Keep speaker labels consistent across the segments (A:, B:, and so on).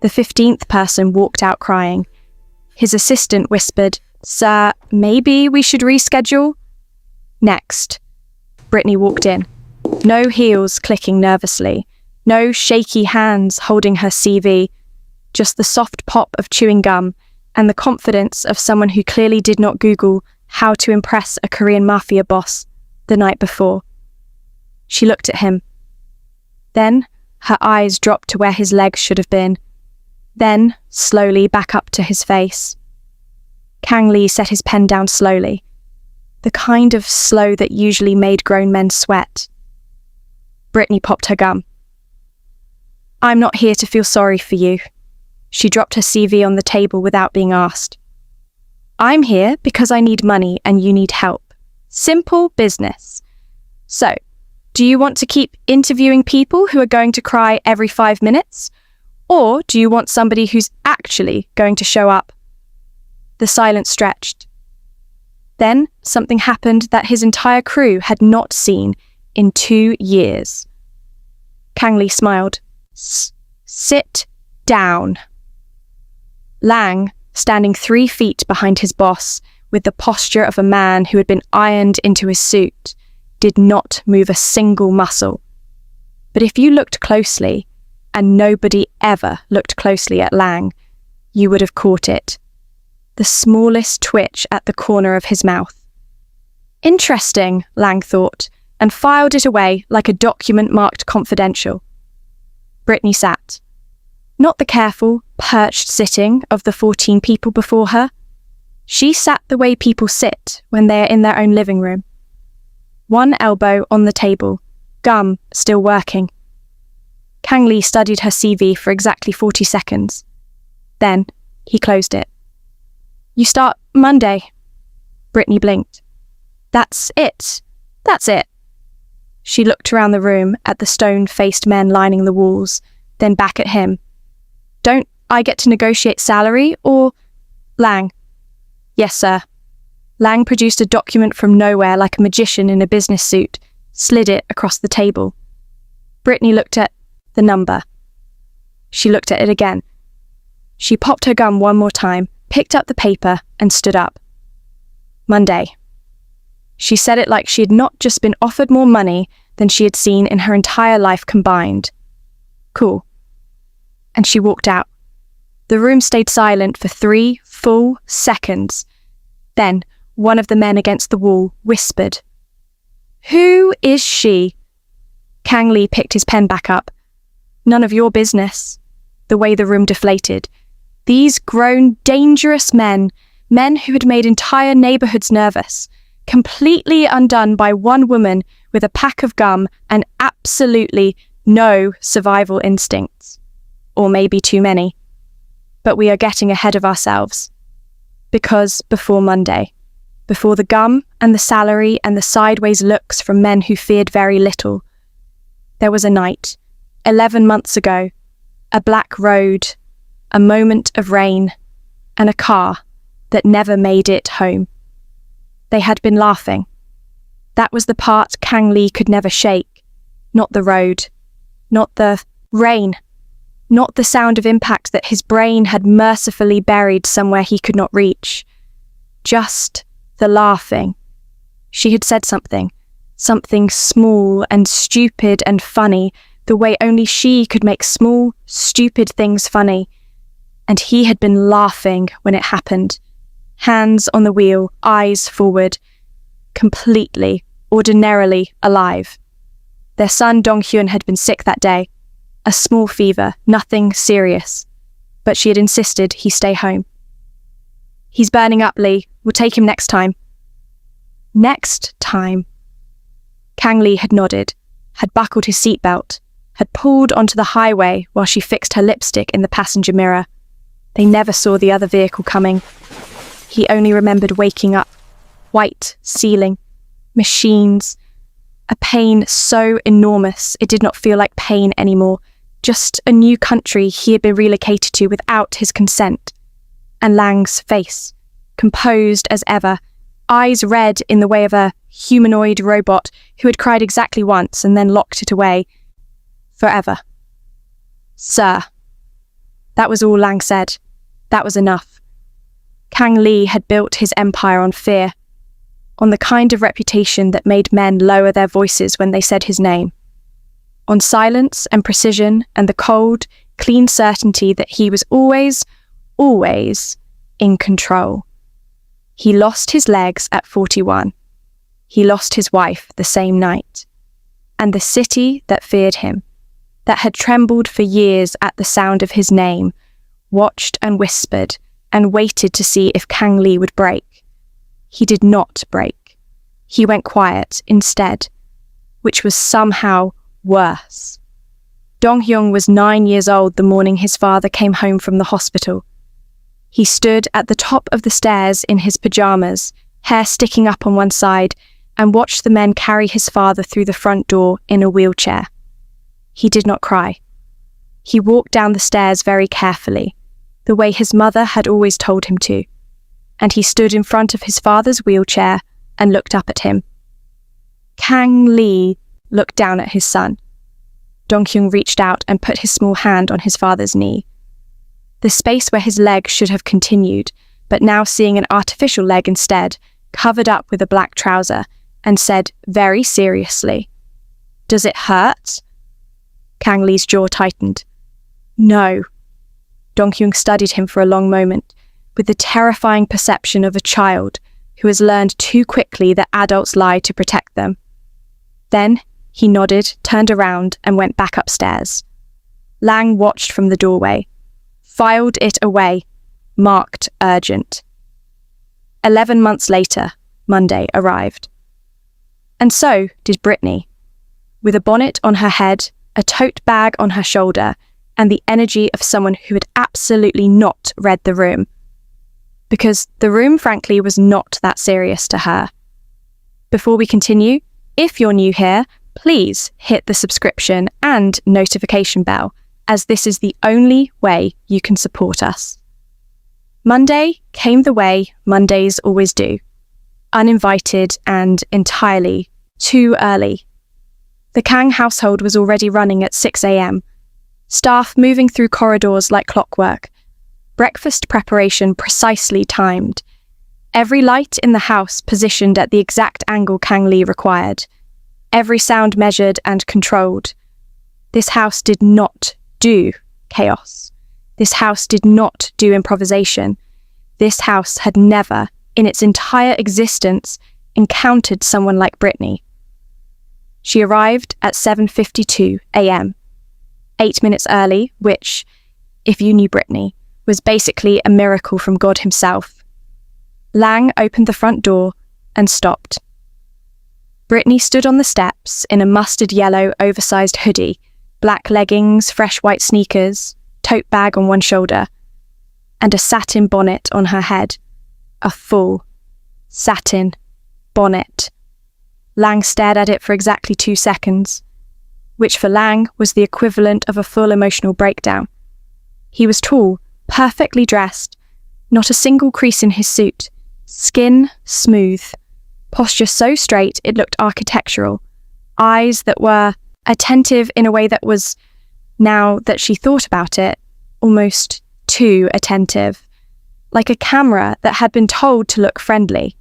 A: The 15th person walked out crying. His assistant whispered, "Sir, maybe we should reschedule?" Next, Britney walked in. No heels clicking nervously, no shaky hands holding her CV, just the soft pop of chewing gum and the confidence of someone who clearly did not Google how to impress a Korean Mafia boss the night before. She looked at him. Then her eyes dropped to where his legs should have been. Then, slowly back up to his face. Kang Lee set his pen down slowly, the kind of slow that usually made grown men sweat. Britney popped her gum. "I'm not here to feel sorry for you." She dropped her CV on the table without being asked. "I'm here because I need money and you need help. Simple business. So, do you want to keep interviewing people who are going to cry every 5 minutes? Or do you want somebody who's actually going to show up?" The silence stretched. Then something happened that his entire crew had not seen in 2 years. Kang Lee smiled. Sit down." Lang, standing 3 feet behind his boss, with the posture of a man who had been ironed into his suit, did not move a single muscle. But if you looked closely, and nobody ever looked closely at Lang, you would have caught it. The smallest twitch at the corner of his mouth. Interesting, Lang thought, and filed it away like a document marked confidential. Britney sat. Not the careful, perched sitting of the 14 people before her. She sat the way people sit when they are in their own living room. One elbow on the table, gum still working. Kang Lee studied her CV for exactly 40 seconds. Then he closed it. "You start Monday." Britney blinked. That's it. She looked around the room at the stone-faced men lining the walls, then back at him. "Don't I get to negotiate salary, or—" Lang. "Yes, sir." Lang produced a document from nowhere like a magician in a business suit, slid it across the table. Britney looked at the number. She looked at it again. She popped her gum one more time, picked up the paper, and stood up. "Monday." She said it like she had not just been offered more money than she had seen in her entire life combined. "Cool." And she walked out. The room stayed silent for 3 full seconds. Then one of the men against the wall whispered, "Who is she?" Kang Lee picked his pen back up. "None of your business." The way the room deflated. These grown, dangerous men who had made entire neighborhoods nervous, completely undone by one woman with a pack of gum and absolutely no survival instincts. Or maybe too many. But we are getting ahead of ourselves. Because before Monday, before the gum and the salary and the sideways looks from men who feared very little, there was a night, 11 months ago, a black road, a moment of rain, and a car that never made it home. They had been laughing. That was the part Kang Lee could never shake. Not the road. Not the rain. Not the sound of impact that his brain had mercifully buried somewhere he could not reach. Just the laughing. She had said something small and stupid and funny, the way only she could make small, stupid things funny. And he had been laughing when it happened. Hands on the wheel, eyes forward, completely, ordinarily alive. Their son Dong Hyun had been sick that day. A small fever, nothing serious. But she had insisted he stay home. "He's burning up, Lee. We'll take him next time." Next time. Kang Lee had nodded, had buckled his seatbelt, had pulled onto the highway while she fixed her lipstick in the passenger mirror. They never saw the other vehicle coming. He only remembered waking up. White ceiling. Machines. A pain so enormous it did not feel like pain anymore. Just a new country he had been relocated to without his consent. And Lang's face, composed as ever, eyes red in the way of a humanoid robot who had cried exactly once and then locked it away. Forever. "Sir." That was all Lang said. That was enough. Kang Lee had built his empire on fear, on the kind of reputation that made men lower their voices when they said his name, on silence and precision and the cold, clean certainty that he was always, always in control. He lost his legs at 41. He lost his wife the same night. And the city that feared him, that had trembled for years at the sound of his name, watched and whispered and waited to see if Kang Lee would break. He did not break. He went quiet instead, which was somehow worse. Dong Hyun was 9 years old the morning his father came home from the hospital. He stood at the top of the stairs in his pajamas, hair sticking up on one side, and watched the men carry his father through the front door in a wheelchair. He did not cry. He walked down the stairs very carefully, the way his mother had always told him to, and he stood in front of his father's wheelchair and looked up at him. Kang Lee looked down at his son. Dong Hyun reached out and put his small hand on his father's knee. The space where his leg should have continued, but now seeing an artificial leg instead, covered up with a black trouser, and said very seriously, "Does it hurt?" Kang Lee's jaw tightened. "No." Dong Hyun studied him for a long moment, with the terrifying perception of a child who has learned too quickly that adults lie to protect them. Then he nodded, turned around, and went back upstairs. Lang watched from the doorway, filed it away, marked urgent. 11 months later, Monday arrived. And so did Britney. With a bonnet on her head, a tote bag on her shoulder, and the energy of someone who had absolutely not read the room. Because the room, frankly, was not that serious to her. Before we continue, if you're new here, please hit the subscription and notification bell, as this is the only way you can support us. Monday came the way Mondays always do, uninvited and entirely too early. The Kang household was already running at 6 a.m, staff moving through corridors like clockwork, breakfast preparation precisely timed, every light in the house positioned at the exact angle Kang Lee required, every sound measured and controlled. This house did not do chaos. This house did not do improvisation. This house had never, in its entire existence, encountered someone like Britney. She arrived at 7:52 a.m, 8 minutes early, which, if you knew Britney, was basically a miracle from God himself. Lang opened the front door and stopped. Britney stood on the steps in a mustard yellow oversized hoodie, black leggings, fresh white sneakers, tote bag on one shoulder, and a satin bonnet on her head. A full satin bonnet. Lang stared at it for exactly 2 seconds, which for Lang was the equivalent of a full emotional breakdown. He was tall, perfectly dressed, not a single crease in his suit, skin smooth, posture so straight it looked architectural, eyes that were attentive in a way that was, now that she thought about it, almost too attentive, like a camera that had been told to look friendly.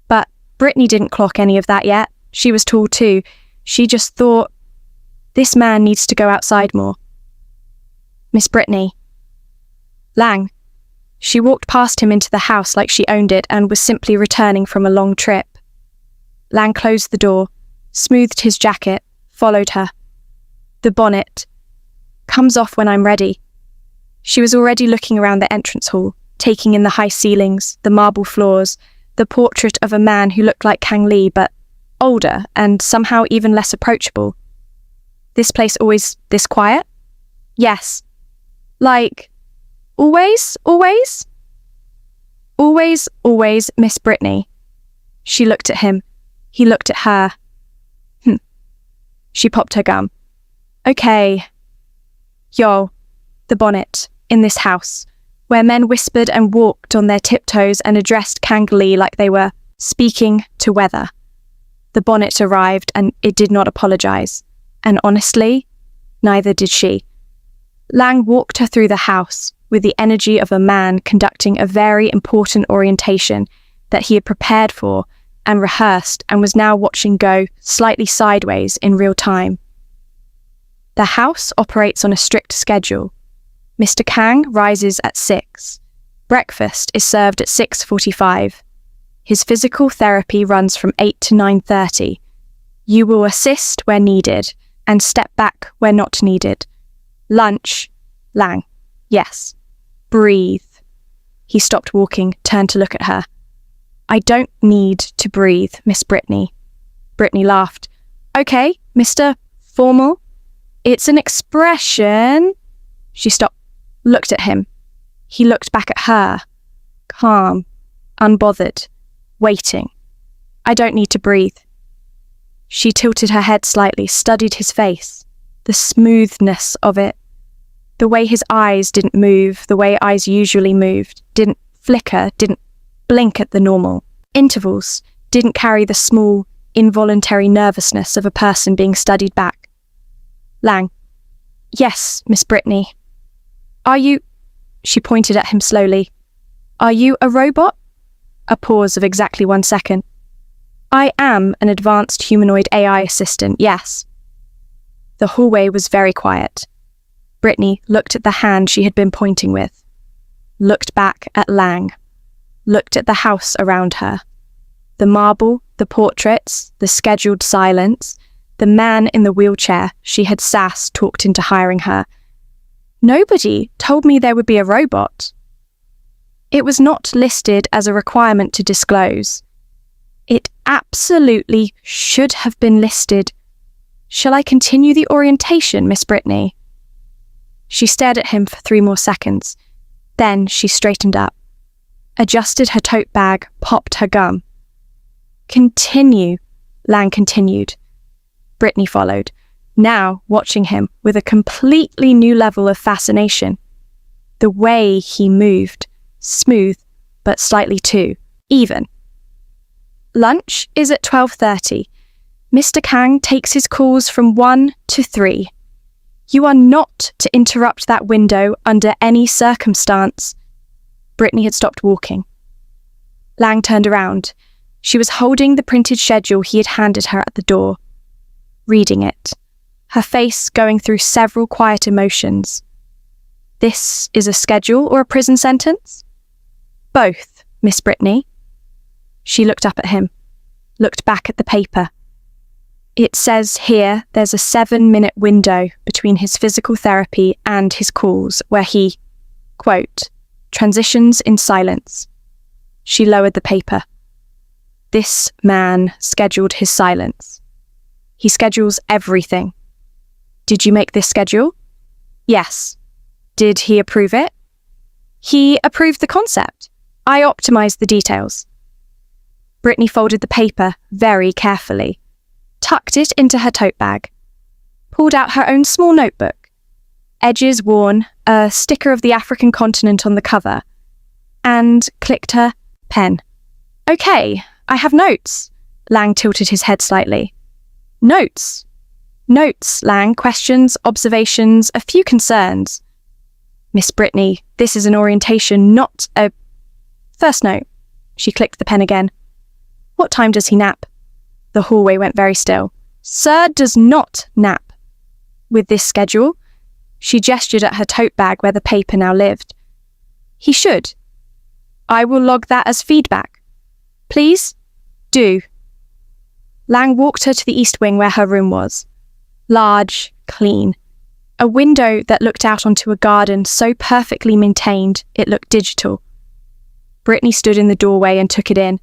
A: But Britney didn't clock any of that yet. She was tall too. She just thought, this man needs to go outside more. Miss Britney. Lang. She walked past him into the house like she owned it and was simply returning from a long trip. Lang closed the door, smoothed his jacket, followed her. The bonnet. Comes off when I'm ready. She was already looking around the entrance hall, taking in the high ceilings, the marble floors, the portrait of a man who looked like Kang Lee, but older and somehow even less approachable. This place always this quiet? Yes. Like, always? Always, Miss Britney. She looked at him. He looked at her. She popped her gum. Okay. Yo, the bonnet, in this house, where men whispered and walked on their tiptoes and addressed Kang Lee like they were speaking to weather. The bonnet arrived and it did not apologize. And honestly, neither did she. Lang walked her through the house with the energy of a man conducting a very important orientation that he had prepared for and rehearsed and was now watching go slightly sideways in real time. The house operates on a strict schedule. Mr. Kang rises at 6. Breakfast is served at 6:45. His physical therapy runs from 8 to 9:30. You will assist where needed and step back where not needed. Lunch. Lang. Yes. Breathe. He stopped walking, turned to look at her. I don't need to breathe, Miss Britney. Britney laughed. Okay, Mr. Formal. It's an expression. She stopped, looked at him. He looked back at her. Calm, unbothered, waiting. I don't need to breathe. She tilted her head slightly, studied his face, the smoothness of it. The way his eyes didn't move, the way eyes usually moved, didn't flicker, didn't blink at the normal. Intervals didn't carry the small, involuntary nervousness of a person being studied back. Lang. Yes, Miss Britney. Are you... She pointed at him slowly. Are you a robot? A pause of exactly 1 second. I am an advanced humanoid AI assistant, yes. The hallway was very quiet. Britney looked at the hand she had been pointing with, looked back at Lang, looked at the house around her. The marble, the portraits, the scheduled silence, the man in the wheelchair she had talked into hiring her. Nobody told me there would be a robot. It was not listed as a requirement to disclose. It absolutely should have been listed. Shall I continue the orientation, Miss Britney? She stared at him for 3 more seconds. Then she straightened up, adjusted her tote bag, popped her gum. Continue, Lang continued. Britney followed, now watching him with a completely new level of fascination. The way he moved, smooth, but slightly too even. Lunch is at 12:30. Mr. Kang takes his calls from 1 to 3. You are not to interrupt that window under any circumstance. Britney had stopped walking. Lang turned around. She was holding the printed schedule he had handed her at the door, reading it, her face going through several quiet emotions. This is a schedule or a prison sentence? Both, Miss Britney. She looked up at him, looked back at the paper. It says here there's a 7-minute window between his physical therapy and his calls where he, quote, transitions in silence. She lowered the paper. This man scheduled his silence. He schedules everything. Did you make this schedule? Yes. Did he approve it? He approved the concept. I optimized the details. Britney folded the paper very carefully, tucked it into her tote bag, pulled out her own small notebook, edges worn, a sticker of the African continent on the cover, and clicked her pen. Okay, I have notes. Lang tilted his head slightly. Notes. Notes, Lang, questions, observations, a few concerns. Miss Britney, this is an orientation, not a... First note. She clicked the pen again. What time does he nap? The hallway went very still. Sir does not nap. With this schedule, she gestured at her tote bag where the paper now lived. He should. I will log that as feedback. Please? Do. Lang walked her to the east wing where her room was. Large, clean. A window that looked out onto a garden so perfectly maintained it looked digital. Britney stood in the doorway and took it in.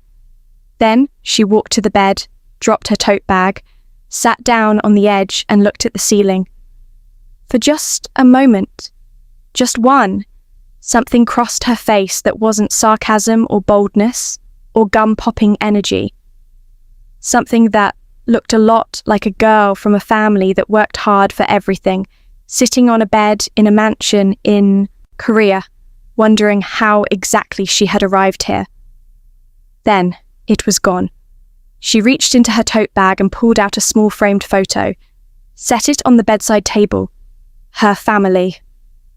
A: Then she walked to the bed, dropped her tote bag, sat down on the edge and looked at the ceiling. For just a moment, just one, something crossed her face that wasn't sarcasm or boldness or gum-popping energy. Something that looked a lot like a girl from a family that worked hard for everything, sitting on a bed in a mansion in Korea, wondering how exactly she had arrived here. Then it was gone. She reached into her tote bag and pulled out a small framed photo, set it on the bedside table. Her family.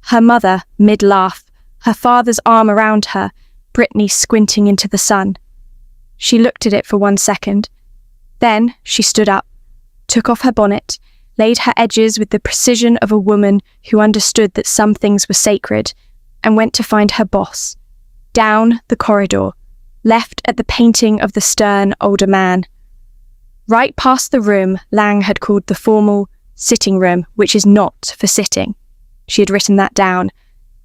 A: Her mother, mid-laugh, her father's arm around her, Britney squinting into the sun. She looked at it for 1 second. Then she stood up, took off her bonnet, laid her edges with the precision of a woman who understood that some things were sacred, and went to find her boss. Down the corridor, left at the painting of the stern older man. Right past the room Lang had called the formal sitting room, which is not for sitting. She had written that down,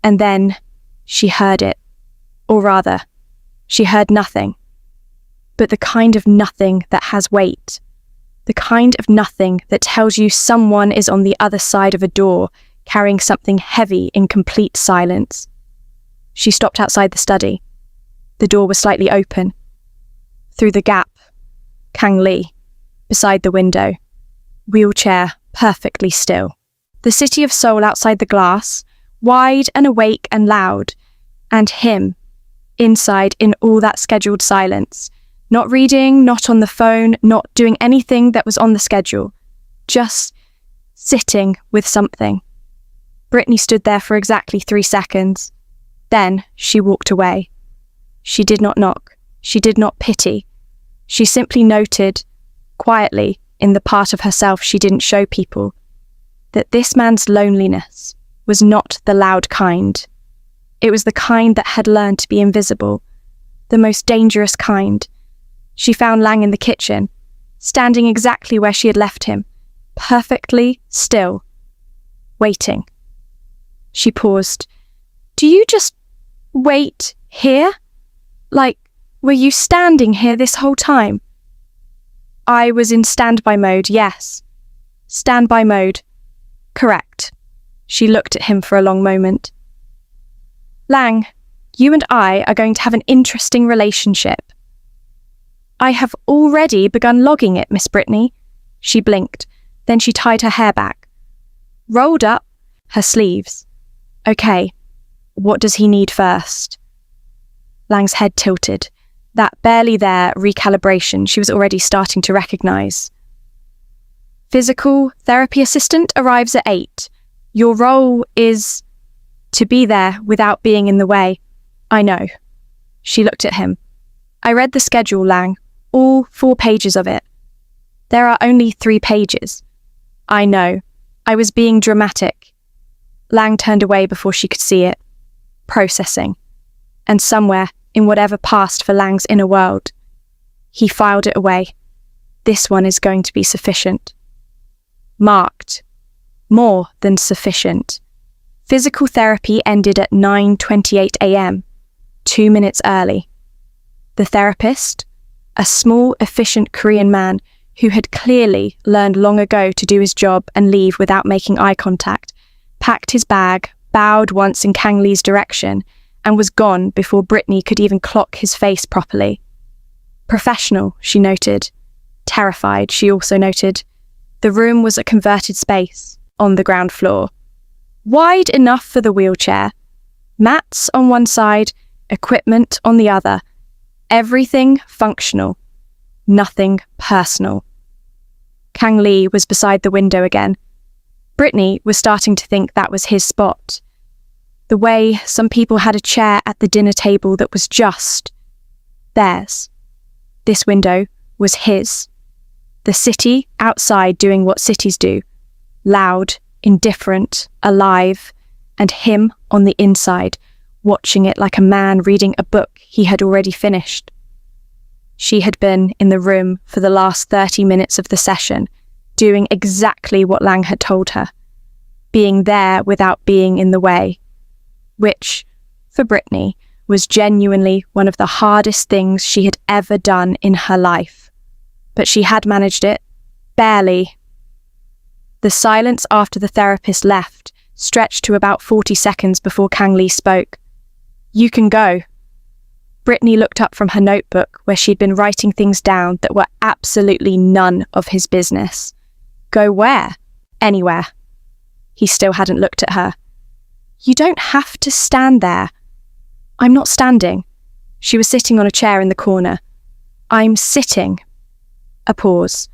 A: and then she heard it. Or rather, she heard nothing. But the kind of nothing that has weight. The kind of nothing that tells you someone is on the other side of a door, carrying something heavy in complete silence. She stopped outside the study. The door was slightly open. Through the gap, Kang Lee, beside the window, wheelchair perfectly still. The city of Seoul outside the glass, wide and awake and loud, and him, inside in all that scheduled silence, not reading, not on the phone, not doing anything that was on the schedule, just sitting with something. Britney stood there for exactly 3 seconds. Then she walked away. She did not knock. She did not pity. She simply noted, quietly, in the part of herself she didn't show people, that this man's loneliness was not the loud kind. It was the kind that had learned to be invisible, the most dangerous kind. She found Lang in the kitchen, standing exactly where she had left him, perfectly still, waiting. She paused. "Do you just wait here? Like, were you standing here this whole time?" "I was in standby mode, yes." "Standby mode. Correct." She looked at him for a long moment. "Lang, you and I are going to have an interesting relationship." "I have already begun logging it, Miss Britney." She blinked, then she tied her hair back, rolled up her sleeves. "Okay, what does he need first?" Lang's head tilted. That barely there recalibration she was already starting to recognise. "Physical therapy assistant arrives at 8. Your role is to be there without being in the way." "I know." She looked at him. "I read the schedule, Lang, all 4 pages of it. There are only 3 pages." "I know. I was being dramatic." Lang turned away before she could see it. Processing. And somewhere, in whatever passed for Lang's inner world, he filed it away. This one is going to be sufficient. Marked. More than sufficient. Physical therapy ended at 9:28 a.m., 2 minutes early. The therapist, a small, efficient Korean man who had clearly learned long ago to do his job and leave without making eye contact, packed his bag, bowed once in Kang Lee's direction, and was gone before Britney could even clock his face properly. Professional, she noted. Terrified, she also noted. The room was a converted space, on the ground floor. Wide enough for the wheelchair. Mats on one side, equipment on the other. Everything functional. Nothing personal. Kang Lee was beside the window again. Britney was starting to think that was his spot. The way some people had a chair at the dinner table that was just theirs. This window was his. The city outside doing what cities do. Loud, indifferent, alive, and him on the inside, watching it like a man reading a book he had already finished. She had been in the room for the last 30 minutes of the session, doing exactly what Lang had told her, being there without being in the way, which, for Britney, was genuinely one of the hardest things she had ever done in her life. But she had managed it, barely. The silence after the therapist left stretched to about 40 seconds before Kang Lee spoke. "You can go." Britney looked up from her notebook where she'd been writing things down that were absolutely none of his business. "Go where?" "Anywhere." He still hadn't looked at her. "You don't have to stand there." "I'm not standing." She was sitting on a chair in the corner. "I'm sitting." A pause.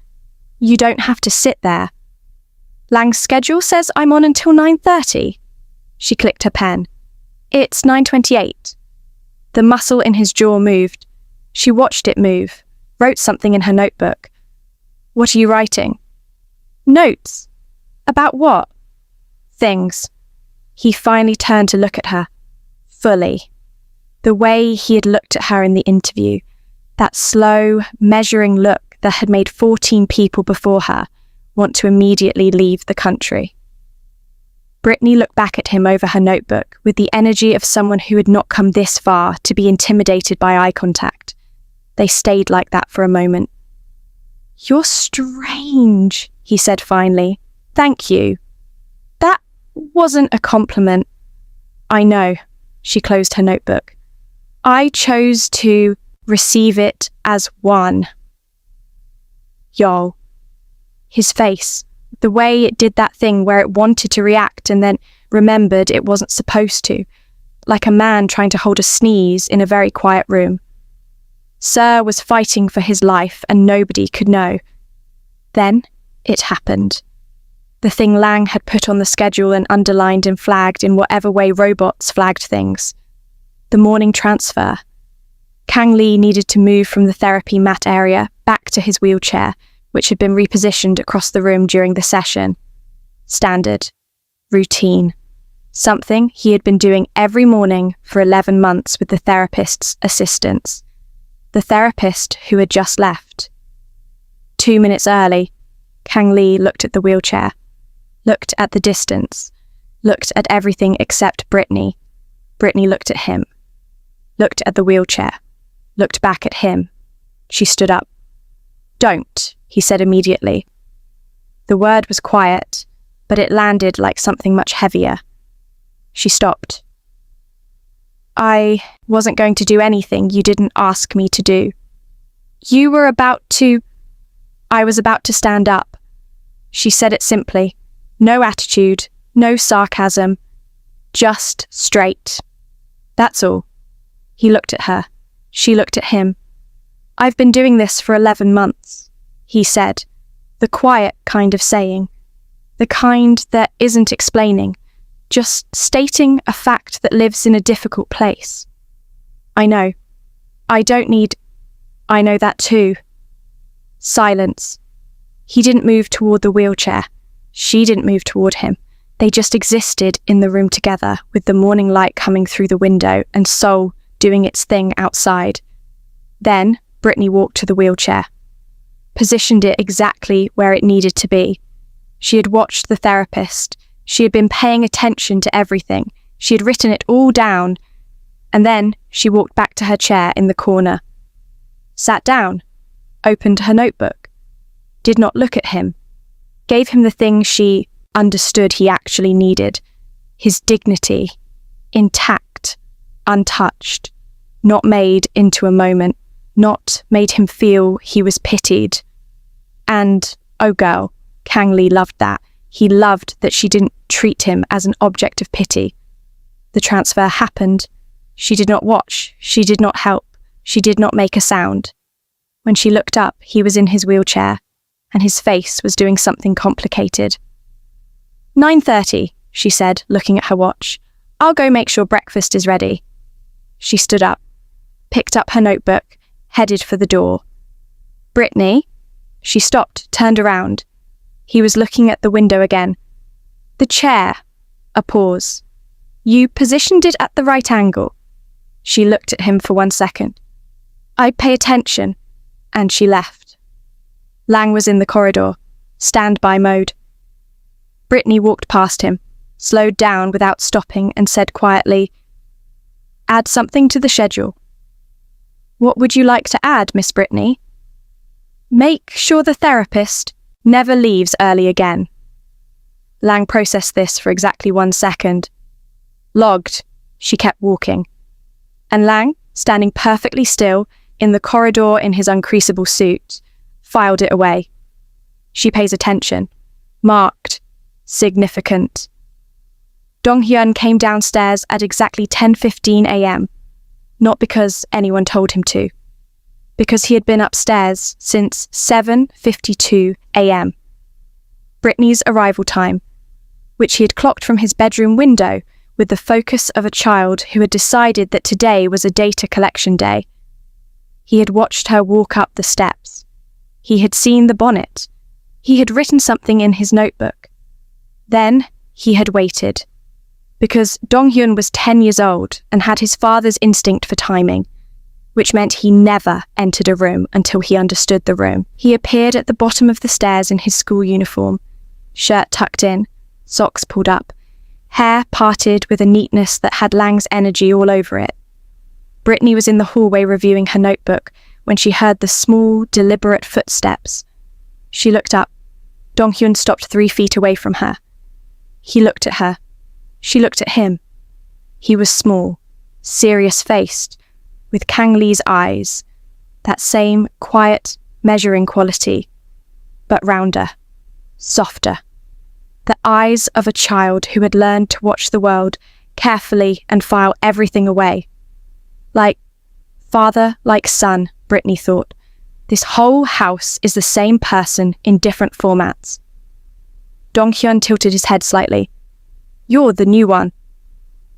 A: "You don't have to sit there." "Lang's schedule says I'm on until 9:30. She clicked her pen. It's 9:28. The muscle in his jaw moved. She watched it move, wrote something in her notebook. What are you writing? Notes. About what? Things. He finally turned to look at her. Fully. The way he had looked at her in the interview. That slow, measuring look that had made 14 people before her want to immediately leave the country. Britney looked back at him over her notebook with the energy of someone who had not come this far to be intimidated by eye contact. They stayed like that for a moment. You're strange, he said finally. Thank you. That wasn't a compliment. I know, she closed her notebook. I chose to receive it as one. Yo. His face, the way it did that thing where it wanted to react and then remembered it wasn't supposed to, like a man trying to hold a sneeze in a very quiet room. Sir was fighting for his life and nobody could know. Then it happened. The thing Lang had put on the schedule and underlined and flagged in whatever way robots flagged things. The morning transfer. Kang Lee needed to move from the therapy mat area back to his wheelchair, which had been repositioned across the room during the session. Standard. Routine. Something he had been doing every morning for 11 months with the therapist's assistance. The therapist who had just left. 2 minutes early, Kang Lee looked at the wheelchair, looked at the distance, looked at everything except Britney. Britney looked at him, looked at the wheelchair, looked back at him. She stood up. Don't, he said immediately. The word was quiet, but it landed like something much heavier. She stopped. I wasn't going to do anything you didn't ask me to do. You were about to... I was about to stand up. She said it simply. No attitude, no sarcasm. Just straight. That's all. He looked at her. She looked at him. I've been doing this for 11 months, he said, the quiet kind of saying, the kind that isn't explaining, just stating a fact that lives in a difficult place. I know. I don't need... I know that too. Silence. He didn't move toward the wheelchair. She didn't move toward him. They just existed in the room together, with the morning light coming through the window and Seoul doing its thing outside. Then Britney walked to the wheelchair, positioned it exactly where it needed to be. She had watched the therapist. She had been paying attention to everything. She had written it all down. And then she walked back to her chair in the corner. Sat down, opened her notebook, did not look at him, gave him the thing she understood he actually needed, his dignity, intact, untouched, not made into a moment, not made him feel he was pitied. And, oh girl, Kang Lee loved that. He loved that she didn't treat him as an object of pity. The transfer happened. She did not watch. She did not help. She did not make a sound. When she looked up, he was in his wheelchair, and his face was doing something complicated. 9:30, she said, looking at her watch. I'll go make sure breakfast is ready. She stood up, picked up her notebook, headed for the door. Britney? She stopped, turned around. He was looking at the window again. The chair. A pause. You positioned it at the right angle. She looked at him for 1 second. I pay attention. And she left. Lang was in the corridor, standby mode. Britney walked past him, slowed down without stopping and said quietly, Add something to the schedule. What would you like to add, Miss Britney? Make sure the therapist never leaves early again. Lang processed this for exactly 1 second. Logged, she kept walking. And Lang, standing perfectly still, in the corridor in his uncreasable suit, filed it away. She pays attention. Marked. Significant. Dong Hyun came downstairs at exactly 10:15 a.m. Not because anyone told him to. Because he had been upstairs since 7:52 a.m. Britney's arrival time, which he had clocked from his bedroom window, with the focus of a child who had decided that today was a data collection day. He had watched her walk up the steps. He had seen the bonnet. He had written something in his notebook. Then he had waited. Because Dong Hyun was 10 years old and had his father's instinct for timing, which meant he never entered a room until he understood the room. He appeared at the bottom of the stairs in his school uniform, shirt tucked in, socks pulled up, hair parted with a neatness that had Lang's energy all over it. Britney was in the hallway reviewing her notebook when she heard the small, deliberate footsteps. She looked up. Dong Hyun stopped 3 feet away from her. He looked at her. She looked at him. He was small, serious-faced, with Kang Lee's eyes, that same quiet, measuring quality, but rounder, softer. The eyes of a child who had learned to watch the world carefully and file everything away. Like father, like son, Britney thought. This whole house is the same person in different formats. Dong Hyun tilted his head slightly. You're the new one.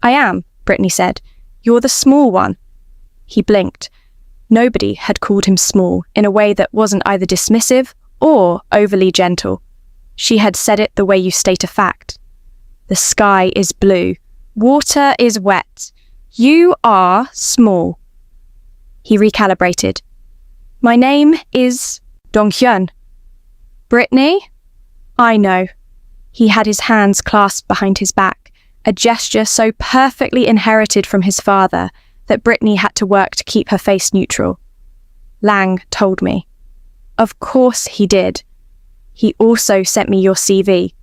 A: I am, Britney said. You're the small one. He blinked. Nobody had called him small in a way that wasn't either dismissive or overly gentle. She had said it the way you state a fact. The sky is blue. Water is wet. You are small. He recalibrated. My name is Dong Hyun. Britney? I know. He had his hands clasped behind his back, a gesture so perfectly inherited from his father that Britney had to work to keep her face neutral. Lang told me. Of course he did. He also sent me your CV.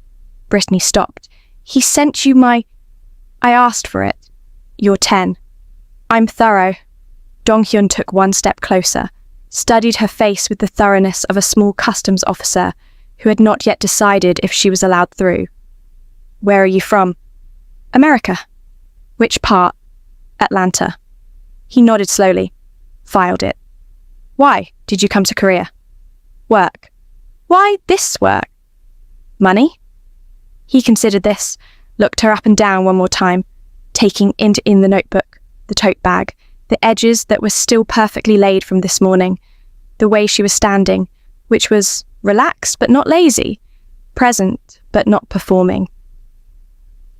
A: Britney stopped. He sent you my... I asked for it. You're 10. I'm thorough. Dong Hyun took 1 step closer, studied her face with the thoroughness of a small customs officer who had not yet decided if she was allowed through. Where are you from? America. Which part? Atlanta. He nodded slowly, filed it. Why did you come to Korea? Work. Why this work? Money? He considered this, looked her up and down one more time, taking in the notebook, the tote bag, the edges that were still perfectly laid from this morning, the way she was standing, which was relaxed but not lazy, present but not performing.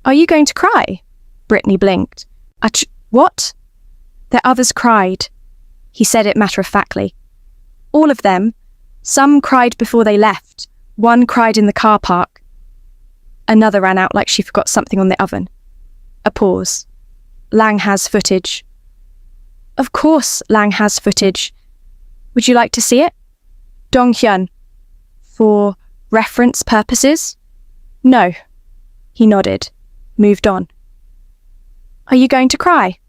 A: Are you going to cry? Britney blinked. What? The others cried. He said it matter-of-factly. All of them. Some cried before they left. One cried in the car park. Another ran out like she forgot something on the oven. A pause. Lang has footage. Of course Lang has footage. Would you like to see it? Dong Hyun. For reference purposes? No. He nodded, moved on. Are you going to cry?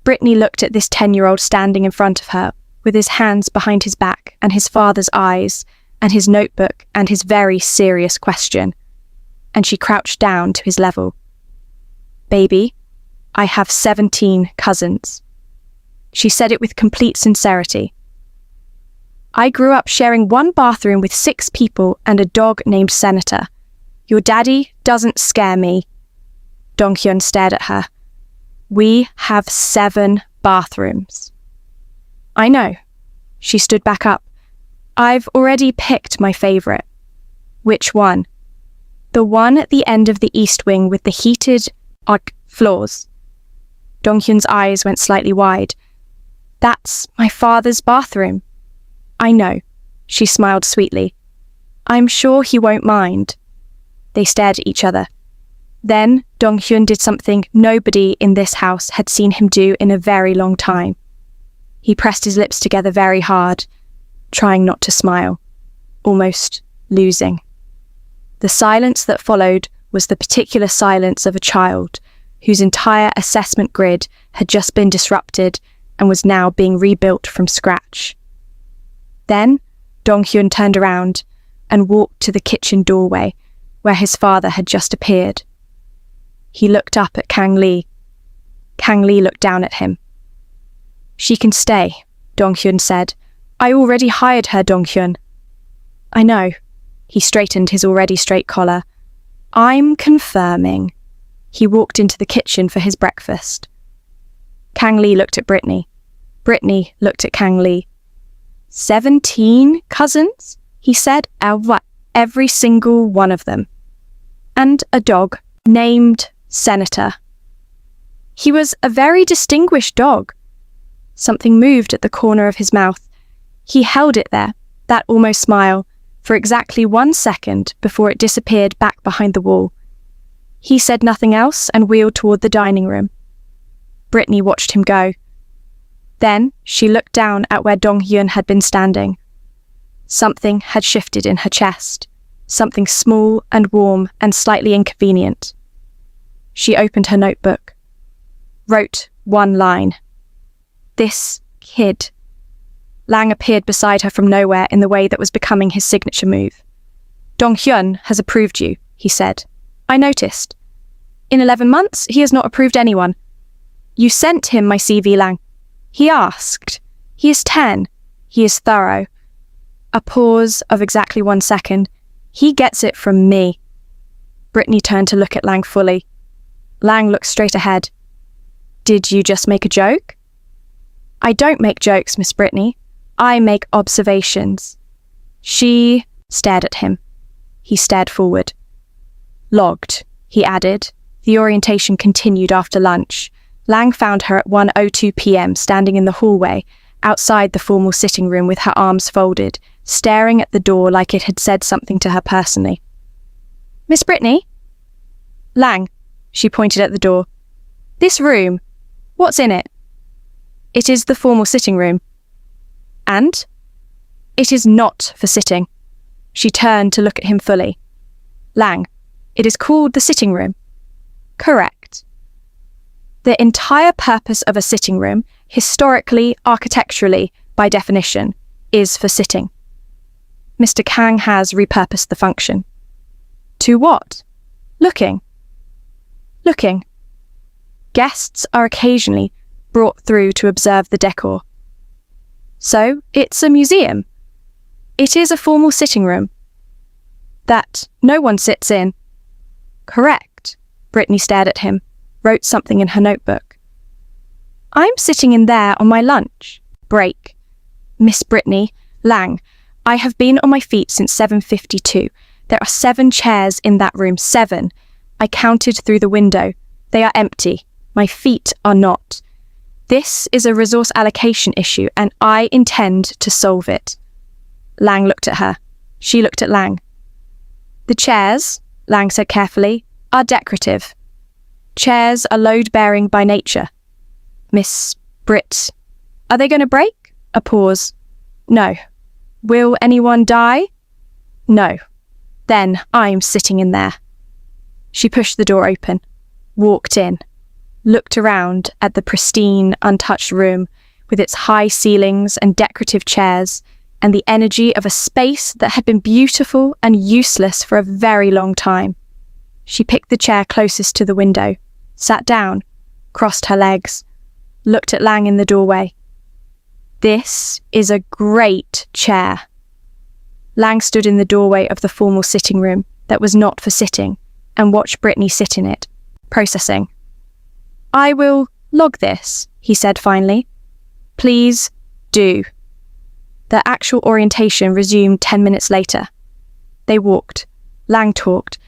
A: Britney looked at this 10-year-old standing in front of her, with his hands behind his back and his father's eyes, and his notebook and his very serious question, and she crouched down to his level. Baby, I have 17 cousins. She said it with complete sincerity. I grew up sharing 1 bathroom with 6 people and a dog named Senator. Your daddy doesn't scare me. Dong Hyun stared at her. We have 7 bathrooms. I know. She stood back up. I've already picked my favourite. Which one? The one at the end of the east wing with the heated floors. Dong Hyun's eyes went slightly wide. That's my father's bathroom. I know. She smiled sweetly. I'm sure he won't mind. They stared at each other. Then Dong Hyun did something nobody in this house had seen him do in a very long time. He pressed his lips together very hard, trying not to smile, almost losing. The silence that followed was the particular silence of a child whose entire assessment grid had just been disrupted and was now being rebuilt from scratch. Then Dong Hyun turned around and walked to the kitchen doorway where his father had just appeared. He looked up at Kang Lee. Kang Lee looked down at him. She can stay, Dong Hyun said. I already hired her, Dong Hyun. I know. He straightened his already straight collar. I'm confirming. He walked into the kitchen for his breakfast. Kang Lee looked at Britney. Britney looked at Kang Lee. 17 cousins? He said, every single one of them. And a dog named Senator. He was a very distinguished dog. Something moved at the corner of his mouth. He held it there, that almost smile, for exactly 1 second before it disappeared back behind the wall. He said nothing else and wheeled toward the dining room. Britney watched him go. Then she looked down at where Dong Hyun had been standing. Something had shifted in her chest, something small and warm and slightly inconvenient. She opened her notebook, wrote 1 line. This kid. Lang appeared beside her from nowhere in the way that was becoming his signature move. Dong Hyun has approved you, he said. I noticed. In 11 months, he has not approved anyone. You sent him my CV, Lang. He asked. He is 10. He is thorough. A pause of exactly 1 second. He gets it from me. Britney turned to look at Lang fully. Lang looked straight ahead. Did you just make a joke? I don't make jokes, Miss Britney. I make observations. She stared at him. He stared forward. Logged, he added. The orientation continued after lunch. Lang found her at 1:02 p.m. standing in the hallway, outside the formal sitting room with her arms folded, staring at the door like it had said something to her personally. Miss Britney? Lang, she pointed at the door. This room, what's in it? It is the formal sitting room. And? It is not for sitting. She turned to look at him fully. Lang, it is called the sitting room. Correct. The entire purpose of a sitting room, historically, architecturally, by definition, is for sitting. Mr. Kang has repurposed the function. To what? Looking. Looking. Guests are occasionally brought through to observe the decor. So, it's a museum. It is a formal sitting room. That no one sits in. Correct. Britney stared at him, wrote something in her notebook. I'm sitting in there on my lunch break. Miss Britney, Lang, I have been on my feet since 7:52. There are 7 chairs in that room, 7. I counted through the window. They are empty. My feet are not. This is a resource allocation issue, and I intend to solve it. Lang looked at her. She looked at Lang. The chairs, Lang said carefully, are decorative. Chairs are load-bearing by nature. Miss Brit, are they going to break? A pause. No. Will anyone die? No. Then I'm sitting in there. She pushed the door open, walked in, looked around at the pristine, untouched room with its high ceilings and decorative chairs and the energy of a space that had been beautiful and useless for a very long time. She picked the chair closest to the window, sat down, crossed her legs, looked at Lang in the doorway. This is a great chair. Lang stood in the doorway of the formal sitting room that was not for sitting and watched Britney sit in it, processing. I will log this, he said finally. Please do. The actual orientation resumed 10 minutes later. They walked. Lang talked.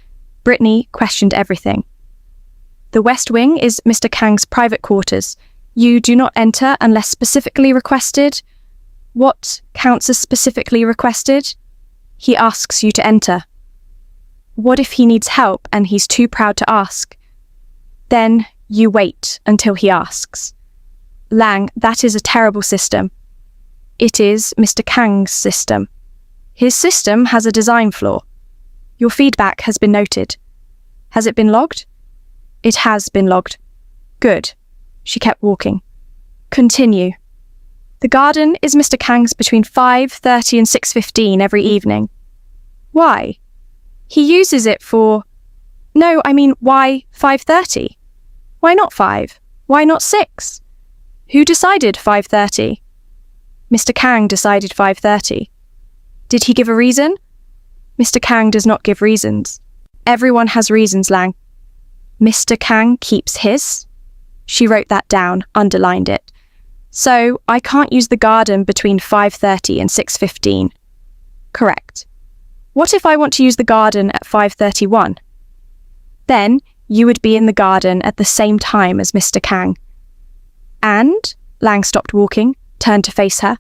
A: Britney questioned everything. The West Wing is Mr. Kang's private quarters. You do not enter unless specifically requested. What counts as specifically requested? He asks you to enter. What if he needs help and he's too proud to ask? Then you wait until he asks. Lang, that is a terrible system. It is Mr. Kang's system. His system has a design flaw. Your feedback has been noted. Has it been logged? It has been logged. Good. She kept walking. Continue. The garden is Mr. Kang's between 5:30 and 6:15 every evening. Why? He uses it for... No, I mean, why 5:30? Why not 5? Why not 6? Who decided 5:30? Mr. Kang decided 5:30. Did he give a reason? Mr. Kang does not give reasons. Everyone has reasons, Lang. Mr. Kang keeps his? She wrote that down, underlined it. So I can't use the garden between 5:30 and 6:15. Correct. What if I want to use the garden at 5:31? Then you would be in the garden at the same time as Mr. Kang. And, Lang stopped walking, turned to face her.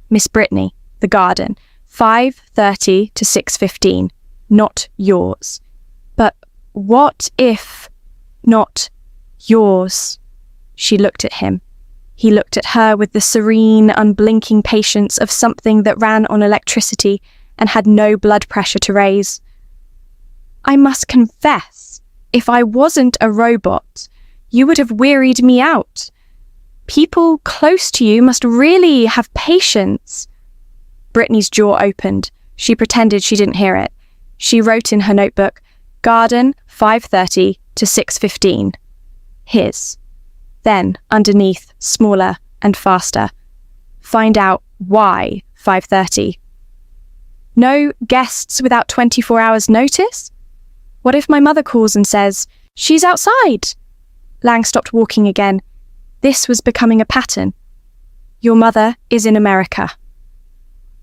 A: Miss Britney, the garden, 5:30 to 6:15, not yours. But what if not yours? She looked at him. He looked at her with the serene, unblinking patience of something that ran on electricity and had no blood pressure to raise. I must confess, if I wasn't a robot, you would have wearied me out. People close to you must really have patience. Brittany's jaw opened. She pretended she didn't hear it. She wrote in her notebook, garden 5:30 to 6:15. His. Then, underneath, smaller and faster. Find out why 5:30. No guests without 24 hours notice? What if my mother calls and says, she's outside? Lang stopped walking again. This was becoming a pattern. Your mother is in America.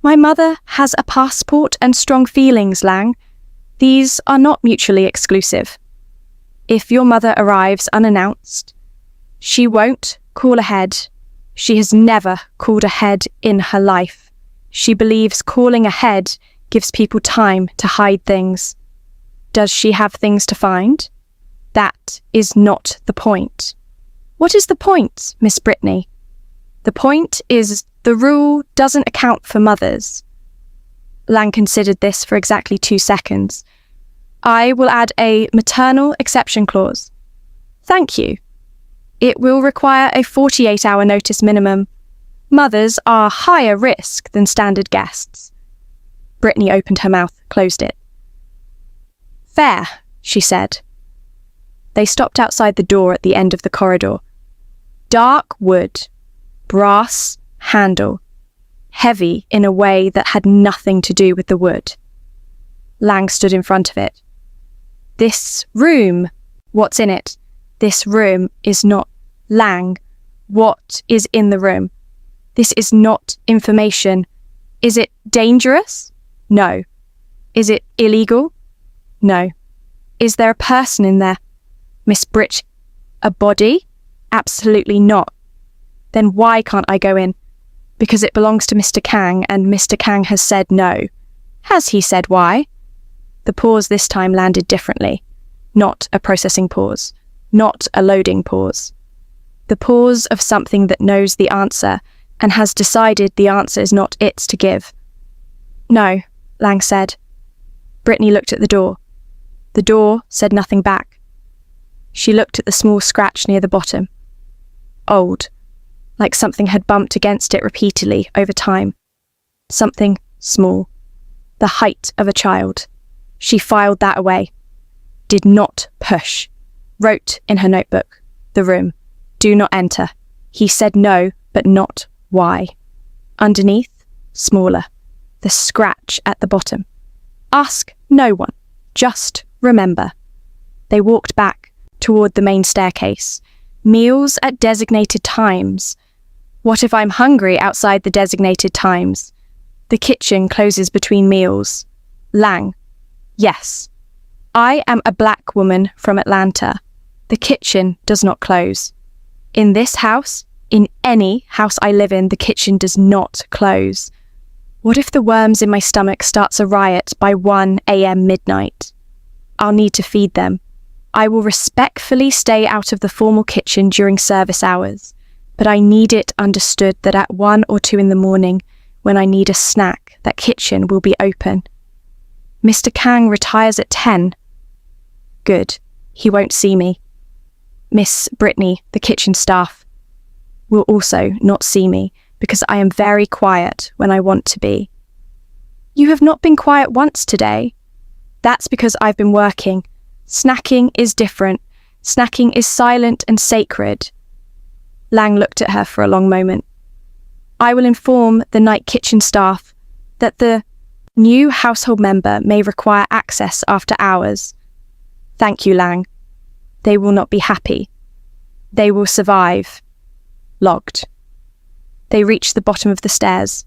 A: My mother has a passport and strong feelings, Lang. These are not mutually exclusive. If your mother arrives unannounced, she won't call ahead. She has never called ahead in her life. She believes calling ahead gives people time to hide things. Does she have things to find? That is not the point. What is the point, Miss Britney? The point is the rule doesn't account for mothers. Lang considered this for exactly 2 seconds. I will add a maternal exception clause. Thank you. It will require a 48-hour notice minimum. Mothers are higher risk than standard guests. Britney opened her mouth, closed it. Fair, she said. They stopped outside the door at the end of the corridor. Dark wood, brass handle, heavy in a way that had nothing to do with the wood. Lang stood in front of it. This room, what's in it? This room is not Lang. What is in the room? This is not information. Is it dangerous? No. Is it illegal? No. Is there a person in there? Miss Brit, a body? Absolutely not. Then why can't I go in? Because it belongs to Mr. Kang, and Mr. Kang has said no. Has he said why? The pause this time landed differently. Not a processing pause. Not a loading pause. The pause of something that knows the answer and has decided the answer is not its to give. No, Lang said. Britney looked at the door. The door said nothing back. She looked at the small scratch near the bottom. Old, like something had bumped against it repeatedly over time. Something small. The height of a child. She filed that away. Did not push. Wrote in her notebook. The room. Do not enter. He said no, but not why. Underneath, smaller. The scratch at the bottom. Ask no one. Just remember. They walked back toward the main staircase. Meals at designated times. What if I'm hungry outside the designated times? The kitchen closes between meals. Lang. Yes. I am a black woman from Atlanta. The kitchen does not close. In this house, in any house I live in, the kitchen does not close. What if the worms in my stomach starts a riot by 1 a.m. midnight? I'll need to feed them. I will respectfully stay out of the formal kitchen during service hours, but I need it understood that at 1 or 2 in the morning, when I need a snack, that kitchen will be open. Mr. Kang retires at 10. Good. He won't see me. Miss Britney, the kitchen staff, will also not see me because I am very quiet when I want to be. You have not been quiet once today. That's because I've been working. Snacking is different. Snacking is silent and sacred. Lang looked at her for a long moment. I will inform the night kitchen staff that the new household member may require access after hours. Thank you, Lang. They will not be happy. They will survive. Logged. They reached the bottom of the stairs.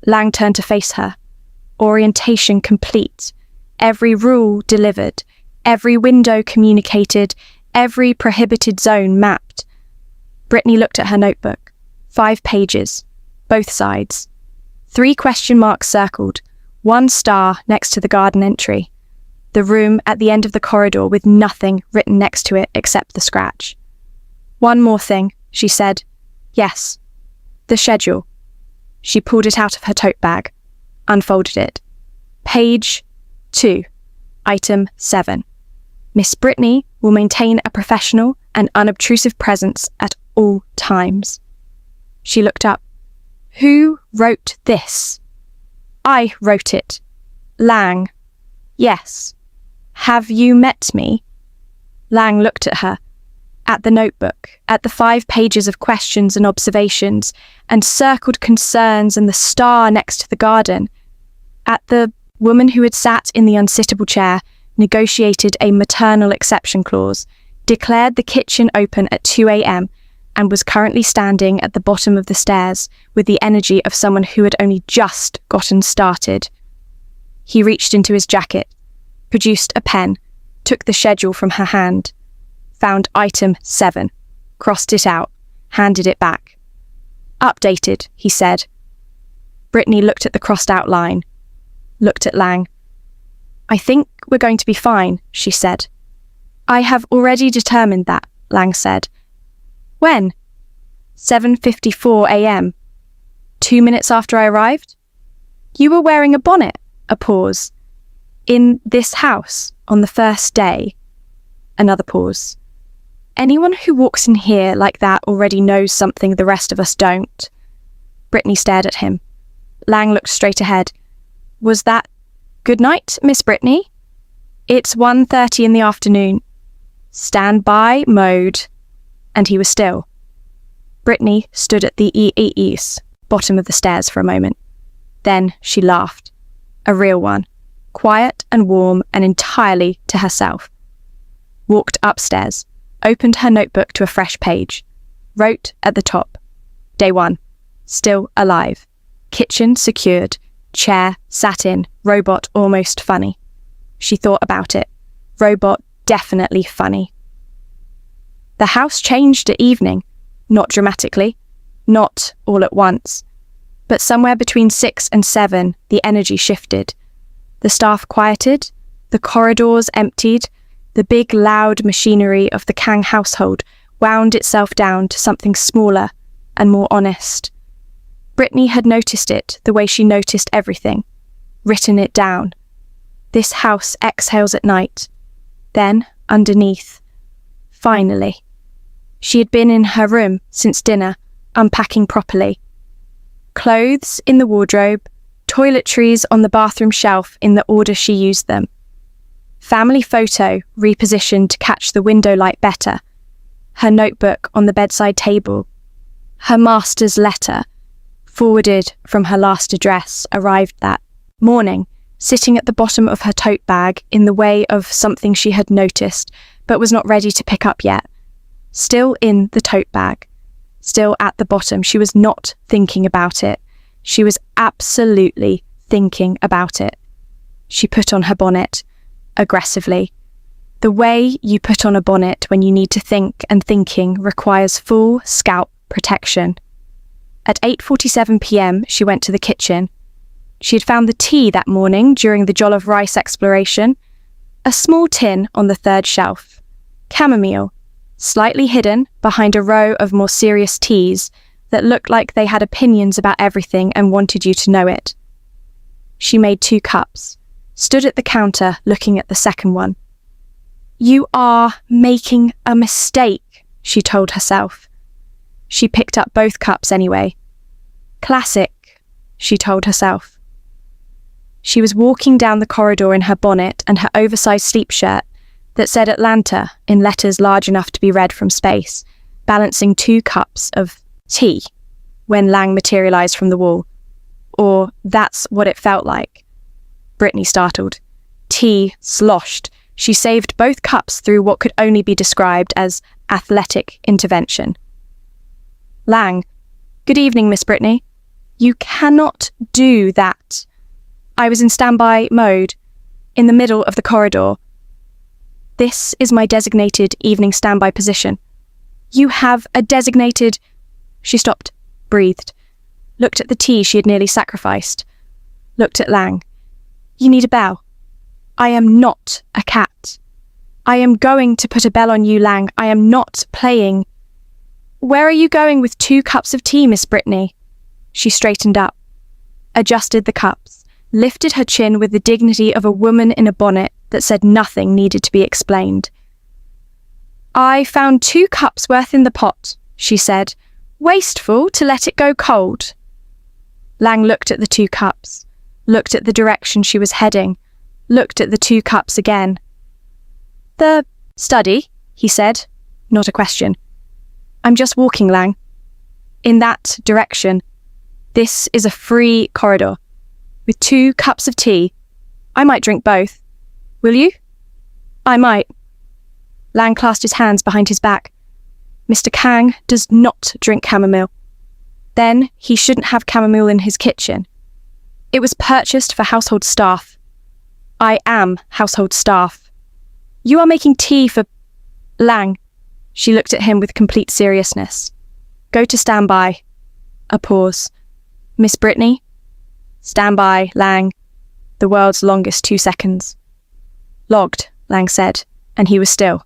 A: Lang turned to face her. Orientation complete. Every rule delivered. Every window communicated. Every prohibited zone mapped. Britney looked at her notebook. 5 pages. Both sides. 3 question marks circled. 1 star next to the garden entry. The room at the end of the corridor with nothing written next to it except the scratch. "One more thing," she said. "Yes. The schedule." She pulled it out of her tote bag, unfolded it. Page 2, item 7. Miss Britney will maintain a professional and unobtrusive presence at all times. She looked up. "Who wrote this?" "I wrote it." "Lang." "Yes." "Have you met me?" Lang looked at her, at the notebook, at the 5 pages of questions and observations, and circled concerns and the star next to the garden, at the woman who had sat in the unsittable chair, negotiated a maternal exception clause, declared the kitchen open at 2 a.m, and was currently standing at the bottom of the stairs with the energy of someone who had only just gotten started. He reached into his jacket, produced a pen, took the schedule from her hand, found item 7, crossed it out, handed it back. "Updated," he said. Britney looked at the crossed out line, looked at Lang. "I think we're going to be fine," she said. "I have already determined that," Lang said. "When?" 7:54 a.m. 2 minutes after I arrived? "You were wearing a bonnet." A pause. "In this house, on the first day." Another pause. "Anyone who walks in here like that already knows something the rest of us don't." Britney stared at him. Lang looked straight ahead. "Was that good night, Miss Britney?" "It's 1:30 in the afternoon." "Standby mode." And he was still. Britney stood at the EE's bottom of the stairs for a moment. Then she laughed. A real one. Quiet and warm and entirely to herself. Walked upstairs, opened her notebook to a fresh page. Wrote at the top. Day 1. Still alive. Kitchen secured. Chair sat in. Robot almost funny. She thought about it. Robot definitely funny. The house changed at evening. Not dramatically. Not all at once. But somewhere between 6 and 7, the energy shifted. The staff quieted. The corridors emptied. The big, loud machinery of the Kang household wound itself down to something smaller and more honest. Britney had noticed it the way she noticed everything. Written it down. This house exhales at night. Then, underneath. Finally. She had been in her room since dinner, unpacking properly. Clothes in the wardrobe, toiletries on the bathroom shelf in the order she used them. Family photo repositioned to catch the window light better. Her notebook on the bedside table. Her master's letter, forwarded from her last address, arrived that morning, sitting at the bottom of her tote bag in the way of something she had noticed but was not ready to pick up yet. Still in the tote bag. Still at the bottom. She was not thinking about it. She was absolutely thinking about it. She put on her bonnet, aggressively. The way you put on a bonnet when you need to think and thinking requires full scalp protection. At 8:47 p.m, she went to the kitchen. She had found the tea that morning during the jollof rice exploration. A small tin on the 3rd shelf. Chamomile. Slightly hidden behind a row of more serious teas that looked like they had opinions about everything and wanted you to know it. She made 2 cups, stood at the counter looking at the second one. "You are making a mistake," she told herself. She picked up both cups anyway. "Classic," she told herself. She was walking down the corridor in her bonnet and her oversized sleep shirt that said Atlanta in letters large enough to be read from space, balancing 2 cups of tea when Lang materialized from the wall. Or that's what it felt like. Britney startled. Tea sloshed, She saved both cups through what could only be described as athletic intervention. Lang, good evening, Miss Britney. You cannot do that. I was in standby mode, in the middle of the corridor. This is my designated evening standby position. You have a designated... She stopped, breathed, looked at the tea she had nearly sacrificed, looked at Lang. You need a bell. I am not a cat. I am going to put a bell on you, Lang. I am not playing. Where are you going with 2 cups of tea, Miss Britney? She straightened up, adjusted the cups, lifted her chin with the dignity of a woman in a bonnet that said nothing needed to be explained. I found 2 cups worth in the pot, she said. Wasteful to let it go cold. Lang looked at the 2 cups, looked at the direction she was heading, looked at the 2 cups again. The study, he said, not a question. I'm just walking, Lang. In that direction. This is a free corridor. With 2 cups of tea. I might drink both. Will you? I might. Lang clasped his hands behind his back. Mr. Kang does not drink chamomile. Then he shouldn't have chamomile in his kitchen. It was purchased for household staff. I am household staff. You are making tea for... Lang. She looked at him with complete seriousness. Go to standby. A pause. Miss Britney? Standby, Lang. The world's longest 2 seconds. Logged, Lang said, and he was still.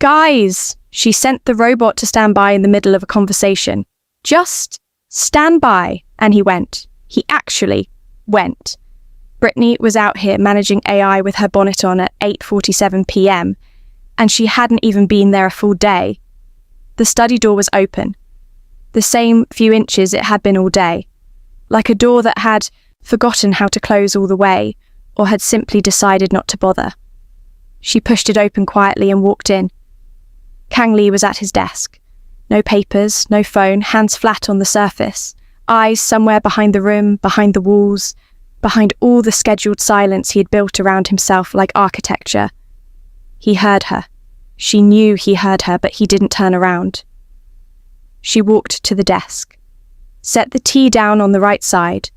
A: Guys! She sent the robot to stand by in the middle of a conversation. Just stand by, and he went. He actually went. Britney was out here managing AI with her bonnet on at 8:47 p.m, and she hadn't even been there a full day. The study door was open. The same few inches it had been all day. Like a door that had forgotten how to close all the way, or had simply decided not to bother. She pushed it open quietly and walked in. Kang Lee was at his desk. No papers, no phone, hands flat on the surface, eyes somewhere behind the room, behind the walls, behind all the scheduled silence he had built around himself like architecture. He heard her. She knew he heard her, but he didn't turn around. She walked to the desk, set the tea down on the right side,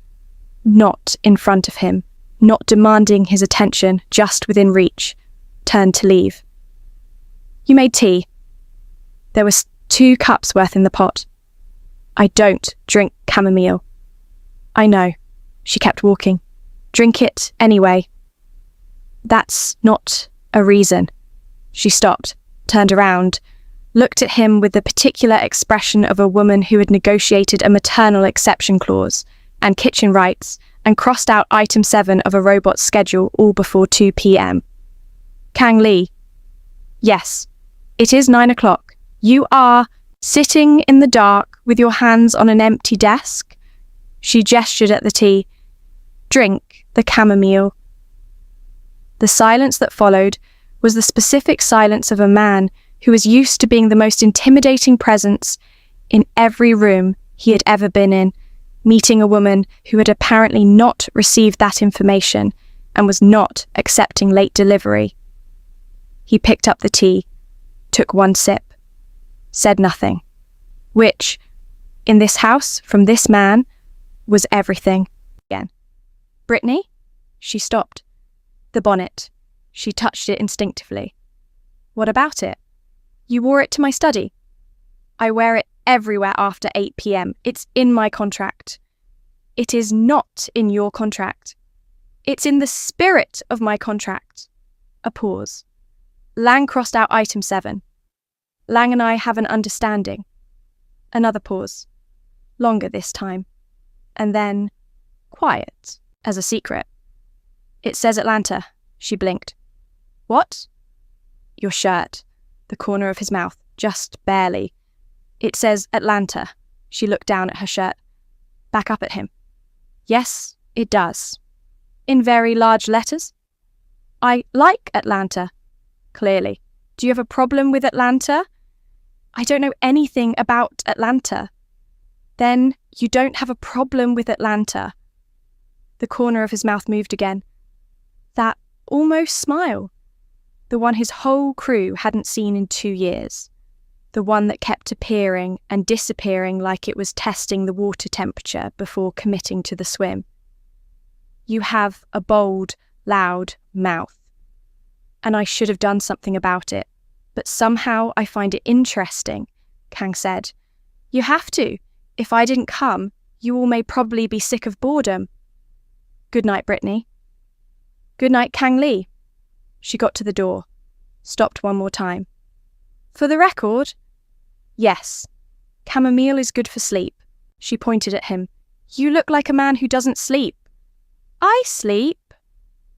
A: not in front of him, not demanding his attention, just within reach, turned to leave. You made tea. There was 2 cups worth in the pot. I don't drink chamomile. I know. She kept walking. Drink it anyway. That's not a reason. She stopped, turned around, looked at him with the particular expression of a woman who had negotiated a maternal exception clause and kitchen rights and crossed out item 7 of a robot's schedule all before 2 p.m. Kang Lee. Yes, it is 9 o'clock. You are sitting in the dark with your hands on an empty desk. She gestured at the tea. Drink the chamomile. The silence that followed was the specific silence of a man who was used to being the most intimidating presence in every room he had ever been in, meeting a woman who had apparently not received that information and was not accepting late delivery. He picked up the tea, took 1 sip, said nothing, which, in this house, from this man, was everything. Again. Britney? She stopped. The bonnet. She touched it instinctively. What about it? You wore it to my study. I wear it everywhere after 8 p.m. It's in my contract. It is not in your contract. It's in the spirit of my contract. A pause. Lang crossed out item 7. Lang and I have an understanding. Another pause. Longer this time. And then, quiet, as a secret. It says Atlanta. She blinked. What? Your shirt. The corner of his mouth, just barely. It says Atlanta. She looked down at her shirt. Back up at him. Yes, it does. In very large letters. I like Atlanta. Clearly. Do you have a problem with Atlanta? I don't know anything about Atlanta. Then you don't have a problem with Atlanta. The corner of his mouth moved again. That almost smile. the one his whole crew hadn't seen in 2 years, the one that kept appearing and disappearing like it was testing the water temperature before committing to the swim. You have a bold, loud mouth, and I should have done something about it, but somehow I find it interesting, Kang said. You have to. If I didn't come, you all may probably be sick of boredom. Good night, Britney. Good night, Kang Lee. She got to the door, stopped one more time. For the record, yes, chamomile is good for sleep. She pointed at him. You look like a man who doesn't sleep. I sleep.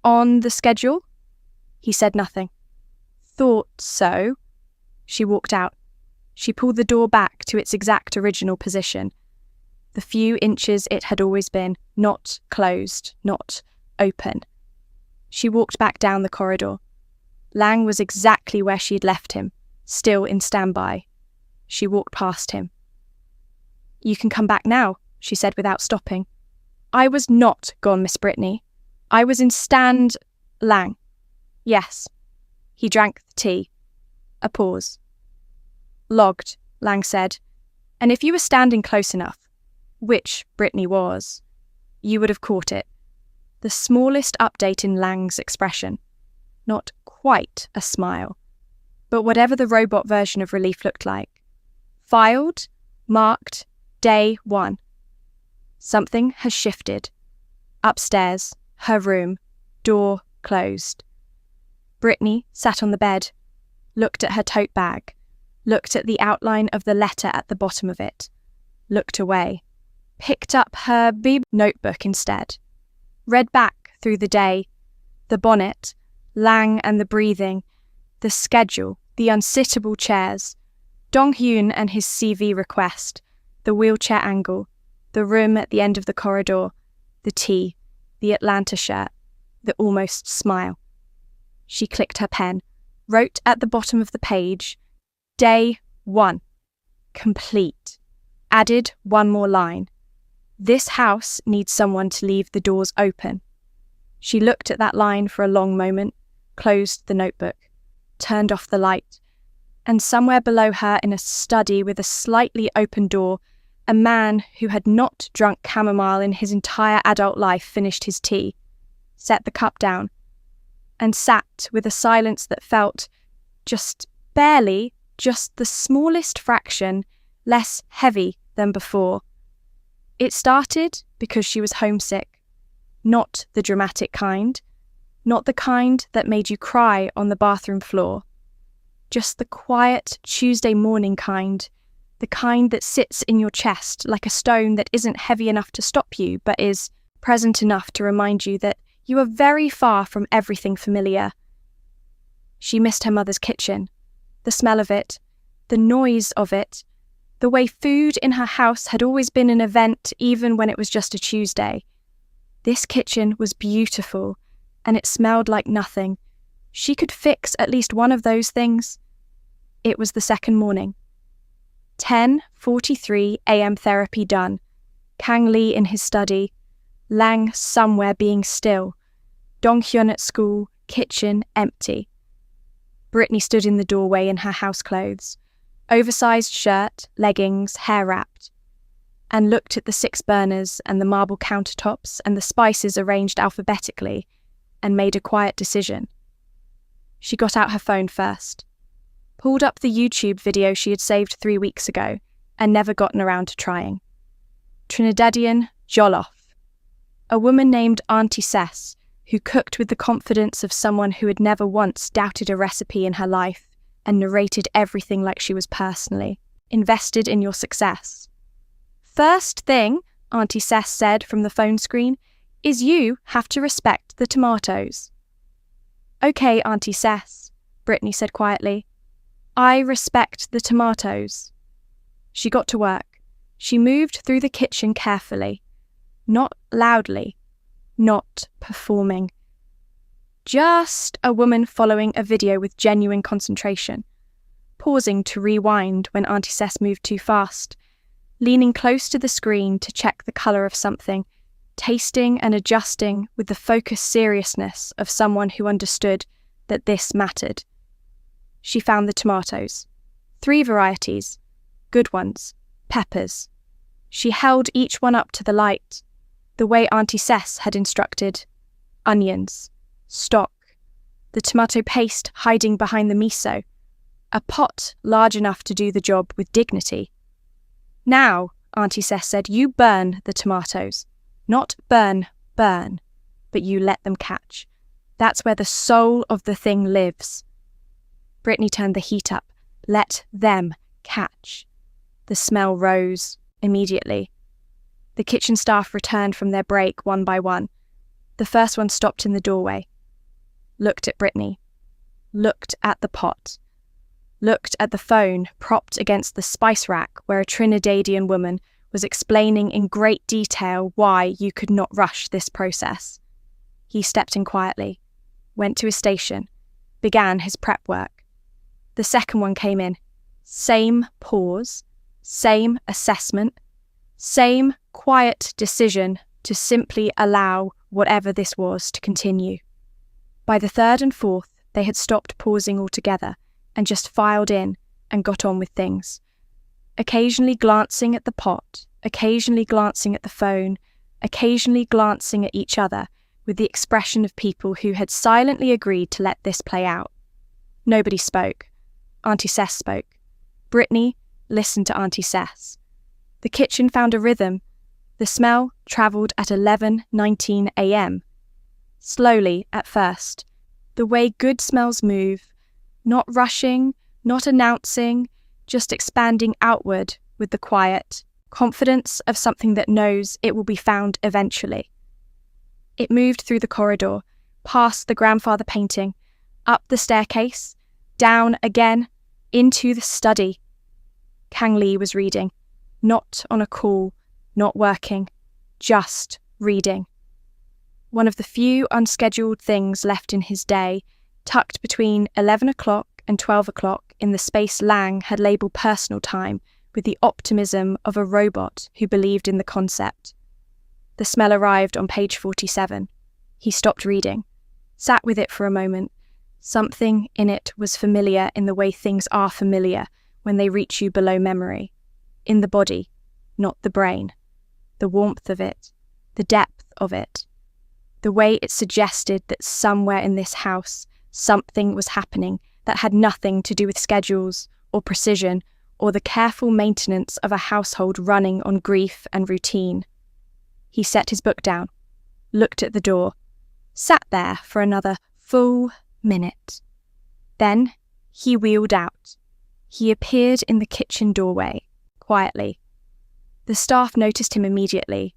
A: On the schedule? He said nothing. Thought so. She walked out. She pulled the door back to its exact original position. The few inches it had always been, not closed, not open. She walked back down the corridor. Lang was exactly where she had left him, still in standby. She walked past him. You can come back now, she said without stopping. I was not gone, Miss Britney. I was in stand... Lang. Yes. He drank the tea. A pause. Logged, Lang said. And if you were standing close enough, which Britney was, you would have caught it. The smallest update in Lang's expression. Not quite a smile, but whatever the robot version of relief looked like. Filed, marked, day 1. Something has shifted. Upstairs, her room, door closed. Britney sat on the bed, looked at her tote bag, looked at the outline of the letter at the bottom of it, looked away, picked up her bib notebook instead, read back through the day, the bonnet, Lang and the breathing, the schedule, the unsittable chairs, Dong Hyun and his CV request, the wheelchair angle, the room at the end of the corridor, the tea, the Atlanta shirt, the almost smile. She clicked her pen, wrote at the bottom of the page, Day 1. Complete. Added one more line. This house needs someone to leave the doors open. She looked at that line for a long moment, closed the notebook, turned off the light, and somewhere below her in a study with a slightly open door, a man who had not drunk chamomile in his entire adult life finished his tea, set the cup down, and sat with a silence that felt, just barely, just the smallest fraction, less heavy than before. It started because she was homesick, not the dramatic kind, not the kind that made you cry on the bathroom floor, just the quiet Tuesday morning kind, the kind that sits in your chest like a stone that isn't heavy enough to stop you but is present enough to remind you that you are very far from everything familiar. She missed her mother's kitchen, the smell of it, the noise of it, the way food in her house had always been an event even when it was just a Tuesday. This kitchen was beautiful, and it smelled like nothing. She could fix at least one of those things. It was the second morning. 10:43 a.m. therapy done. Kang Lee in his study. Lang somewhere being still. Dong Hyun at school, kitchen empty. Britney stood in the doorway in her house clothes, oversized shirt, leggings, hair wrapped, and looked at the 6 burners and the marble countertops and the spices arranged alphabetically, and made a quiet decision. She got out her phone first, pulled up the YouTube video she had saved 3 weeks ago and never gotten around to trying. Trinidadian jollof. A woman named Auntie Cess, who cooked with the confidence of someone who had never once doubted a recipe in her life and narrated everything like she was personally invested in your success. First thing, Auntie Cess said from the phone screen, is you have to respect the tomatoes. Okay, Auntie Cess, Britney said quietly. I respect the tomatoes. She got to work. She moved through the kitchen carefully, not loudly, not performing. Just a woman following a video with genuine concentration, pausing to rewind when Auntie Cess moved too fast, leaning close to the screen to check the colour of something, tasting and adjusting with the focused seriousness of someone who understood that this mattered. She found the tomatoes. 3 varieties, good ones, peppers. She held each one up to the light, the way Auntie Cess had instructed. Onions, stock, the tomato paste hiding behind the miso, a pot large enough to do the job with dignity. Now, Auntie Cess said, you burn the tomatoes. Not burn, but you let them catch. That's where the soul of the thing lives. Britney turned the heat up. Let them catch. The smell rose immediately. The kitchen staff returned from their break one by one. The first one stopped in the doorway, looked at Britney, looked at the pot, looked at the phone propped against the spice rack where a Trinidadian woman was explaining in great detail why you could not rush this process. He stepped in quietly, went to his station, began his prep work. The second one came in. Same pause, same assessment, same quiet decision to simply allow whatever this was to continue. By the third and fourth, they had stopped pausing altogether and just filed in and got on with things. Occasionally glancing at the pot, occasionally glancing at the phone, occasionally glancing at each other with the expression of people who had silently agreed to let this play out. Nobody spoke. Auntie Cess spoke. Britney listened to Auntie Cess. The kitchen found a rhythm. The smell travelled at 11:19 a.m. Slowly at first, the way good smells move, not rushing, not announcing, just expanding outward with the quiet confidence of something that knows it will be found eventually. It moved through the corridor, past the grandfather painting, up the staircase, down again, into the study. Kang Lee was reading, not on a call, not working, just reading. One of the few unscheduled things left in his day, tucked between 11 o'clock and 12 o'clock in the space Lang had labelled personal time with the optimism of a robot who believed in the concept. The smell arrived on page 47. He stopped reading, sat with it for a moment. Something in it was familiar in the way things are familiar when they reach you below memory. In the body, not the brain. The warmth of it, the depth of it. The way it suggested that somewhere in this house, something was happening that had nothing to do with schedules or precision or the careful maintenance of a household running on grief and routine. He set his book down, looked at the door, sat there for another full minute. Then he wheeled out. He appeared in the kitchen doorway, quietly. The staff noticed him immediately.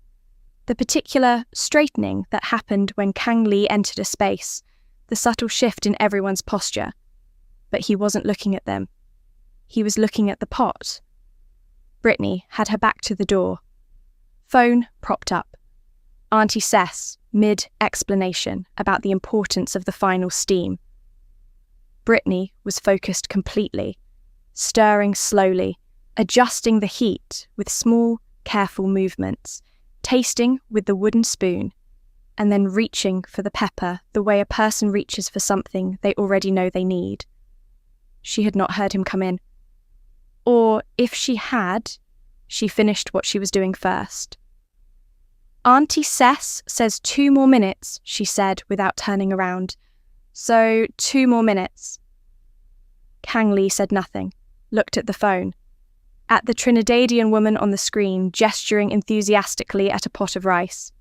A: The particular straightening that happened when Kang Lee entered a space, the subtle shift in everyone's posture. But he wasn't looking at them. He was looking at the pot. Britney had her back to the door. Phone propped up. Auntie Cess, mid-explanation about the importance of the final steam. Britney was focused completely, stirring slowly, adjusting the heat with small, careful movements, tasting with the wooden spoon, and then reaching for the pepper the way a person reaches for something they already know they need. She had not heard him come in. Or, if she had, she finished what she was doing first. Auntie Cess says 2 more minutes, she said without turning around. So 2 more minutes. Kang Lee said nothing, looked at the phone, at the Trinidadian woman on the screen gesturing enthusiastically at a pot of rice.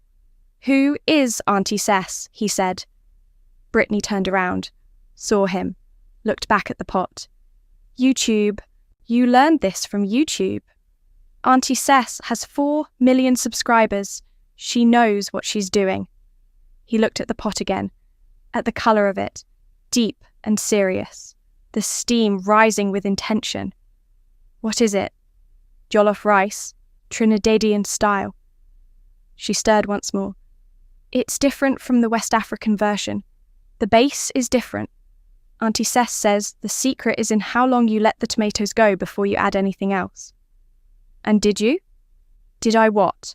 A: Who is Auntie Cess? He said. Britney turned around, saw him, looked back at the pot. YouTube. You learned this from YouTube. Auntie Cess has 4 million subscribers. She knows what she's doing. He looked at the pot again, at the colour of it, deep and serious, the steam rising with intention. What is it? Jollof rice, Trinidadian style. She stirred once more. It's different from the West African version. The base is different. Auntie Cess says the secret is in how long you let the tomatoes go before you add anything else. And did you? Did I what?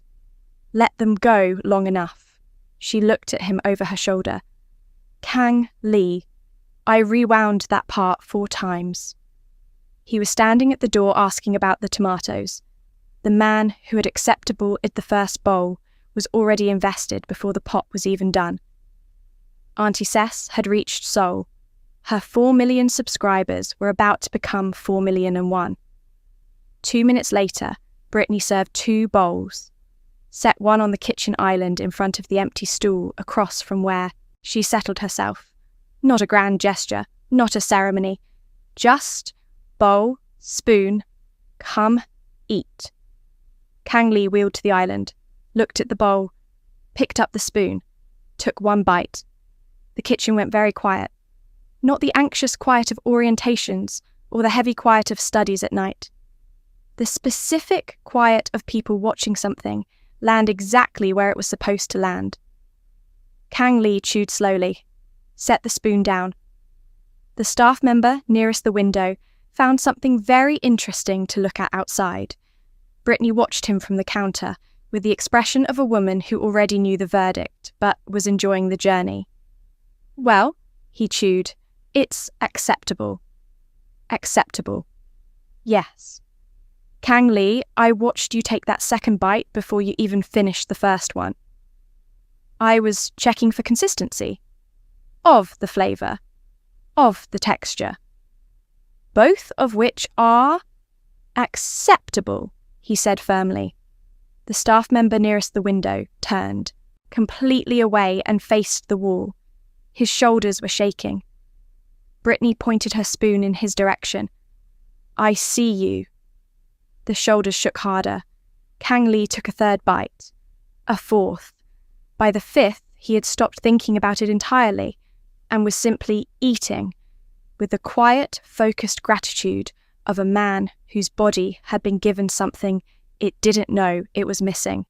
A: Let them go long enough. She looked at him over her shoulder. Kang Lee, I rewound that part 4 times. He was standing at the door asking about the tomatoes. The man who had acceptable at the first bowl was already invested before the pot was even done. Auntie Cess had reached Seoul. Her 4 million subscribers were about to become 4,000,001. 2 minutes later, Britney served 2 bowls, set one on the kitchen island in front of the empty stool across from where she settled herself. Not a grand gesture, not a ceremony, just bowl, spoon, come, eat. Kang Lee wheeled to the island, looked at the bowl, picked up the spoon, took 1 bite. The kitchen went very quiet. Not the anxious quiet of orientations or the heavy quiet of studies at night. The specific quiet of people watching something land exactly where it was supposed to land. Kang Lee chewed slowly, set the spoon down. The staff member nearest the window found something very interesting to look at outside. Britney watched him from the counter with the expression of a woman who already knew the verdict but was enjoying the journey. Well, he chewed, it's acceptable. Acceptable. Yes. Kang Lee, I watched you take that second bite before you even finished the first one. I was checking for consistency. Of the flavour. Of the texture. Both of which are acceptable, he said firmly. The staff member nearest the window turned, completely away and faced the wall. His shoulders were shaking. Britney pointed her spoon in his direction. I see you. The shoulders shook harder. Kang Lee took a 3rd bite. A 4th. By the 5th, he had stopped thinking about it entirely and was simply eating, with the quiet, focused gratitude of a man whose body had been given something it didn't know it was missing.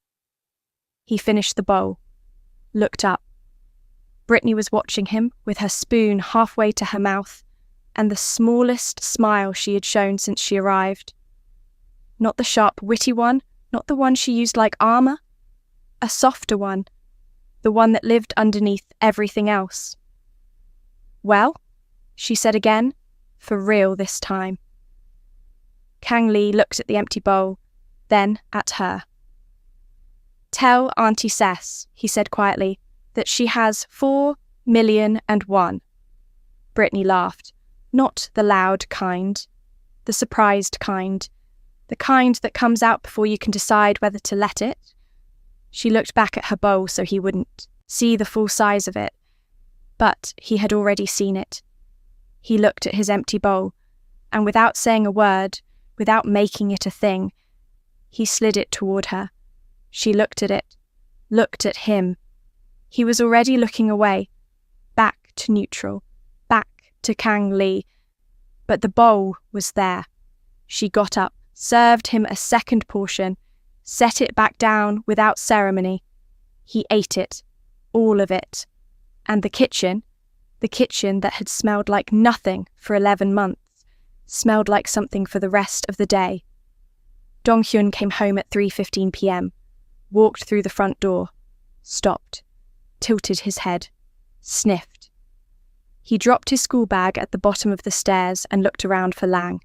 A: He finished the bowl, looked up. Britney was watching him with her spoon halfway to her mouth and the smallest smile she had shown since she arrived. Not the sharp, witty one, not the one she used like armour. A softer one, the one that lived underneath everything else. Well, she said again, for real this time. Kang Lee looked at the empty bowl, then at her. Tell Auntie Cess, he said quietly, that she has 4,000,001. Britney laughed, not the loud kind, the surprised kind, the kind that comes out before you can decide whether to let it. She looked back at her bowl so he wouldn't see the full size of it, but he had already seen it. He looked at his empty bowl, and without saying a word, without making it a thing, he slid it toward her. She looked at it, looked at him. He was already looking away, back to neutral, back to Kang Lee. But the bowl was there. She got up, served him a 2nd portion, set it back down without ceremony. He ate it, all of it. And the kitchen that had smelled like nothing for 11 months, smelled like something for the rest of the day. Dong Hyun came home at 3:15 p.m, walked through the front door, stopped, tilted his head, sniffed. He dropped his school bag at the bottom of the stairs and looked around for Lang.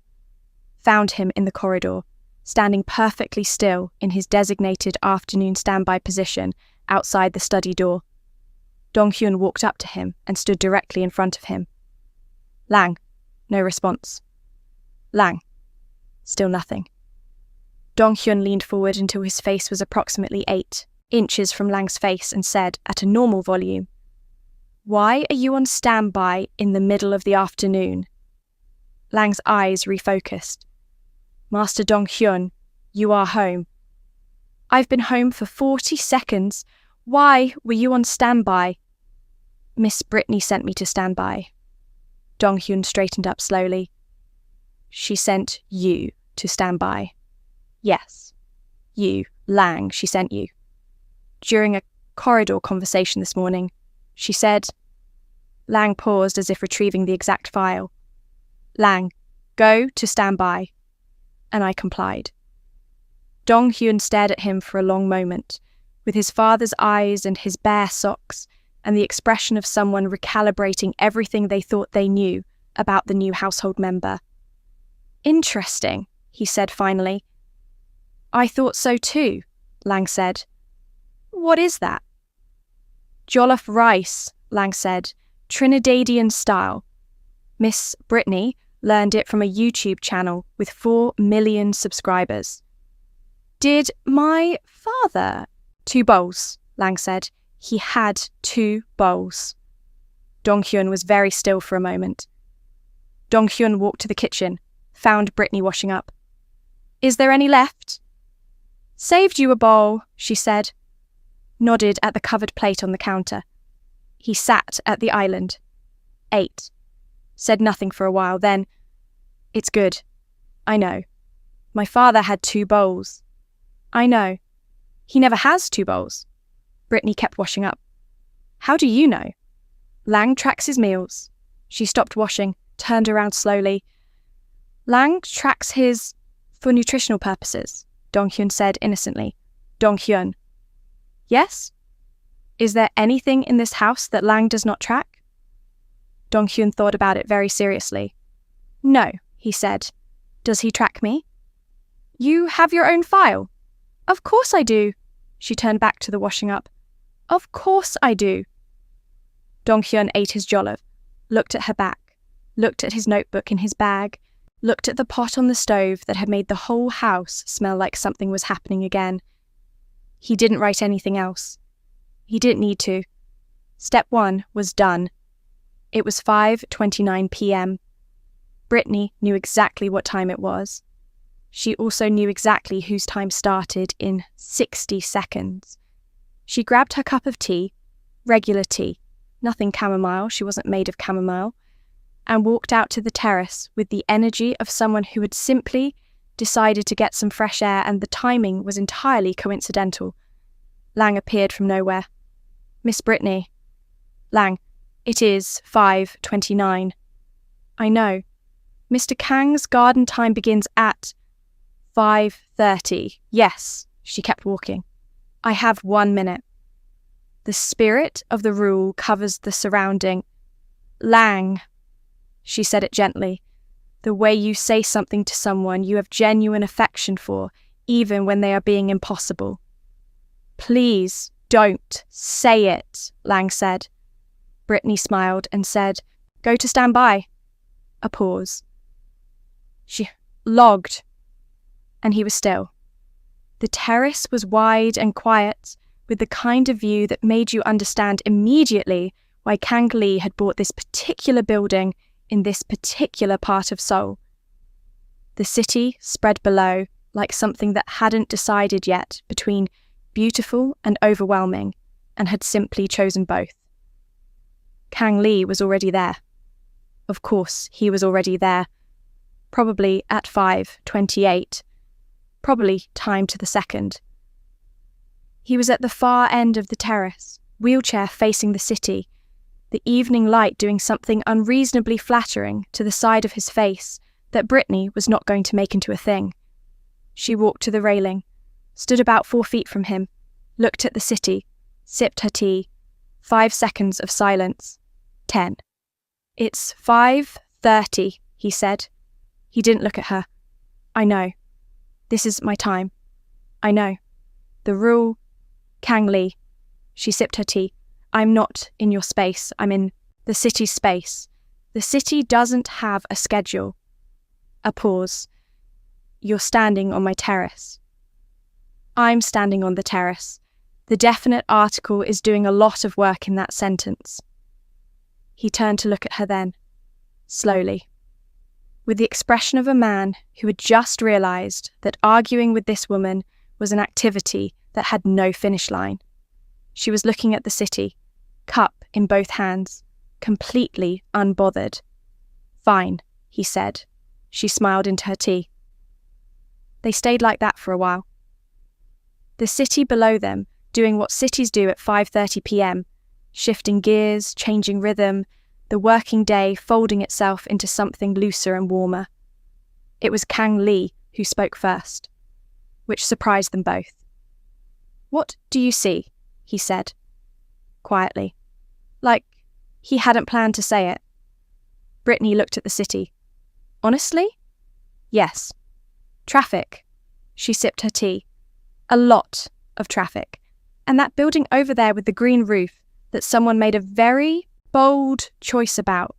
A: Found him in the corridor, standing perfectly still in his designated afternoon standby position outside the study door. Dong Hyun walked up to him and stood directly in front of him. Lang. No response. Lang. Still nothing. Dong Hyun leaned forward until his face was approximately 8 inches from Lang's face and said at a normal volume, "Why are you on standby in the middle of the afternoon?" Lang's eyes refocused. "Master Dong Hyun, you are home." "I've been home for 40 seconds. Why were you on standby?" "Miss Britney sent me to standby." Dong Hyun straightened up slowly. "She sent you to standby." "Yes. You, Lang, she sent you. During a corridor conversation this morning, she said..." Lang paused as if retrieving the exact file. "Lang, go to standby." And I complied. Dong Hyun stared at him for a long moment, with his father's eyes and his bare socks, and the expression of someone recalibrating everything they thought they knew about the new household member. "Interesting," he said finally. "I thought so too," Lang said. "What is that?" "Jollof rice," Lang said, "Trinidadian style. Miss Britney learned it from a YouTube channel with 4 million subscribers." "Did my father—" "2 bowls," Lang said. "He had 2 bowls." Dong Hyun was very still for a moment. Dong Hyun walked to the kitchen, found Britney washing up. "Is there any left?" "Saved you a bowl," she said. Nodded at the covered plate on the counter. He sat at the island. Ate. Said nothing for a while, then, "It's good. I know. My father had 2 bowls. I know. He never has 2 bowls." Britney kept washing up. "How do you know?" "Lang tracks his meals." She stopped washing, turned around slowly. "Lang tracks his for nutritional purposes," Dong Hyun said innocently. Dong Hyun. "Yes? Is there anything in this house that Lang does not track?" Dong Hyun thought about it very seriously. "No," he said. "Does he track me?" "You have your own file?" "Of course I do." She turned back to the washing up. "Of course I do." Dong Hyun ate his jollof, looked at her back, looked at his notebook in his bag, looked at the pot on the stove that had made the whole house smell like something was happening again. He didn't write anything else. He didn't need to. Step 1 was done. It was 5:29 p.m. Britney knew exactly what time it was. She also knew exactly whose time started in 60 seconds. She grabbed her cup of tea, regular tea, nothing chamomile, she wasn't made of chamomile, and walked out to the terrace with the energy of someone who had simply decided to get some fresh air, and the timing was entirely coincidental. Lang appeared from nowhere. "Miss Britney." "Lang, it is 5:29. "I know. Mr. Kang's garden time begins at 5:30. Yes." She kept walking. "I have 1 minute. The spirit of the rule covers the surrounding." "Lang." She said it gently. "The way you say something to someone you have genuine affection for, even when they are being impossible." "Please don't say it," Lang said. Britney smiled and said, "Go to stand by." A pause. She logged, and he was still. The terrace was wide and quiet, with the kind of view that made you understand immediately why Kang Lee had bought this particular building in this particular part of Seoul. The city spread below like something that hadn't decided yet between beautiful and overwhelming, and had simply chosen both. Kang Lee was already there. Of course, he was already there. Probably at 5:28. Probably timed to the second. He was at the far end of the terrace, wheelchair facing the city, the evening light doing something unreasonably flattering to the side of his face that Britney was not going to make into a thing. She walked to the railing, stood about 4 feet from him, looked at the city, sipped her tea. 5 seconds of silence. 10. "It's 5:30, he said. He didn't look at her. "I know. This is my time. I know. The rule..." "Kang Lee." She sipped her tea. "I'm not in your space. I'm in the city's space. The city doesn't have a schedule." A pause. "You're standing on my terrace." "I'm standing on the terrace. The definite article is doing a lot of work in that sentence." He turned to look at her then, slowly, with the expression of a man who had just realised that arguing with this woman was an activity that had no finish line. She was looking at the city, cup in both hands, completely unbothered. "Fine," he said. She smiled into her tea. They stayed like that for a while. The city below them, doing what cities do at 5:30 p.m, shifting gears, changing rhythm, the working day folding itself into something looser and warmer. It was Kang Lee who spoke first, which surprised them both. "What do you see?" he said, quietly. like he hadn't planned to say it. Britney looked at the city. Honestly? Yes. Traffic. She sipped her tea. A lot of traffic. And that building over there with the green roof that someone made a very bold choice about.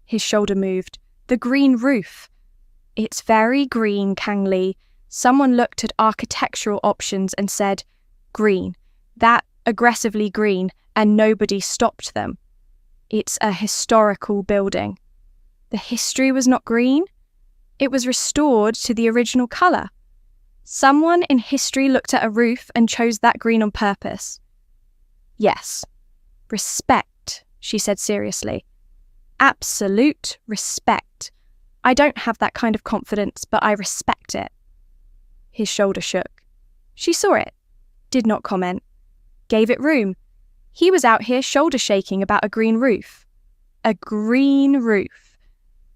A: His shoulder moved. The green roof. It's very green, Kang Lee. Someone looked at architectural options and said, green. That aggressively green, and nobody stopped them. It's a historical building. The history was not green. It was restored to the original colour. Someone in history looked at a roof and chose that green on purpose. Yes. Respect, she said seriously. Absolute respect. I don't have that kind of confidence, but I respect it. His shoulder shook. She saw it, did not comment, gave it room. He was out here shoulder shaking about a green roof. A green roof.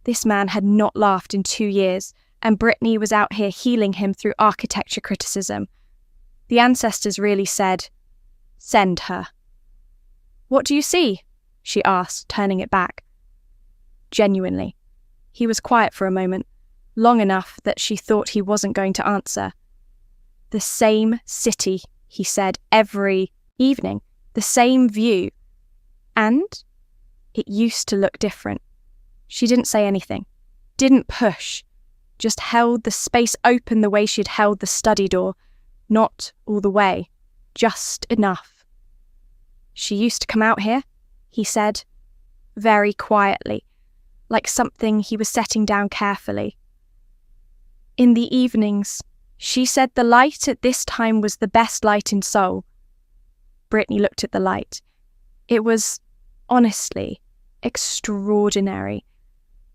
A: This man had not laughed in 2 years, and Britney was out here healing him through architecture criticism. The ancestors really said, send her. What do you see? She asked, turning it back. Genuinely. He was quiet for a moment, long enough that she thought he wasn't going to answer. The same city, he said, every evening. The same view. And it used to look different. She didn't say anything, didn't push, just held the space open the way she'd held the study door, not all the way, just enough. She used to come out here, he said, very quietly, like something he was setting down carefully. In the evenings, she said the light at this time was the best light in Seoul. Britney looked at the light. It was, honestly, extraordinary.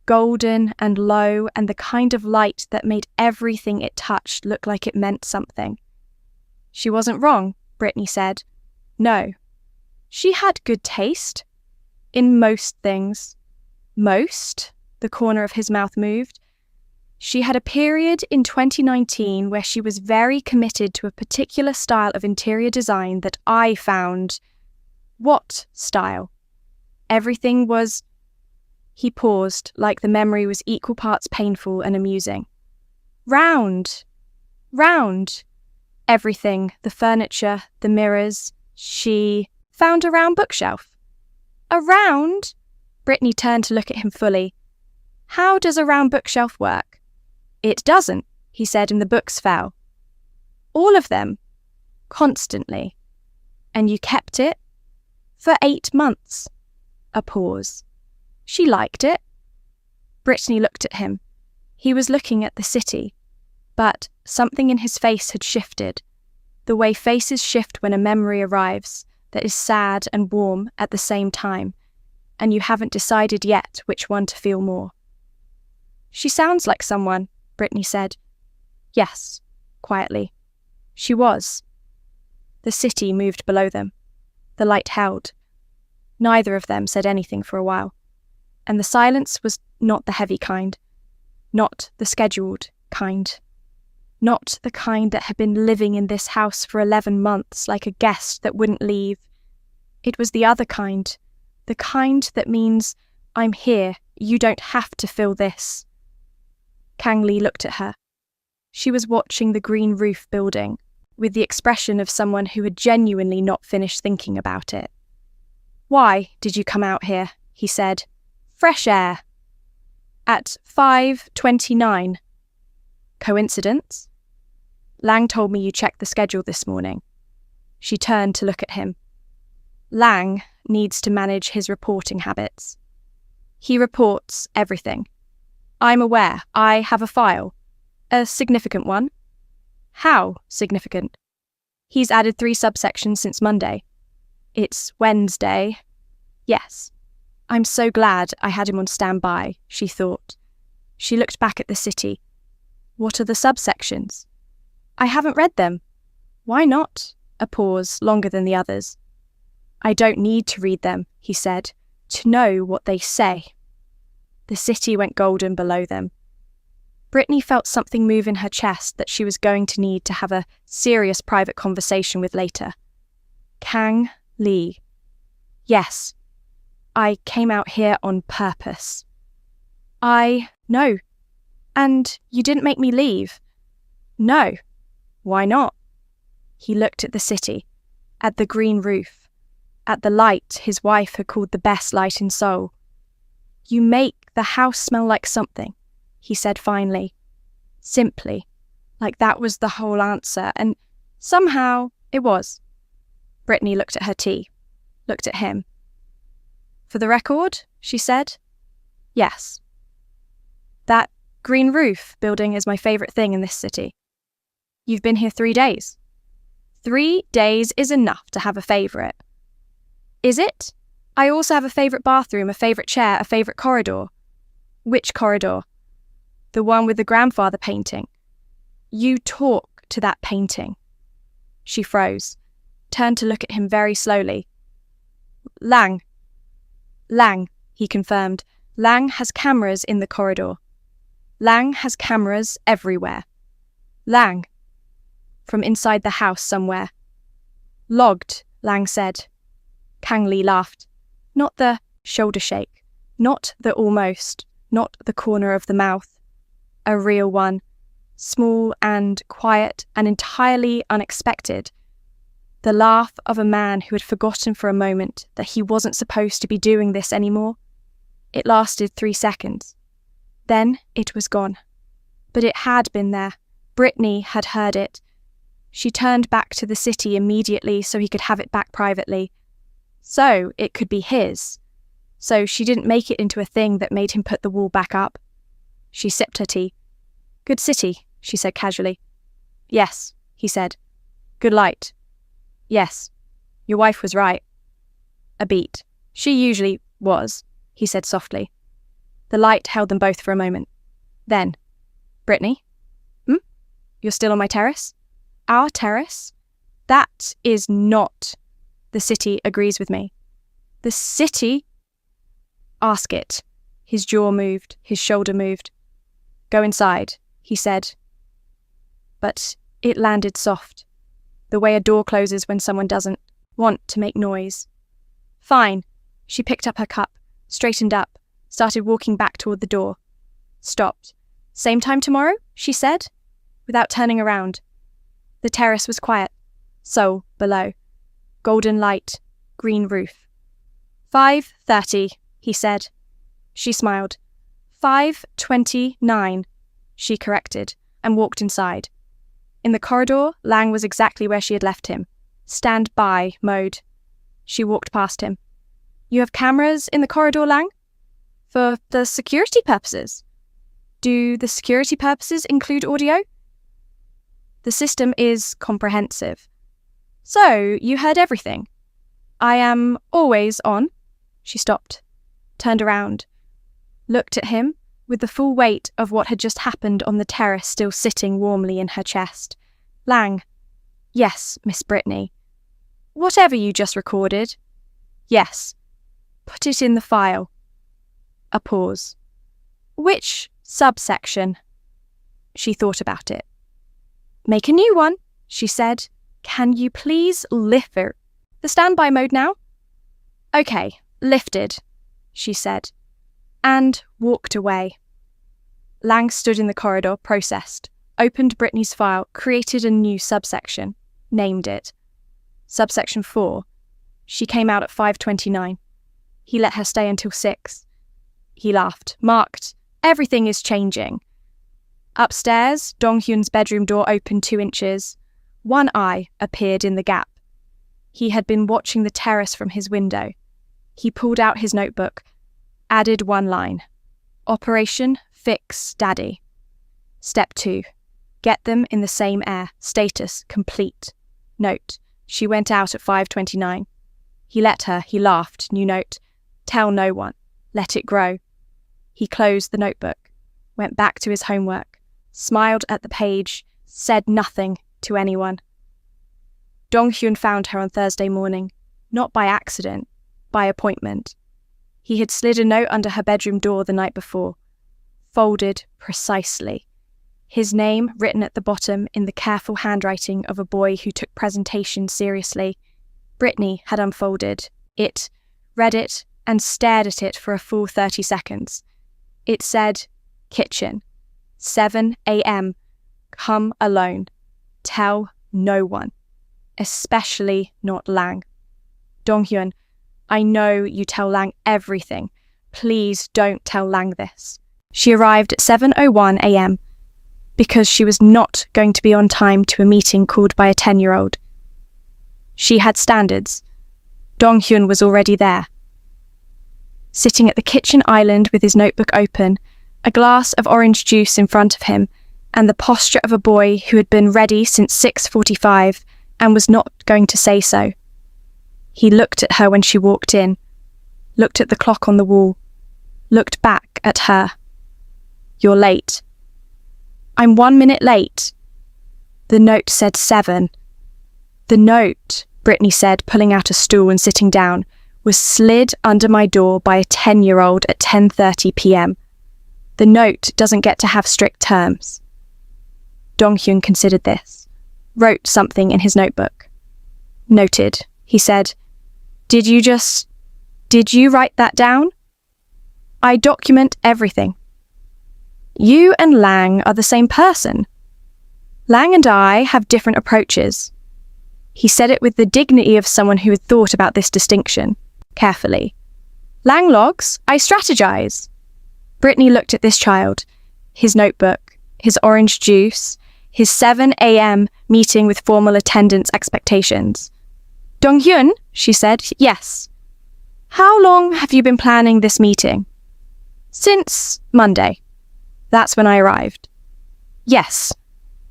A: Golden and low, and the kind of light that made everything it touched look like it meant something. She wasn't wrong, Britney said. No. She had good taste. In most things. Most? The corner of his mouth moved. She had a period in 2019 where she was very committed to a particular style of interior design that I found. What style? Everything was... He paused, like the memory was equal parts painful and amusing. Round. Round. Everything, the furniture, the mirrors. She found a round bookshelf. A round? Britney turned to look at him fully. How does a round bookshelf work? It doesn't, he said, and the books fell. All of them? Constantly. And you kept it? For 8 months. A pause. She liked it. Britney looked at him. He was looking at the city, but something in his face had shifted, the way faces shift when a memory arrives that is sad and warm at the same time, and you haven't decided yet which one to feel more. She sounds like someone, Britney said. Yes, quietly. She was. The city moved below them. The light held. Neither of them said anything for a while. And the silence was not the heavy kind, not the scheduled kind, not the kind that had been living in this house for 11 months like a guest that wouldn't leave. It was the other kind, the kind that means, I'm here, you don't have to fill this. Kang Lee looked at her. She was watching the green roof building, with the expression of someone who had genuinely not finished thinking about it. Why did you come out here? He said. Fresh air. At 5:29. Coincidence? Lang told me you checked the schedule this morning. She turned to look at him. Lang needs to manage his reporting habits. He reports everything. I'm aware. I have a file. A significant one. How significant? He's added 3 subsections since Monday. It's Wednesday. Yes. I'm so glad I had him on standby, she thought. She looked back at the city. What are the subsections? I haven't read them. Why not? A pause, longer than the others. I don't need to read them, he said, to know what they say. The city went golden below them. Britney felt something move in her chest that she was going to need to have a serious private conversation with later. Kang Lee. Yes. I came out here on purpose. No. And you didn't make me leave? No. Why not? He looked at the city, at the green roof, at the light his wife had called the best light in Seoul. You make the house smell like something, he said finally, simply, like that was the whole answer, and somehow it was. Britney looked at her tea, looked at him. For the record, she said, yes. That green roof building is my favourite thing in this city. You've been here 3 days. 3 days is enough to have a favourite. Is it? I also have a favourite bathroom, a favourite chair, a favourite corridor. Which corridor? The one with the grandfather painting. You talk to that painting. She froze, turned to look at him very slowly. Lang, he confirmed. Lang has cameras in the corridor. Lang has cameras everywhere. Lang. From inside the house somewhere. Logged, Lang said. Kang Lee laughed. Not the shoulder shake, not the almost, not the corner of the mouth. A real one, small and quiet and entirely unexpected. The laugh of a man who had forgotten for a moment that he wasn't supposed to be doing this anymore. It lasted 3 seconds. Then it was gone. But it had been there. Britney had heard it. She turned back to the city immediately so he could have it back privately. So it could be his. So she didn't make it into a thing that made him put the wall back up. She sipped her tea. Good city, she said casually. Yes, he said. Good light. Yes. Your wife was right. A beat. She usually was, he said softly. The light held them both for a moment. Then, Britney? You're still on my terrace? Our terrace? That is not. The city agrees with me. The city? Ask it. His jaw moved, his shoulder moved. Go inside, he said. But it landed soft, the way a door closes when someone doesn't want to make noise. Fine. She picked up her cup, straightened up, started walking back toward the door. Stopped. Same time tomorrow, she said, without turning around. The terrace was quiet. Seoul below. Golden light, green roof. 5:30, he said. She smiled. 5:29, she corrected, and walked inside. In the corridor, Lang was exactly where she had left him. Stand by mode. She walked past him. You have cameras in the corridor, Lang? For the security purposes. Do the security purposes include audio? The system is comprehensive. So, you heard everything. I am always on. She stopped, turned around, looked at him with the full weight of what had just happened on the terrace still sitting warmly in her chest. Lang. Yes, Miss Britney. Whatever you just recorded. Yes. Put it in the file. A pause. Which subsection? She thought about it. Make a new one, she said. Can you please lift it? The standby mode now? Okay, lifted, she said, and walked away. Lang stood in the corridor, processed, opened Britney's file, created a new subsection, named it. Subsection 4. She came out at 5:29. He let her stay until 6. He laughed, marked, everything is changing. Upstairs, Dong Hyun's bedroom door opened 2 inches. One eye appeared in the gap. He had been watching the terrace from his window. He pulled out his notebook, added 1 line. Operation Fix Daddy. Step 2. Get them in the same air. Status complete. Note. She went out at 5:29. He let her. He laughed. New note. Tell no one. Let it grow. He closed the notebook, went back to his homework, smiled at the page, said nothing to anyone. Dong Hyun found her on Thursday morning, not by accident, by appointment. He had slid a note under her bedroom door the night before, folded precisely. His name written at the bottom in the careful handwriting of a boy who took presentation seriously. Britney had unfolded it, read it, and stared at it for a full 30 seconds. It said, "Kitchen, 7 a.m. Come alone. Tell no one, especially not Lang. Dong Hyun, I know you tell Lang everything. Please don't tell Lang this." She arrived at 7:01 a.m. because she was not going to be on time to a meeting called by a 10-year-old. She had standards. Dong Hyun was already there. Sitting at the kitchen island with his notebook open, a glass of orange juice in front of him, and the posture of a boy who had been ready since 6:45 and was not going to say so. He looked at her when she walked in, looked at the clock on the wall, looked back at her. "You're late." "I'm 1 minute late." The note said 7. "The note," Britney said, pulling out a stool and sitting down, "was slid under my door by a 10-year-old at 10:30 p.m. The note doesn't get to have strict terms." Dong Hyun considered this, wrote something in his notebook. "Noted," he said. Did you write that down?" "I document everything." "You and Lang are the same person. Lang and I have different approaches." He said it with the dignity of someone who had thought about this distinction carefully. "Lang logs, I strategize." Britney looked at this child, his notebook, his orange juice, his 7 a.m. meeting with formal attendance expectations. "Dong Hyun," she said, "yes. How long have you been planning this meeting?" "Since Monday. That's when I arrived." "Yes.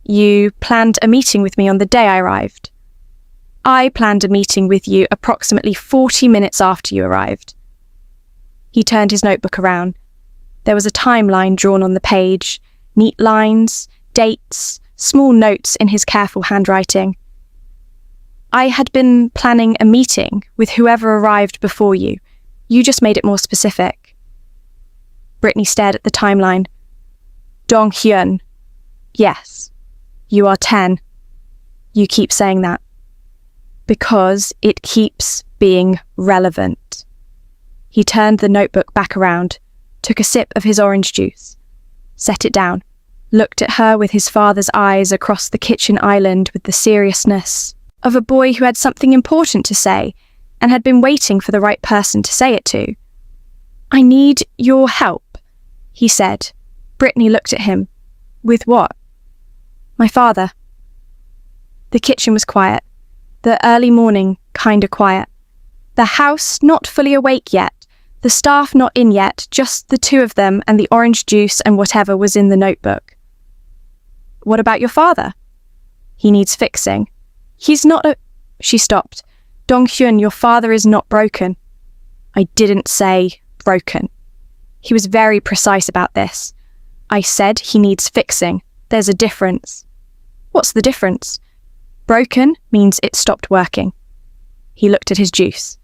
A: You planned a meeting with me on the day I arrived." "I planned a meeting with you approximately 40 minutes after you arrived." He turned his notebook around. There was a timeline drawn on the page, neat lines, dates, small notes in his careful handwriting. "I had been planning a meeting with whoever arrived before you. You just made it more specific." Britney stared at the timeline. "Dong Hyun. Yes. You are 10. You keep saying that. Because it keeps being relevant." He turned the notebook back around, took a sip of his orange juice, set it down, looked at her with his father's eyes across the kitchen island with the seriousness of a boy who had something important to say and had been waiting for the right person to say it to. "I need your help," he said. Britney looked at him. "With what?" "My father." The kitchen was quiet. The early morning kinda quiet. The house not fully awake yet. The staff not in yet, just the two of them and the orange juice and whatever was in the notebook. "What about your father?" "He needs fixing." "He's not a—" She stopped. "Dong Hyun, your father is not broken." "I didn't say broken." He was very precise about this. "I said he needs fixing. There's a difference." "What's the difference?" "Broken means it stopped working." He looked at his juice.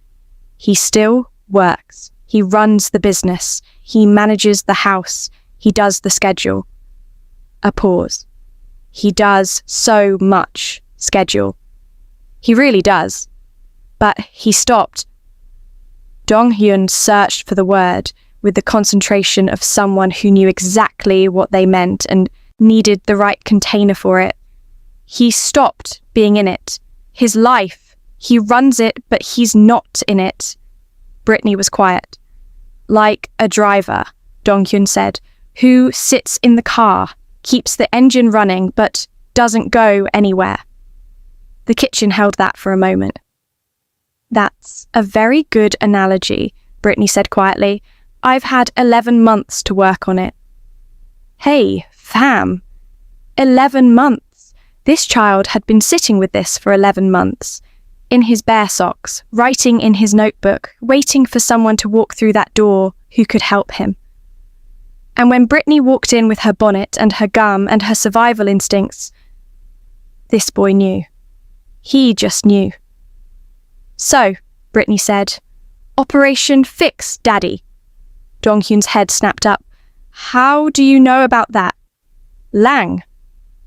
A: "He still works. He runs the business. He manages the house. He does the schedule." A pause. "He does so much schedule." "He really does." But he stopped. Dong Hyun searched for the word with the concentration of someone who knew exactly what they meant and needed the right container for it. He stopped being in it. His life. He runs it, but he's not in it. Britney was quiet. "Like a driver," Dong Hyun said, "who sits in the car, keeps the engine running, but doesn't go anywhere." The kitchen held that for a moment. "That's a very good analogy," Britney said quietly. "I've had 11 months to work on it." "Hey, fam. 11 months. This child had been sitting with this for 11 months. In his bare socks, writing in his notebook, waiting for someone to walk through that door who could help him. And when Britney walked in with her bonnet and her gum and her survival instincts, this boy knew. He just knew. "So," Britney said, "Operation Fix, Daddy." Dong Hyun's head snapped up. "How do you know about that?" "Lang.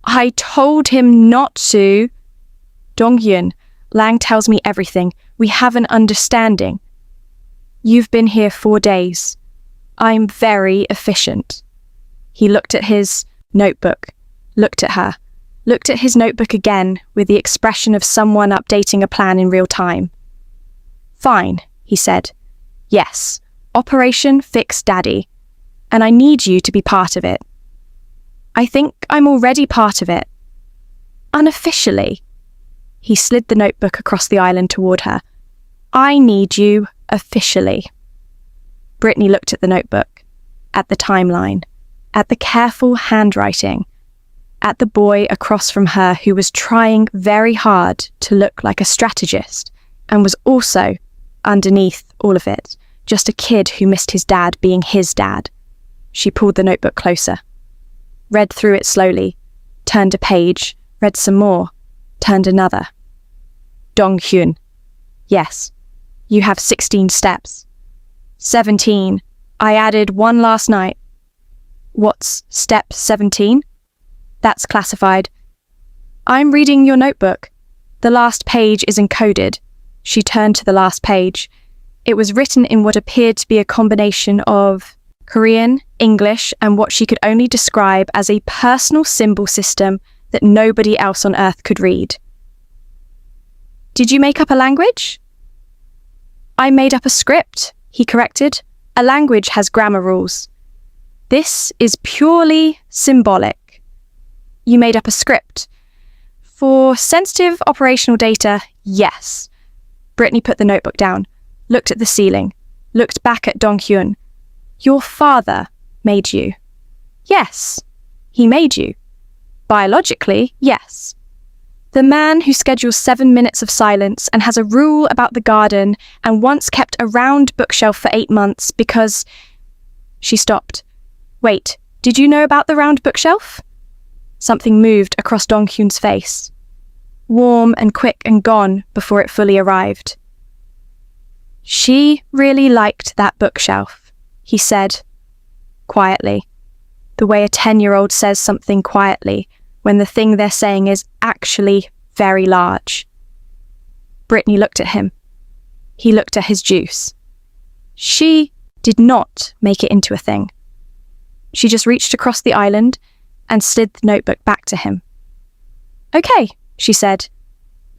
A: I told him not to." "Dong Hyun, Lang tells me everything. We have an understanding." You've been here 4 days. I'm very efficient. He looked at his notebook, looked at her, looked at his notebook again with the expression of someone updating a plan in real time. Fine, he said. Yes, Operation Fix Daddy. And I need you to be part of it. I think I'm already part of it. Unofficially. He slid the notebook across the island toward her. I need you officially. Britney looked at the notebook, at the timeline, at the careful handwriting, at the boy across from her who was trying very hard to look like a strategist and was also, underneath all of it, just a kid who missed his dad being his dad. She pulled the notebook closer, read through it slowly, turned a page, read some more, turned another. Dong Hyun. Yes, you have 16 steps. 17. I added one last night. What's step 17? That's classified. I'm reading your notebook. The last page is encoded. She turned to the last page. It was written in what appeared to be a combination of Korean, English, and what she could only describe as a personal symbol system that nobody else on Earth could read. Did you make up a language? I made up a script, he corrected. A language has grammar rules. This is purely symbolic. You made up a script. For sensitive operational data, yes. Britney put the notebook down, looked at the ceiling, looked back at Dong Hyun. Your father made you. Yes, he made you. Biologically, yes. The man who schedules 7 minutes of silence and has a rule about the garden and once kept a round bookshelf for 8 months because... She stopped. Wait, did you know about the round bookshelf? Something moved across Dong Hyun's face. Warm and quick and gone before it fully arrived. She really liked that bookshelf, he said, quietly, the way a 10-year-old says something quietly when the thing they're saying is actually very large. Britney looked at him. He looked at his juice. She did not make it into a thing. She just reached across the island and slid the notebook back to him. Okay, she said.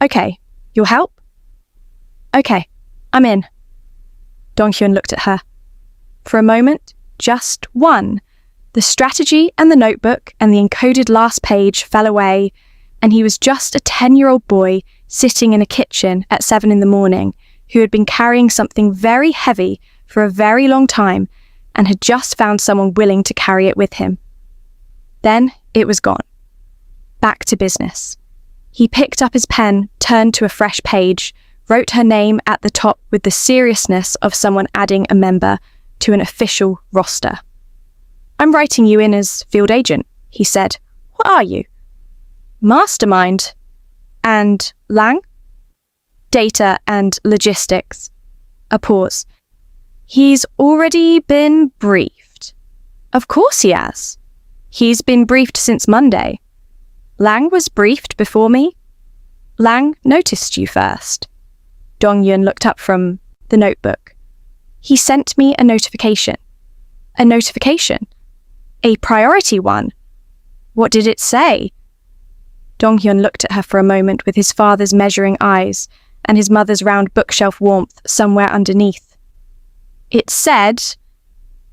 A: Okay, you'll help? Okay, I'm in. Dong Hyun looked at her. For a moment, just one, the strategy and the notebook and the encoded last page fell away, and he was just a 10-year-old boy sitting in a kitchen at 7 a.m. who had been carrying something very heavy for a very long time and had just found someone willing to carry it with him. Then it was gone. Back to business. He picked up his pen, turned to a fresh page, wrote her name at the top with the seriousness of someone adding a member to an official roster. I'm writing you in as field agent, he said. What are you? Mastermind. And Lang? Data and logistics. A pause. He's already been briefed. Of course he has. He's been briefed since Monday. Lang was briefed before me. Lang noticed you first. Dong Hyun looked up from the notebook. He sent me a notification. A notification? A priority one? What did it say? Dong Hyun looked at her for a moment with his father's measuring eyes and his mother's round bookshelf warmth somewhere underneath. It said,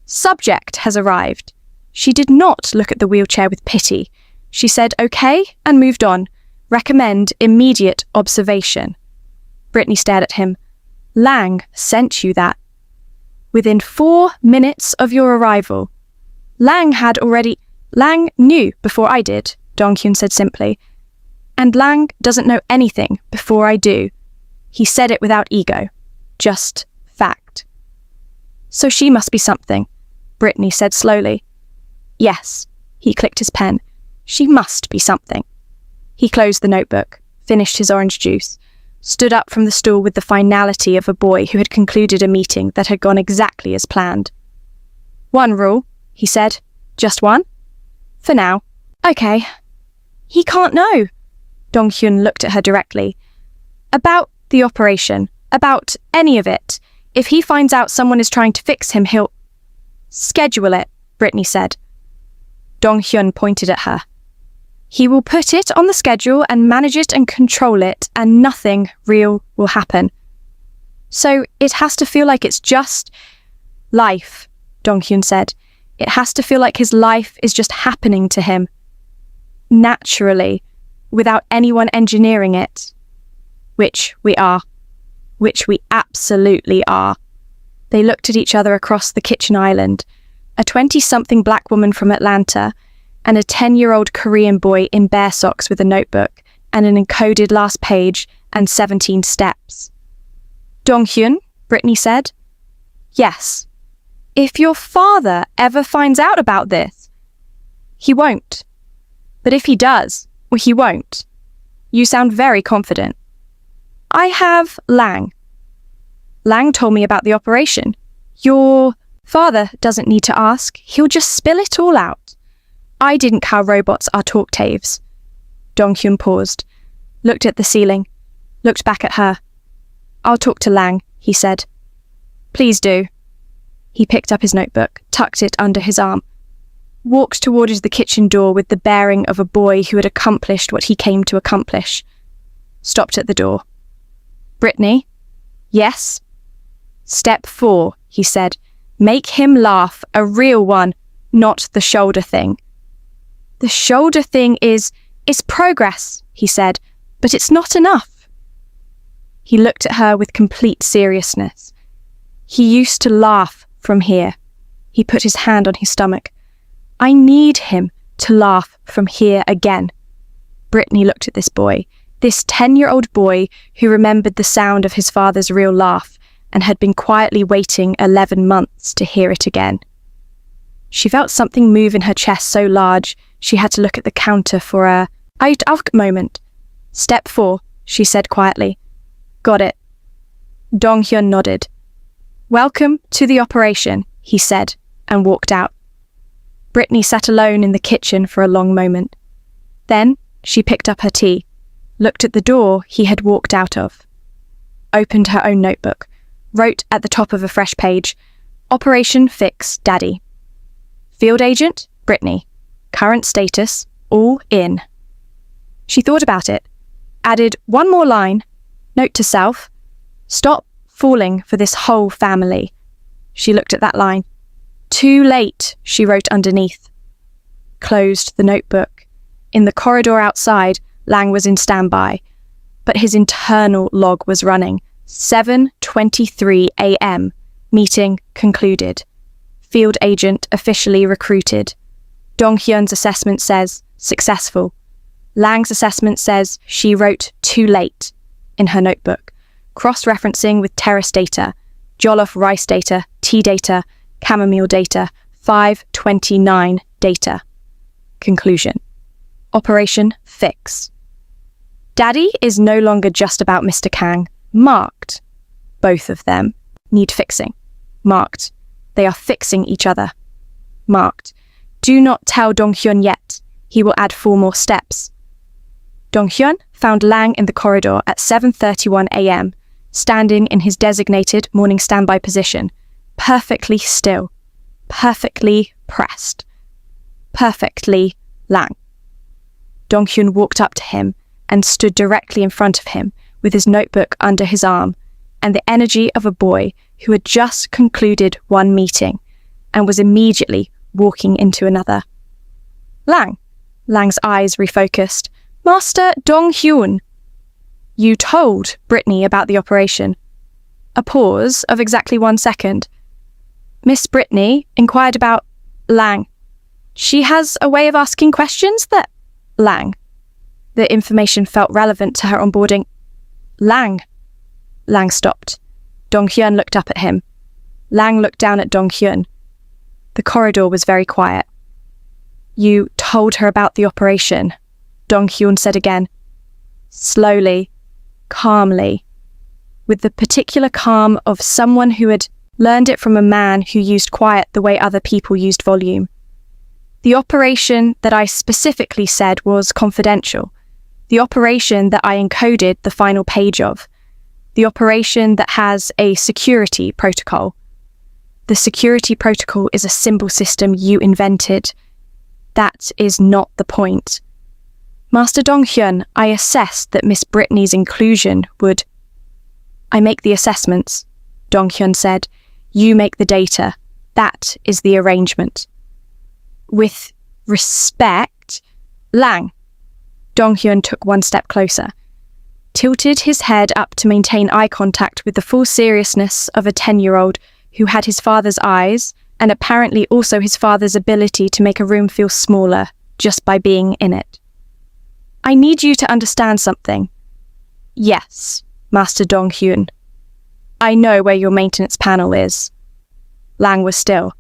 A: "Subject has arrived." She did not look at the wheelchair with pity. She said okay and moved on. Recommend immediate observation. Britney stared at him. Lang sent you that. Within 4 minutes of your arrival. Lang knew before I did, Dong Hyun said simply. And Lang doesn't know anything before I do. He said it without ego. Just fact. So she must be something, Britney said slowly. Yes, he clicked his pen. She must be something. He closed the notebook, finished his orange juice, stood up from the stool with the finality of a boy who had concluded a meeting that had gone exactly as planned. One rule, he said. Just one? For now. Okay. He can't know. Dong Hyun looked at her directly. About the operation. About any of it. If he finds out someone is trying to fix him, he'll... Schedule it, Britney said. Dong Hyun pointed at her. He will put it on the schedule and manage it and control it, and nothing real will happen. So it has to feel like it's just life, Dong Hyun said. It has to feel like his life is just happening to him. Naturally, without anyone engineering it. Which we are. Which we absolutely are. They looked at each other across the kitchen island. A 20-something black woman from Atlanta and a 10-year-old Korean boy in bare socks with a notebook and an encoded last page and 17 steps. Dong Hyun, Britney said. Yes. If your father ever finds out about this, he won't. But if he does, well, he won't. You sound very confident. I have Lang. Lang told me about the operation. Your father doesn't need to ask. He'll just spill it all out. I didn't cow robots are talk taves. Dong Hyun paused, looked at the ceiling, looked back at her. I'll talk to Lang, he said. Please do. He picked up his notebook, tucked it under his arm, walked towards the kitchen door with the bearing of a boy who had accomplished what he came to accomplish. Stopped at the door. Britney? Yes? Step 4, he said. Make him laugh, a real one, not the shoulder thing. The shoulder thing is progress, he said, but it's not enough. He looked at her with complete seriousness. He used to laugh from here. He put his hand on his stomach. I need him to laugh from here again. Britney looked at this boy, this 10-year-old boy who remembered the sound of his father's real laugh and had been quietly waiting 11 months to hear it again. She felt something move in her chest so large she had to look at the counter for a moment. Step 4, she said quietly. Got it. Dong Hyun nodded. Welcome to the operation, he said, and walked out. Britney sat alone in the kitchen for a long moment. Then she picked up her tea, looked at the door he had walked out of, opened her own notebook, wrote at the top of a fresh page, Operation Fix Daddy. Field Agent, Britney. Current status, all in. She thought about it, added one more line, note to self, stop falling for this whole family. She looked at that line. Too late, she wrote underneath. Closed the notebook. In the corridor outside, Lang was in standby, but his internal log was running. 7:23 a.m. Meeting concluded. Field agent officially recruited. Dong Hyun's assessment says successful. Lang's assessment says she wrote too late in her notebook, cross-referencing with terrace data, jollof rice data, tea data, chamomile data, 5:29 data. Conclusion. Operation Fix. Daddy is no longer just about Mr. Kang. Marked. Both of them need fixing. Marked. They are fixing each other. Marked. Do not tell Dong Hyun yet. He will add 4 more steps. Dong Hyun found Lang in the corridor at 7:31 a.m., standing in his designated morning standby position, perfectly still, perfectly pressed, perfectly Lang. Dong Hyun walked up to him and stood directly in front of him with his notebook under his arm and the energy of a boy who had just concluded one meeting and was immediately walking into another. Lang. Lang's eyes refocused. Master Dong Hyun. You told Britney about the operation. A pause of exactly 1 second. Miss Britney inquired about Lang. She has a way of asking questions that... Lang. The information felt relevant to her onboarding. Lang. Lang stopped. Dong Hyun looked up at him. Lang looked down at Dong Hyun. The corridor was very quiet. You told her about the operation, Dong Hyun said again. Slowly, calmly, with the particular calm of someone who had learned it from a man who used quiet the way other people used volume. The operation that I specifically said was confidential. The operation that I encoded the final page of. The operation that has a security protocol. The security protocol is a symbol system you invented. That is not the point. Master Dong Hyun, I assessed that Miss Britney's inclusion would... I make the assessments, Dong Hyun said. You make the data. That is the arrangement. With respect, Lang. Dong Hyun took one step closer, tilted his head up to maintain eye contact with the full seriousness of a 10-year-old who had his father's eyes and apparently also his father's ability to make a room feel smaller just by being in it. I need you to understand something. Yes, Master Dong Hyun. I know where your maintenance panel is. Lang was still.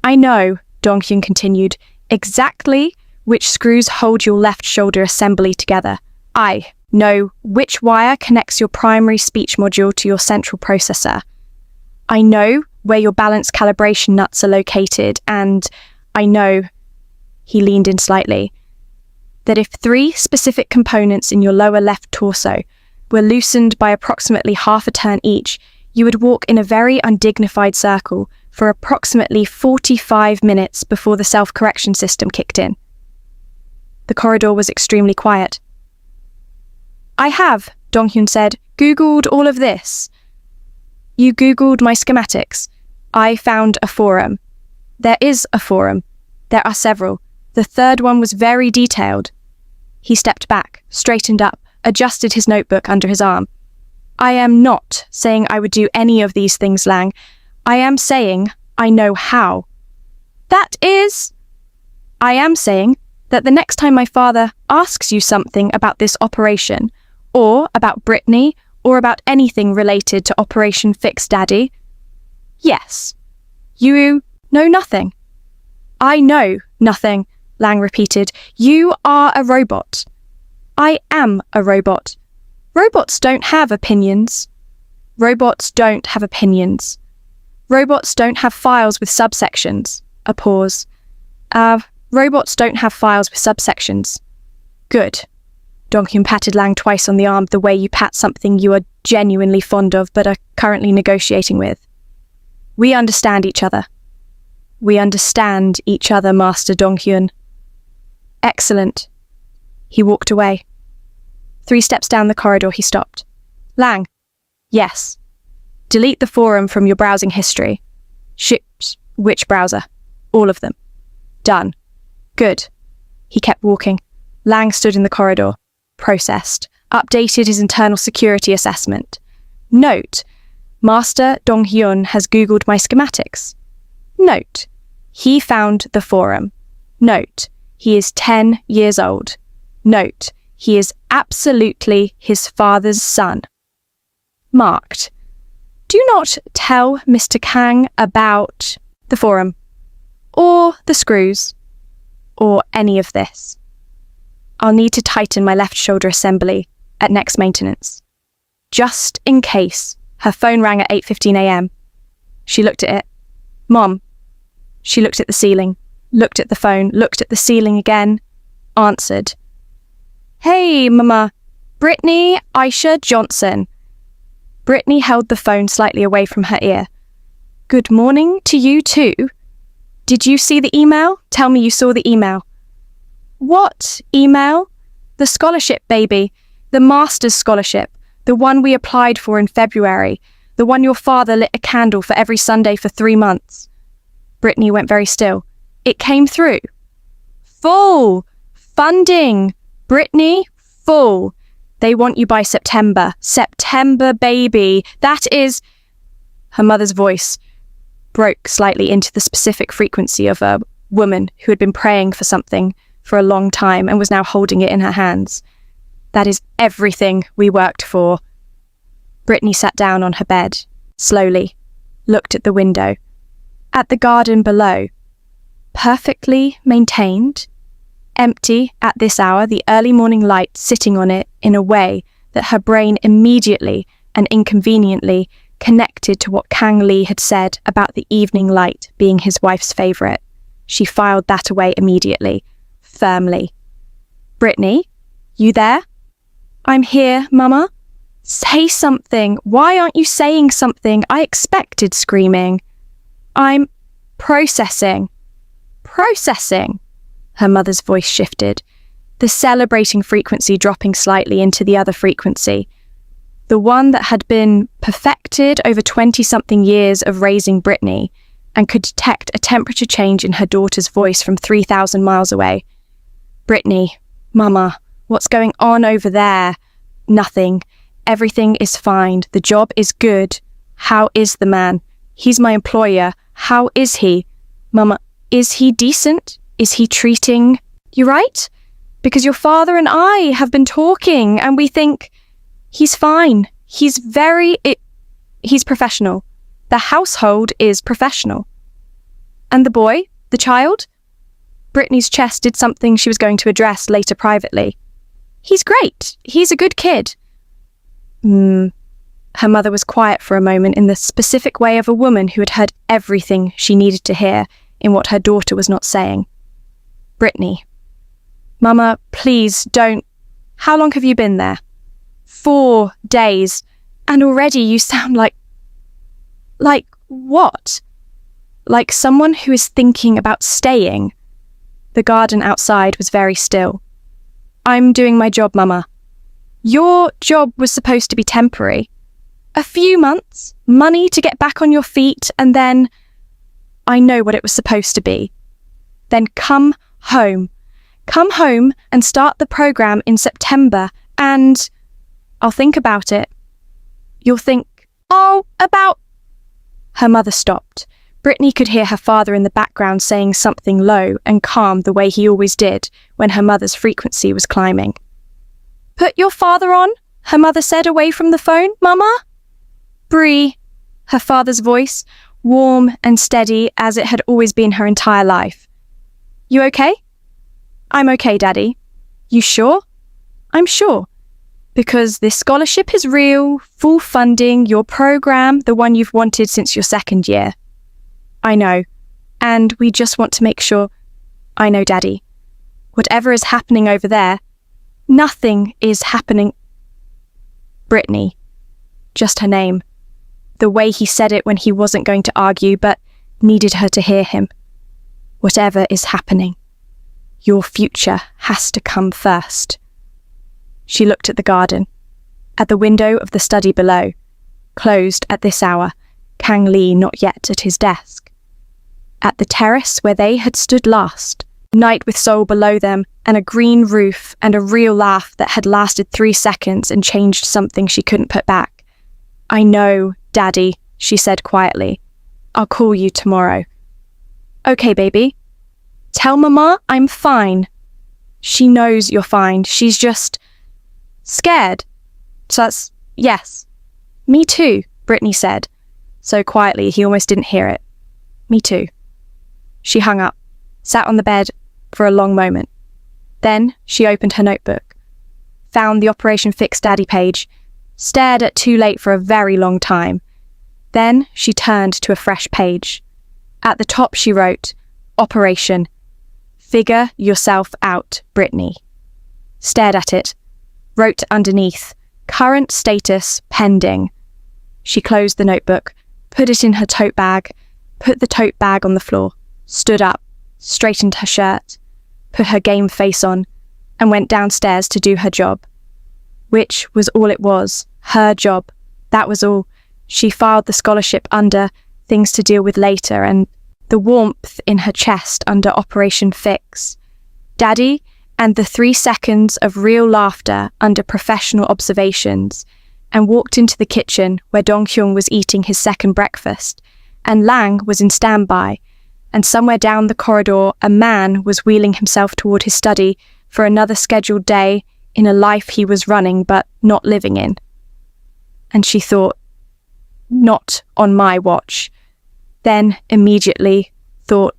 A: I know, Dong Hyun continued, exactly which screws hold your left shoulder assembly together. I know which wire connects your primary speech module to your central processor. I know where your balance calibration nuts are located, and I know, he leaned in slightly, that if 3 specific components in your lower left torso were loosened by approximately half a turn each, you would walk in a very undignified circle for approximately 45 minutes before the self-correction system kicked in. The corridor was extremely quiet. I have, Dong Hyun said, Googled all of this. You Googled my schematics. I found a forum. There is a forum. There are several. The third one was very detailed. He stepped back, straightened up, adjusted his notebook under his arm. I am not saying I would do any of these things, Lang. I am saying I know how. That is... I am saying that the next time my father asks you something about this operation, or about Britney, or about anything related to Operation Fix Daddy, yes, you know nothing. I know nothing, Lang repeated. You are a robot. I am a robot. Robots don't have opinions. Robots don't have opinions. Robots don't have files with subsections. A pause. Robots don't have files with subsections. Good. Dong Hyun patted Lang twice on the arm the way you pat something you are genuinely fond of but are currently negotiating with. We understand each other. We understand each other, Master Dong Hyun. Excellent. He walked away. 3 steps down the corridor, he stopped. Lang. Yes. Delete the forum from your browsing history. Which browser? All of them. Done. Good. He kept walking. Lang stood in the corridor. Processed. Updated his internal security assessment. Note. Master Dong Hyun has Googled my schematics. Note. He found the forum. Note. He is 10 years old. Note. He is absolutely his father's son. Marked. Do not tell Mr. Kang about the forum, or the screws, or any of this. I'll need to tighten my left shoulder assembly at next maintenance. Just in case. Her phone rang at 8:15 a.m. She looked at it. Mom. She looked at the ceiling, looked at the phone, looked at the ceiling again, answered. Hey, Mama. Britney Aisha Johnson. Britney held the phone slightly away from her ear. Good morning to you too. Did you see the email? Tell me you saw the email. What email? The scholarship, baby. The master's scholarship. The one we applied for in February. The one your father lit a candle for every Sunday for 3 months. Britney went very still. It came through. Full. Funding. Britney, full. They want you by September. September, baby. That is... Her mother's voice broke slightly into the specific frequency of a woman who had been praying for something for a long time and was now holding it in her hands. That is everything we worked for. Britney sat down on her bed, slowly, looked at the window, at the garden below. Perfectly maintained, empty at this hour, the early morning light sitting on it in a way that her brain immediately and inconveniently connected to what Kang Lee had said about the evening light being his wife's favourite. She filed that away immediately, firmly. Britney, you there? I'm here, Mama. Say something. Why aren't you saying something? I expected screaming. I'm processing. Processing. Her mother's voice shifted, the celebrating frequency dropping slightly into the other frequency, the one that had been perfected over 20-something years of raising Britney and could detect a temperature change in her daughter's voice from 3,000 miles away. Britney, Mama, what's going on over there? Nothing. Everything is fine. The job is good. How is the man? He's my employer. How is he? Mama, is he decent? Is he treating you right? Because your father and I have been talking and we think he's fine. He's professional. The household is professional. And the boy, the child? Britney's chest did something she was going to address later privately. He's great. He's a good kid. Her mother was quiet for a moment in the specific way of a woman who had heard everything she needed to hear in what her daughter was not saying. Britney. Mama, please don't. How long have you been there? 4 days. And already you sound like what? Like someone who is thinking about staying. The garden outside was very still. I'm doing my job, Mama. Your job was supposed to be temporary. A few months, money to get back on your feet, and then I know what it was supposed to be. Then come home. Come home and start the program in September, and I'll think about it. You'll think, about... Her mother stopped. Britney could hear her father in the background saying something low and calm the way he always did when her mother's frequency was climbing. Put your father on, her mother said away from the phone. Mama? Bree, her father's voice, warm and steady as it had always been her entire life. You okay? I'm okay, Daddy. You sure? I'm sure. Because this scholarship is real, full funding, your program, the one you've wanted since your second year. I know. And we just want to make sure. I know, Daddy. Whatever is happening over there, nothing is happening. Britney. Just her name. The way he said it when he wasn't going to argue, but needed her to hear him. Whatever is happening. Your future has to come first. She looked at the garden. At the window of the study below. Closed at this hour. Kang Lee not yet at his desk. At the terrace where they had stood last. Night with Seoul below them, and a green roof, and a real laugh that had lasted 3 seconds and changed something she couldn't put back. I know, Daddy, she said quietly. I'll call you tomorrow. Okay, baby. Tell Mama I'm fine. She knows you're fine. She's just scared. So that's yes. Me too, Britney said, so quietly he almost didn't hear it. Me too. She hung up, sat on the bed for a long moment. Then she opened her notebook, found the Operation Fix Daddy page, stared at Too Late for a very long time. Then she turned to a fresh page. At the top she wrote, Operation. Figure yourself out, Britney. Stared at it, wrote underneath, current status pending. She closed the notebook, put it in her tote bag, put the tote bag on the floor, stood up, straightened her shirt, put her game face on, and went downstairs to do her job. Which was all it was, her job. That was all. She filed the scholarship under things to deal with later, and the warmth in her chest under Operation Fix. Daddy, and the 3 seconds of real laughter under professional observations, and walked into the kitchen where Dong Hyun was eating his second breakfast, and Lang was in standby, and somewhere down the corridor a man was wheeling himself toward his study for another scheduled day in a life he was running but not living in. And she thought, not on my watch. Then immediately thought,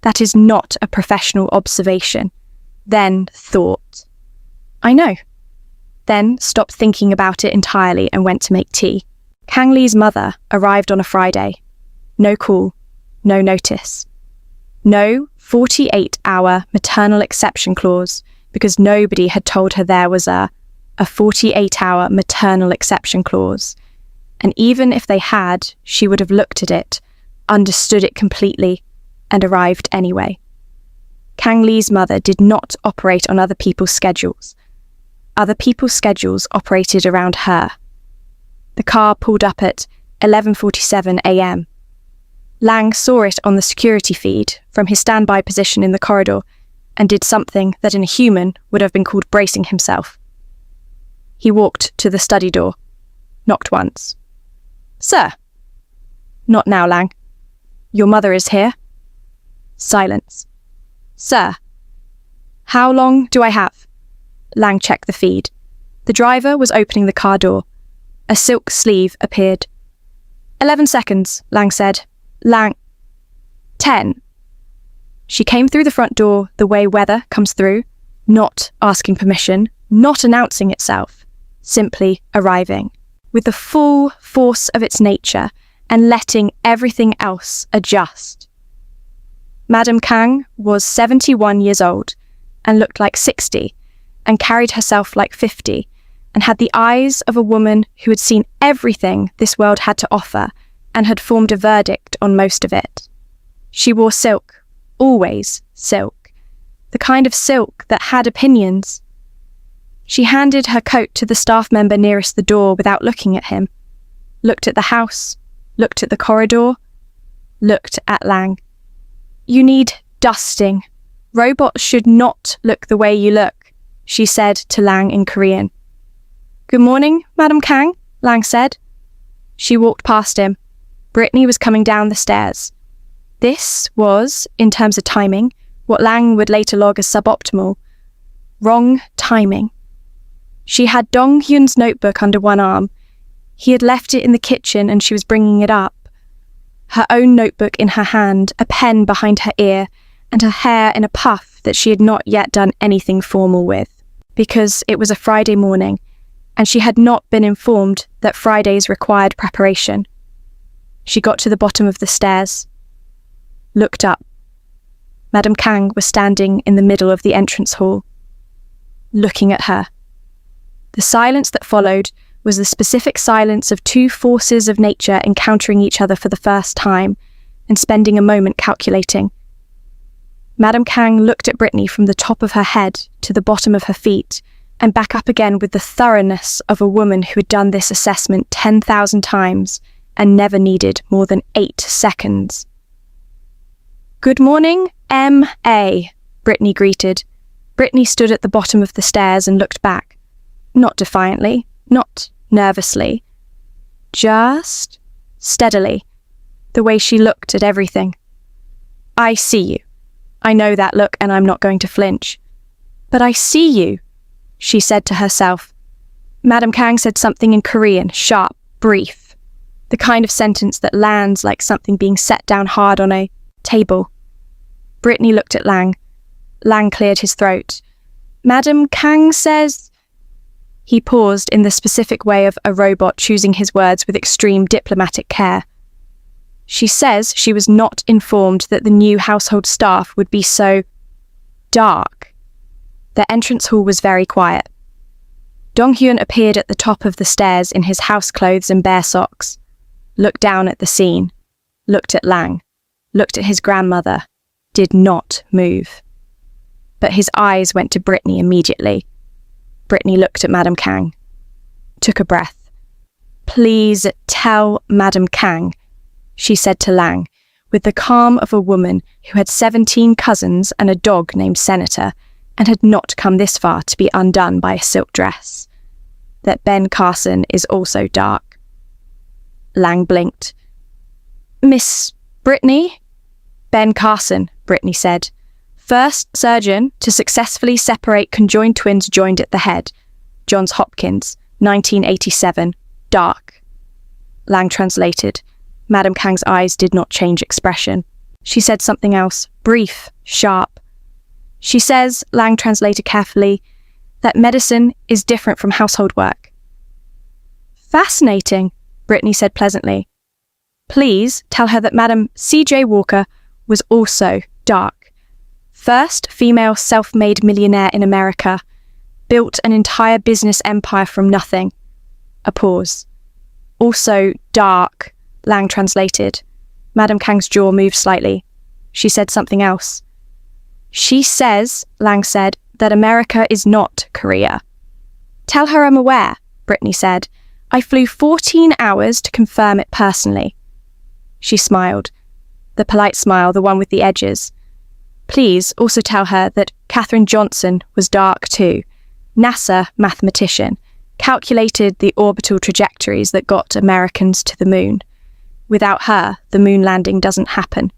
A: that is not a professional observation. Then thought, I know. Then stopped thinking about it entirely and went to make tea. Kang Lee's mother arrived on a Friday. No call, no notice. No 48-hour maternal exception clause because nobody had told her there was a a 48-hour maternal exception clause. And even if they had, she would have looked at it, understood it completely, and arrived anyway. Kang Lee's mother did not operate on other people's schedules. Other people's schedules operated around her. The car pulled up at 11:47 a.m. Lang saw it on the security feed from his standby position in the corridor and did something that in a human would have been called bracing himself. He walked to the study door, knocked once. "Sir." "Not now, Lang." "Your mother is here." Silence. "Sir." "How long do I have?" Lang checked the feed. The driver was opening the car door. A silk sleeve appeared. 11 seconds, Lang said. Lang. 10. She came through the front door the way weather comes through, not asking permission, not announcing itself, simply arriving, with the full force of its nature and letting everything else adjust. Madame Kang was 71 years old and looked like 60 and carried herself like 50 and had the eyes of a woman who had seen everything this world had to offer and had formed a verdict on most of it. She wore silk, always silk, the kind of silk that had opinions. She handed her coat to the staff member nearest the door without looking at him, looked at the house, looked at the corridor, looked at Lang. "You need dusting. Robots should not look the way you look," she said to Lang in Korean. "Good morning, Madame Kang," Lang said. She walked past him. Britney was coming down the stairs. This was, in terms of timing, what Lang would later log as suboptimal. Wrong timing. She had Dong Hyun's notebook under one arm. He had left it in the kitchen and she was bringing it up. Her own notebook in her hand, a pen behind her ear, and her hair in a puff that she had not yet done anything formal with, because it was a Friday morning, and she had not been informed that Fridays required preparation. She got to the bottom of the stairs, looked up. Madame Kang was standing in the middle of the entrance hall, looking at her. The silence that followed was the specific silence of two forces of nature encountering each other for the first time and spending a moment calculating. Madame Kang looked at Britney from the top of her head to the bottom of her feet and back up again with the thoroughness of a woman who had done this assessment 10,000 times and never needed more than 8 seconds. "Good morning, M.A., Britney greeted. Britney stood at the bottom of the stairs and looked back. Not defiantly, not nervously. Just steadily, the way she looked at everything. "I see you. I know that look and I'm not going to flinch. But I see you," she said to herself. Madame Kang said something in Korean, sharp, brief. The kind of sentence that lands like something being set down hard on a table. Britney looked at Lang. Lang cleared his throat. "Madame Kang says..." He paused in the specific way of a robot choosing his words with extreme diplomatic care. "She says she was not informed that the new household staff would be so dark." The entrance hall was very quiet. Dong Hyun appeared at the top of the stairs in his house clothes and bare socks, looked down at the scene, looked at Lang, looked at his grandmother, did not move. But his eyes went to Britney immediately. Britney looked at Madame Kang, took a breath. "Please tell Madame Kang," she said to Lang, with the calm of a woman who had 17 cousins and a dog named Senator, and had not come this far to be undone by a silk dress, "that Ben Carson is also dark." Lang blinked. "Miss Britney?" "Ben Carson," Britney said. "First surgeon to successfully separate conjoined twins joined at the head. Johns Hopkins, 1987. Dark." Lang translated. Madame Kang's eyes did not change expression. She said something else, brief, sharp. "She says," Lang translated carefully, "that medicine is different from household work." "Fascinating," Britney said pleasantly. "Please tell her that Madame C.J. Walker was also dark. First female self-made millionaire in America. built an entire business empire from nothing. A pause. Also dark, Lang translated. Madame Kang's jaw moved slightly. She said something else. She says, Lang said, that America is not Korea. Tell her I'm aware, Britney said. I flew 14 hours to confirm it personally. She smiled. The polite smile, the one with the edges. Please also tell her that Katherine Johnson was dark too. NASA mathematician. Calculated the orbital trajectories that got Americans to the moon. Without her, the moon landing doesn't happen.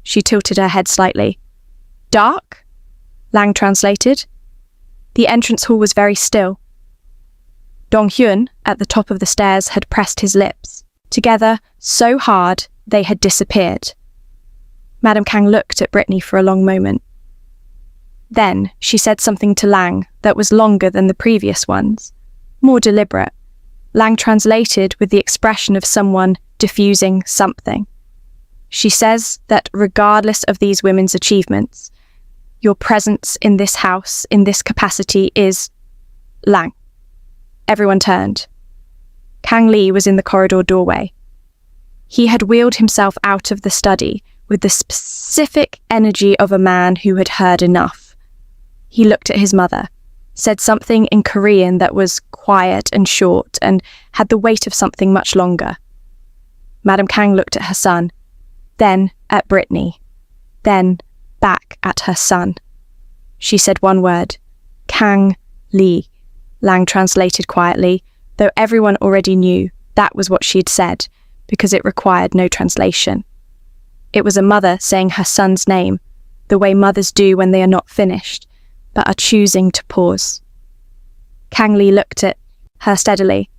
A: She tilted her head slightly. Dark? Lang translated. The entrance hall was very still. Dong Hyun, at the top of the stairs, had pressed his lips. Together, so hard, they had disappeared. Madame Kang looked at Britney for a long moment. Then she said something to Lang that was longer than the previous ones, more deliberate. Lang translated with the expression of someone diffusing something. She says that regardless of these women's achievements, your presence in this house, in this capacity, is Lang. Everyone turned. Kang Lee was in the corridor doorway. He had wheeled himself out of the study with the specific energy of a man who had heard enough. He looked at his mother, said something in Korean that was quiet and short and had the weight of something much longer. Madame Kang looked at her son, then at Britney, then back at her son. She said one word, Kang Lee. Lang translated quietly, though everyone already knew that was what she had said, because it required no translation. It was a mother saying her son's name, the way mothers do when they are not finished, but are choosing to pause. Kang Lee looked at her steadily.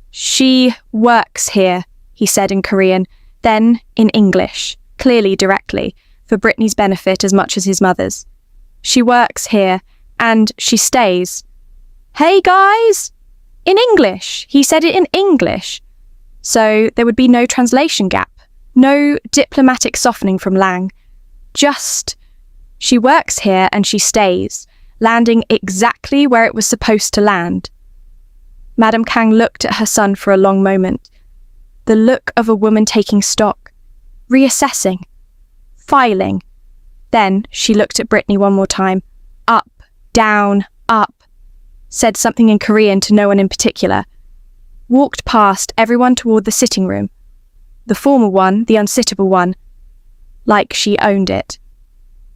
A: She works here, he said in Korean, then in English, clearly directly, for Britney's benefit as much as his mother's. She works here, and she stays. Hey guys! In English! He said it in English. So there would be no translation gap, no diplomatic softening from Lang. Just, she works here and she stays, landing exactly where it was supposed to land. Madame Kang looked at her son for a long moment. The look of a woman taking stock, reassessing, filing. Then she looked at Britney one more time. Up, down, up. Said something in Korean to no one in particular. Walked past everyone toward the sitting room. The formal one, the unsittable one. Like she owned it.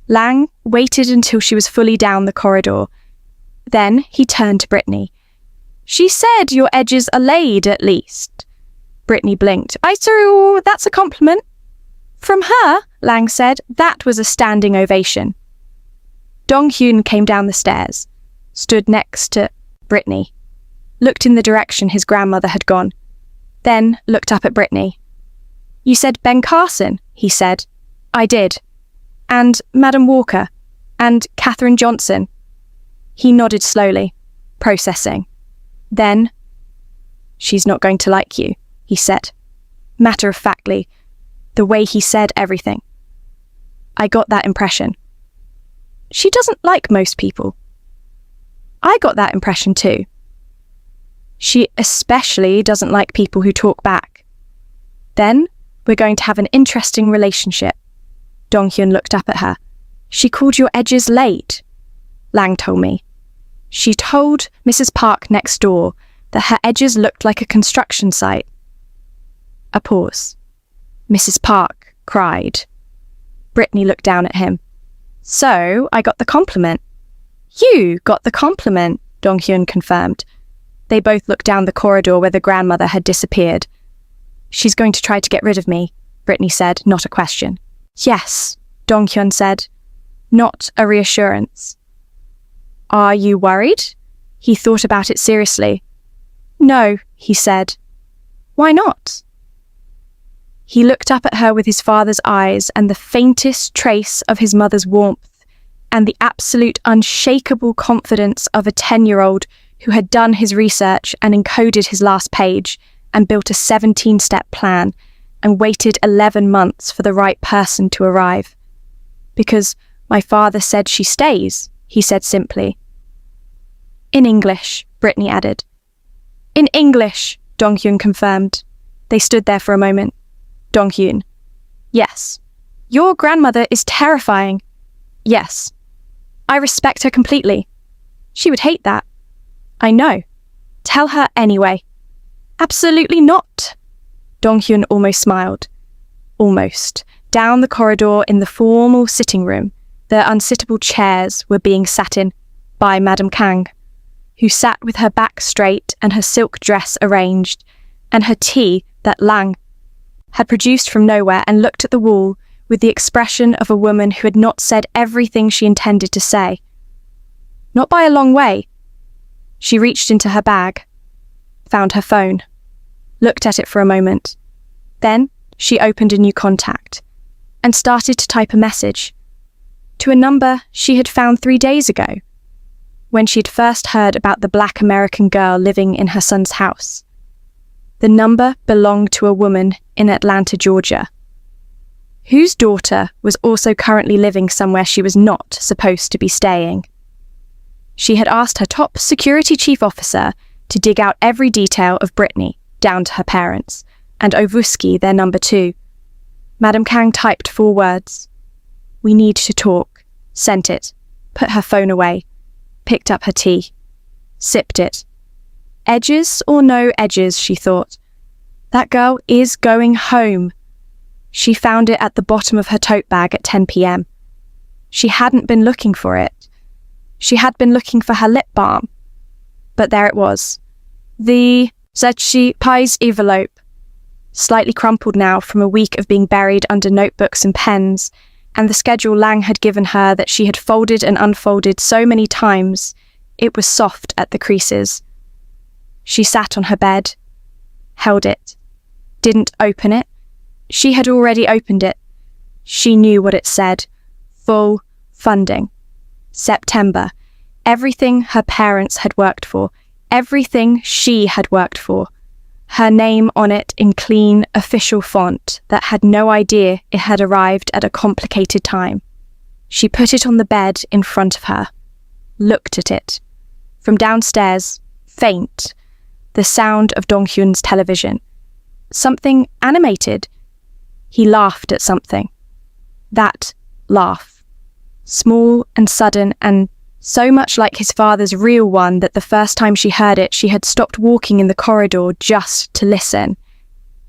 A: Lang waited until she was fully down the corridor. Then he turned to Britney. She said your edges are laid, at least. Britney blinked. That's a compliment. From her, Lang said, that was a standing ovation. Dong Hyun came down the stairs, stood next to Britney, looked in the direction his grandmother had gone, then looked up at Britney. You said Ben Carson, he said. I did. And Madam Walker, and Katherine Johnson. He nodded slowly, processing. Then, she's not going to like you, he said, matter-of-factly, the way he said everything. I got that impression. She doesn't like most people. I got that impression too. She especially doesn't like people who talk back. Then, we're going to have an interesting relationship. Dong Hyun looked up at her. She called your edges late, Lang told me. She told Mrs. Park next door that her edges looked like a construction site. A pause. Mrs. Park cried. Britney looked down at him. So, I got the compliment. You got the compliment, Dong Hyun confirmed. They both looked down the corridor where the grandmother had disappeared. She's going to try to get rid of me, Britney said, not a question. Yes, Dong Hyun said, not a reassurance. Are you worried? He thought about it seriously. No, he said. Why not? He looked up at her with his father's eyes and the faintest trace of his mother's warmth and the absolute unshakable confidence of a 10-year-old who had done his research and encoded his last page and built a 17-step plan and waited 11 months for the right person to arrive. Because my father said she stays, he said simply. In English, Britney added. In English, Dong Hyun confirmed. They stood there for a moment. Dong Hyun. Yes. Your grandmother is terrifying. Yes. I respect her completely. She would hate that. I know. Tell her anyway. Absolutely not. Dong Hyun almost smiled. Almost. Down the corridor in the formal sitting room, the unsittable chairs were being sat in by Madame Kang, who sat with her back straight and her silk dress arranged, and her tea that Lang had produced from nowhere, and looked at the wall with the expression of a woman who had not said everything she intended to say. Not by a long way. She reached into her bag, found her phone, looked at it for a moment. Then she opened a new contact and started to type a message to a number she had found 3 days ago, when she'd first heard about the Black American girl living in her son's house. The number belonged to a woman in Atlanta, Georgia, whose daughter was also currently living somewhere she was not supposed to be staying. She had asked her top security chief officer to dig out every detail of Britney, down to her parents, and Ovuski, their number 2. Madame Kang typed 4 words. We need to talk. Sent it. Put her phone away. Picked up her tea. Sipped it. Edges or no edges, she thought. That girl is going home. She found it at the bottom of her tote bag at 10 p.m. She hadn't been looking for it. She had been looking for her lip balm. But there it was. The Zetchi Pies envelope. Slightly crumpled now from a week of being buried under notebooks and pens, and the schedule Lang had given her that she had folded and unfolded so many times, it was soft at the creases. She sat on her bed, held it, didn't open it. She had already opened it. She knew what it said. Full funding. September. Everything her parents had worked for. Everything she had worked for. Her name on it in clean, official font that had no idea it had arrived at a complicated time. She put it on the bed in front of her, looked at it. From downstairs, faint, the sound of Dong Hyun's television. Something animated. He laughed at something. That laugh. Small and sudden and so much like his father's real one that the first time she heard it, she had stopped walking in the corridor just to listen.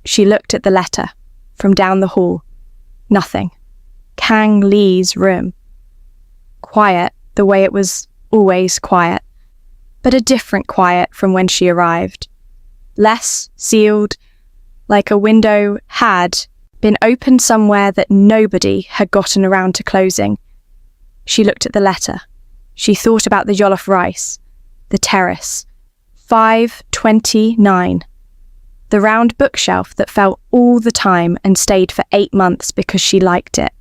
A: She looked at the letter from down the hall. Nothing. Kang Lee's room. Quiet the way it was always quiet, but a different quiet from when she arrived. Less sealed, like a window had been opened somewhere that nobody had gotten around to closing. She looked at the letter. She thought about the jollof rice, the terrace, 529, the round bookshelf that fell all the time and stayed for 8 months because she liked it,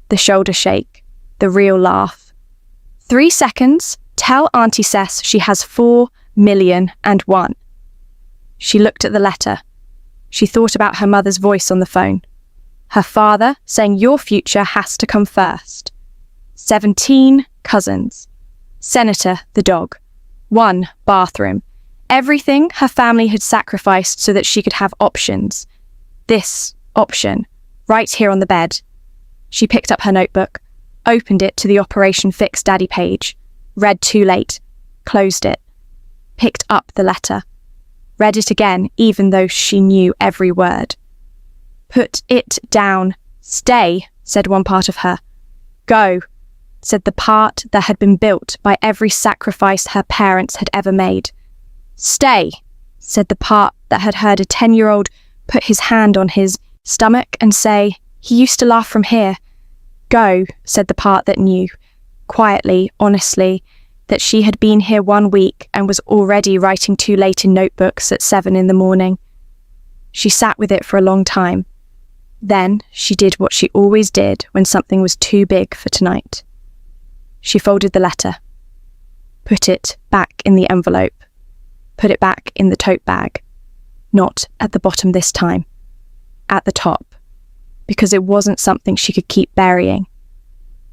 A: the shoulder shake, the real laugh. 3 seconds, tell Auntie Cess she has 4,000,001. She looked at the letter. She thought about her mother's voice on the phone. Her father saying your future has to come first. 17 cousins. Senator the dog. 1 bathroom. Everything her family had sacrificed so that she could have options. This option, right here on the bed. She picked up her notebook, opened it to the Operation Fix Daddy page, read too late, closed it, picked up the letter, read it again even though she knew every word. Put it down. Stay, said one part of her. Go, said the part that had been built by every sacrifice her parents had ever made. Stay, said the part that had heard a 10-year-old put his hand on his stomach and say, he used to laugh from here. Go, said the part that knew, quietly, honestly, that she had been here 1 week and was already writing too late in notebooks at 7 in the morning. She sat with it for a long time. Then she did what she always did when something was too big for tonight. She folded the letter, put it back in the envelope, put it back in the tote bag. Not at the bottom this time, at the top, because it wasn't something she could keep burying.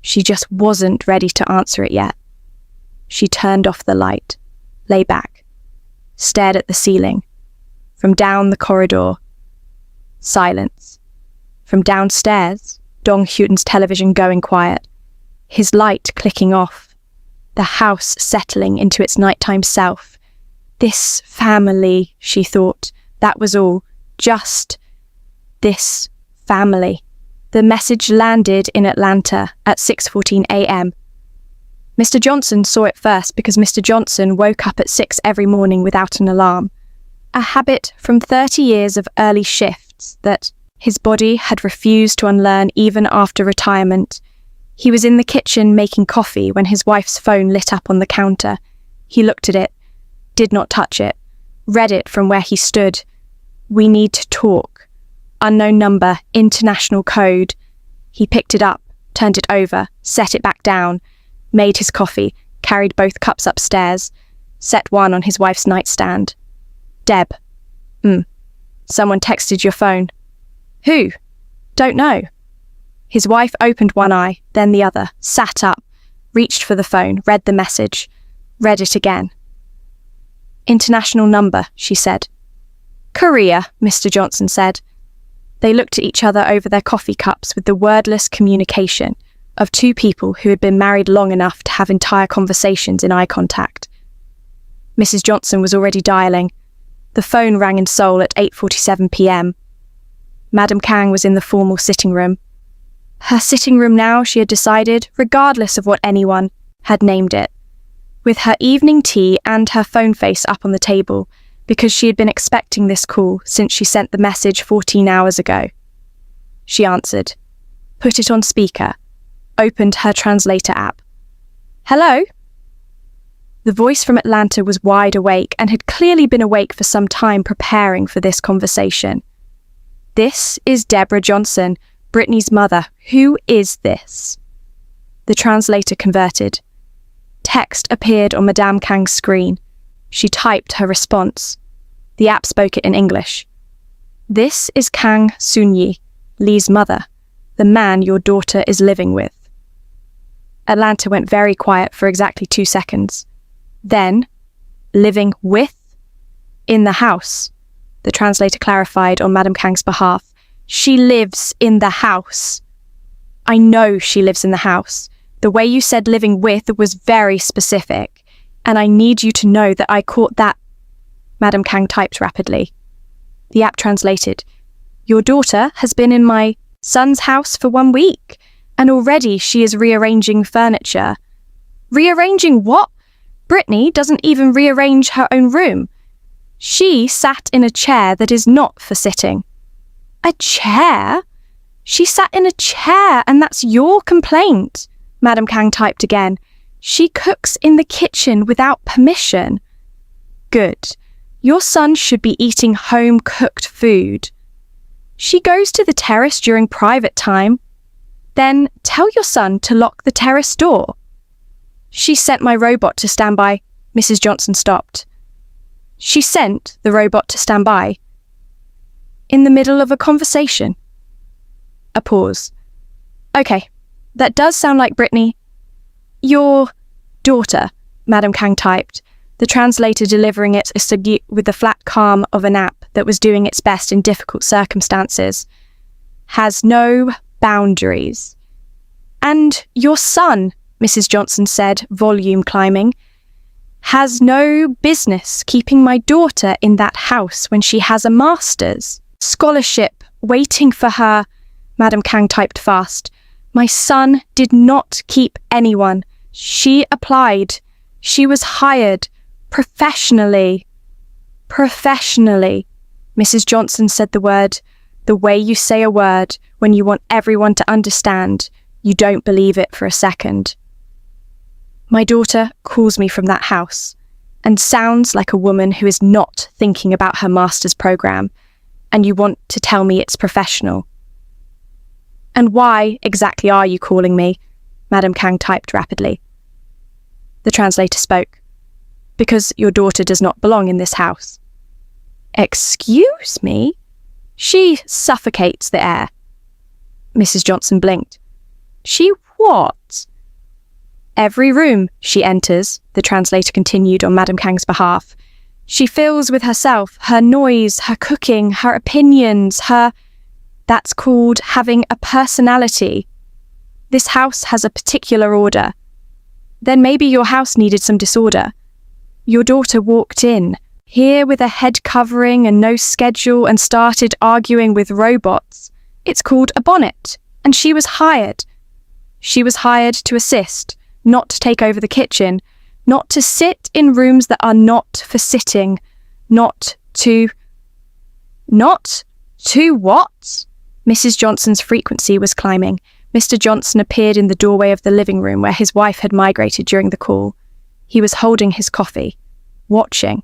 A: She just wasn't ready to answer it yet. She turned off the light, lay back, stared at the ceiling. From down the corridor, silence. From downstairs, Dong Hyun's television going quiet, his light clicking off, the house settling into its nighttime self. This family, she thought, that was all. Just this family. The message landed in Atlanta at 6:14 a.m. Mr. Johnson saw it first because Mr. Johnson woke up at 6 every morning without an alarm, a habit from 30 years of early shifts that his body had refused to unlearn even after retirement. He was in the kitchen making coffee when his wife's phone lit up on the counter. He looked at it, did not touch it, read it from where he stood. We need to talk. Unknown number, international code. He picked it up, turned it over, set it back down, made his coffee, carried both cups upstairs, set one on his wife's nightstand. Deb. Someone texted your phone. Who? Don't know. His wife opened one eye, then the other, sat up, reached for the phone, read the message, read it again. International number, she said. Korea, Mr. Johnson said. They looked at each other over their coffee cups with the wordless communication of two people who had been married long enough to have entire conversations in eye contact. Mrs. Johnson was already dialing. The phone rang in Seoul at 8:47 p.m. Madame Kang was in the formal sitting room. Her sitting room now, she had decided, regardless of what anyone had named it, with her evening tea and her phone face up on the table, because she had been expecting this call since she sent the message 14 hours ago. She answered, put it on speaker, opened her translator app. Hello? The voice from Atlanta was wide awake and had clearly been awake for some time preparing for this conversation. This is Deborah Johnson, Britney's mother. Who is this? The translator converted. Text appeared on Madame Kang's screen. She typed her response. The app spoke it in English. This is Kang Soon-yi, Lee's mother, the man your daughter is living with. Atlanta went very quiet for exactly 2 seconds. Then, living with? In the house, the translator clarified on Madame Kang's behalf. She lives in the house. I know she lives in the house. The way you said living with was very specific, and I need you to know that I caught that. Madame Kang typed rapidly. The app translated. Your daughter has been in my son's house for 1 week, and already she is rearranging furniture. Rearranging what? Britney doesn't even rearrange her own room. She sat in a chair that is not for sitting. A chair? She sat in a chair, and that's your complaint. Madame Kang typed again. She cooks in the kitchen without permission. Good. Your son should be eating home-cooked food. She goes to the terrace during private time. Then tell your son to lock the terrace door. She sent my robot to stand by. Mrs. Johnson stopped. She sent the robot to stand by. In the middle of a conversation. A pause. Okay, that does sound like Britney. Your daughter, Madame Kang typed, the translator delivering it with the flat calm of an app that was doing its best in difficult circumstances, has no boundaries. And your son, Mrs. Johnson said, volume climbing, has no business keeping my daughter in that house when she has a master's. Scholarship waiting for her, Madame Kang typed fast. My son did not keep anyone. She applied. She was hired. Professionally. Professionally. Mrs. Johnson said the word. The way you say a word when you want everyone to understand. You don't believe it for a second. My daughter calls me from that house and sounds like a woman who is not thinking about her master's program, and you want to tell me it's professional. And why exactly are you calling me? Madame Kang typed rapidly. The translator spoke. Because your daughter does not belong in this house. Excuse me? She suffocates the air. Mrs. Johnson blinked. She what? Every room she enters, the translator continued on Madame Kang's behalf, she fills with herself, her noise, her cooking, her opinions, That's called having a personality. This house has a particular order. Then maybe your house needed some disorder. Your daughter walked in, here with a head covering and no schedule, and started arguing with robots. It's called a bonnet, and she was hired. She was hired to assist, not to take over the kitchen, not to sit in rooms that are not for sitting, not to what? Mrs. Johnson's frequency was climbing. Mr. Johnson appeared in the doorway of the living room where his wife had migrated during the call. He was holding his coffee, watching,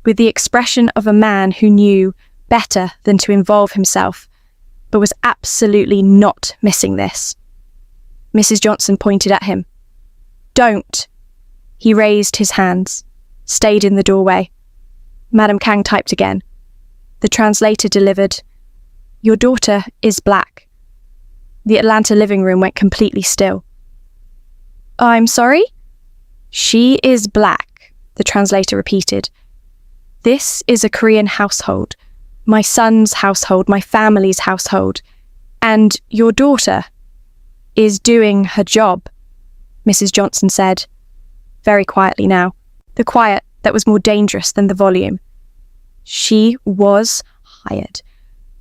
A: with the expression of a man who knew better than to involve himself, but was absolutely not missing this. Mrs. Johnson pointed at him. Don't. He raised his hands, stayed in the doorway. Madame Kang typed again. The translator delivered, Your daughter is black. The Atlanta living room went completely still. I'm sorry? She is black, the translator repeated. This is a Korean household, my son's household, my family's household, and your daughter is doing her job, Mrs. Johnson said, very quietly now, the quiet that was more dangerous than the volume. She was hired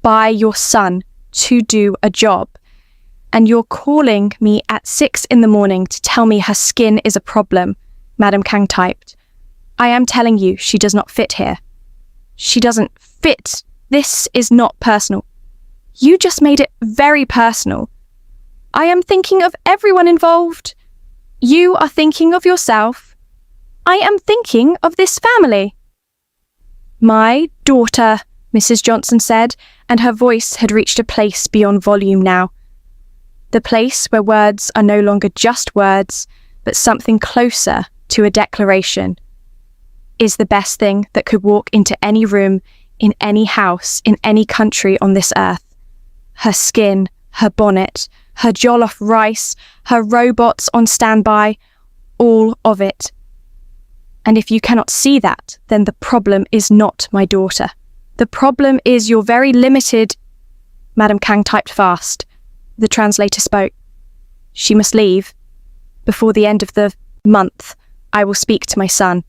A: by your son to do a job, and you're calling me at 6 a.m. to tell me her skin is a problem, Madame Kang typed. I am telling you she does not fit here. She doesn't fit. This is not personal. You just made it very personal. I am thinking of everyone involved. You are thinking of yourself. I am thinking of this family. My daughter, Mrs. Johnson said, and her voice had reached a place beyond volume now. The place where words are no longer just words, but something closer to a declaration, is the best thing that could walk into any room, in any house, in any country on this earth. Her skin, her bonnet, her jollof rice, her robots on standby, all of it. And if you cannot see that, then the problem is not my daughter. The problem is your very limited... Madame Kang typed fast. The translator spoke. She must leave. Before the end of the month, I will speak to my son.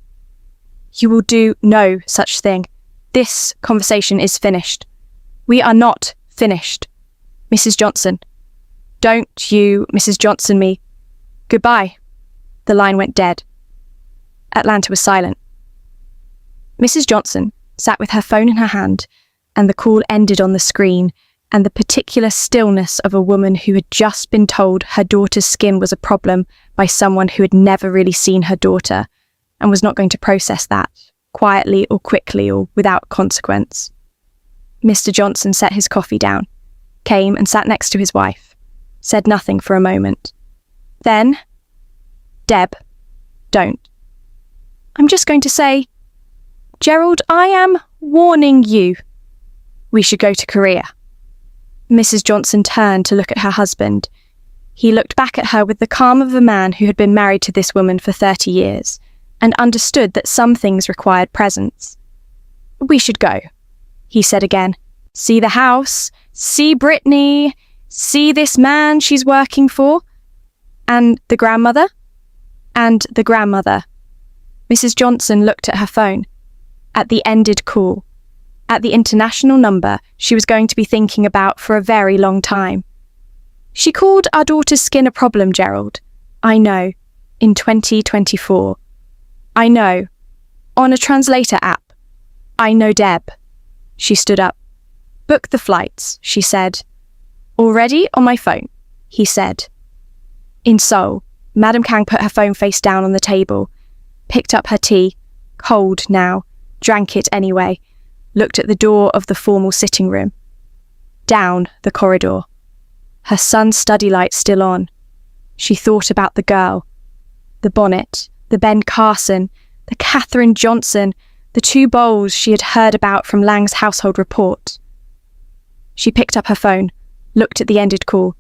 A: You will do no such thing. This conversation is finished. We are not finished. Mrs. Johnson. Don't you, Mrs. Johnson, me. Goodbye. The line went dead. Atlanta was silent. Mrs. Johnson sat with her phone in her hand, and the call ended on the screen, and the particular stillness of a woman who had just been told her daughter's skin was a problem by someone who had never really seen her daughter, and was not going to process that, quietly or quickly or without consequence. Mr. Johnson set his coffee down, came and sat next to his wife, said nothing for a moment. Then, Deb, don't. I'm just going to say, Gerald, I am warning you. We should go to Korea. Mrs. Johnson turned to look at her husband. He looked back at her with the calm of a man who had been married to this woman for 30 years, and understood that some things required presence. We should go, he said again. See the house, see Britney, see this man she's working for, and the grandmother, and the grandmother. Mrs. Johnson looked at her phone, at the ended call, at the international number she was going to be thinking about for a very long time. She called our daughter's skin a problem, Gerald. I know, in 2024. I know, on a translator app. I know Deb. She stood up. Book the flights, she said. Already on my phone, he said. In Seoul, Madame Kang put her phone face down on the table, picked up her tea, cold now, drank it anyway, looked at the door of the formal sitting room. Down the corridor. Her son's study light still on. She thought about the girl, the bonnet, the Ben Carson, the Catherine Johnson, the 2 bowls she had heard about from Lang's household report. She picked up her phone, looked at the ended call,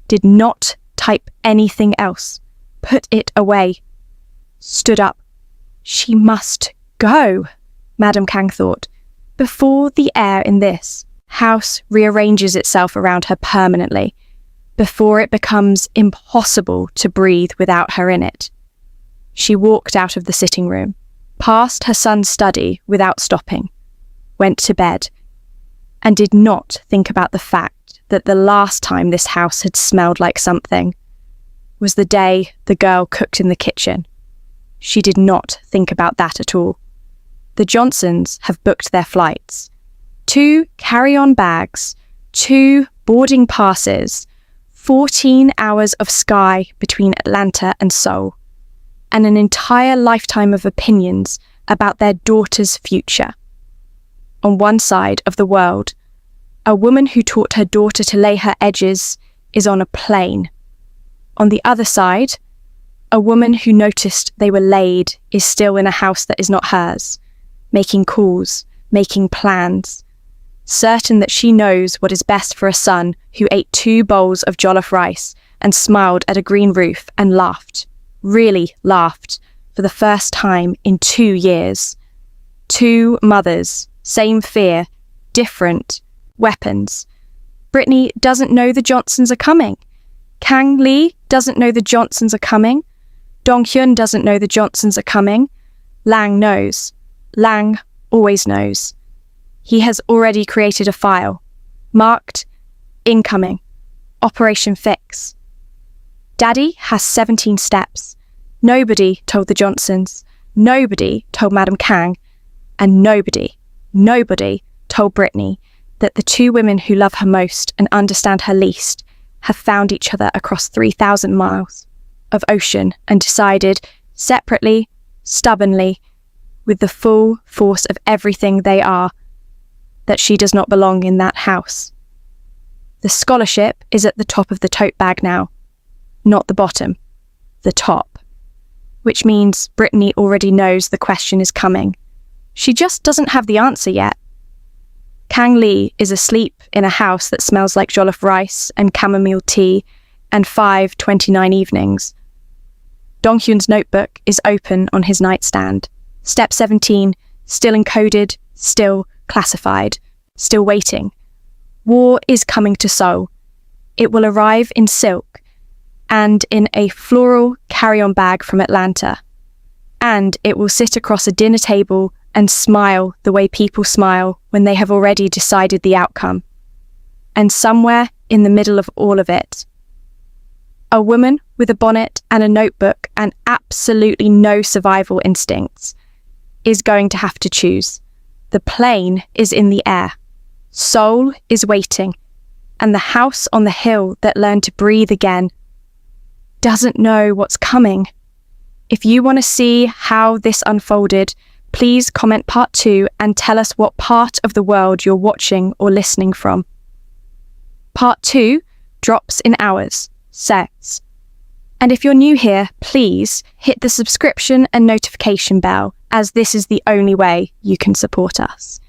A: did not type anything else, put it away, stood up. She must go, Madame Kang thought, before the air in this house rearranges itself around her permanently, before it becomes impossible to breathe without her in it. She walked out of the sitting room, past her son's study without stopping, went to bed, and did not think about the fact that the last time this house had smelled like something was the day the girl cooked in the kitchen. She did not think about that at all. The Johnsons have booked their flights. 2 carry-on bags, 2 boarding passes, 14 hours of sky between Atlanta and Seoul, and an entire lifetime of opinions about their daughter's future. On one side of the world, a woman who taught her daughter to lay her edges is on a plane. On the other side, a woman who noticed they were laid is still in a house that is not hers, making calls, making plans, certain that she knows what is best for a son who ate 2 bowls of jollof rice and smiled at a green roof and laughed, really laughed, for the first time in 2 years. 2 mothers, same fear, different weapons. Britney doesn't know the Johnsons are coming. Kang Lee doesn't know the Johnsons are coming. Dong Hyun doesn't know the Johnsons are coming. Lang knows. Lang always knows. He has already created a file, marked incoming, Operation Fix. Daddy has 17 steps. Nobody told the Johnsons. Nobody told Madame Kang. And nobody told Britney that the 2 women who love her most and understand her least have found each other across 3,000 miles of ocean and decided, separately, stubbornly, with the full force of everything they are, that she does not belong in that house. The scholarship is at the top of the tote bag now, not the bottom, the top, which means Britney already knows the question is coming. She just doesn't have the answer yet. Kang Lee is asleep in a house that smells like jollof rice and chamomile tea and 5:29 evenings. Dong Hyun's notebook is open on his nightstand. Step 17, still encoded, still classified, still waiting. War is coming to Seoul. It will arrive in silk and in a floral carry-on bag from Atlanta. And it will sit across a dinner table and smile the way people smile when they have already decided the outcome. And somewhere in the middle of all of it, a woman with a bonnet and a notebook and absolutely no survival instincts is going to have to choose. The plane is in the air. Seoul is waiting. And the house on the hill that learned to breathe again doesn't know what's coming. If you want to see how this unfolded, please comment part 2 and tell us what part of the world you're watching or listening from. Part 2 drops in hours, sets. And if you're new here, please hit the subscription and notification bell, as this is the only way you can support us.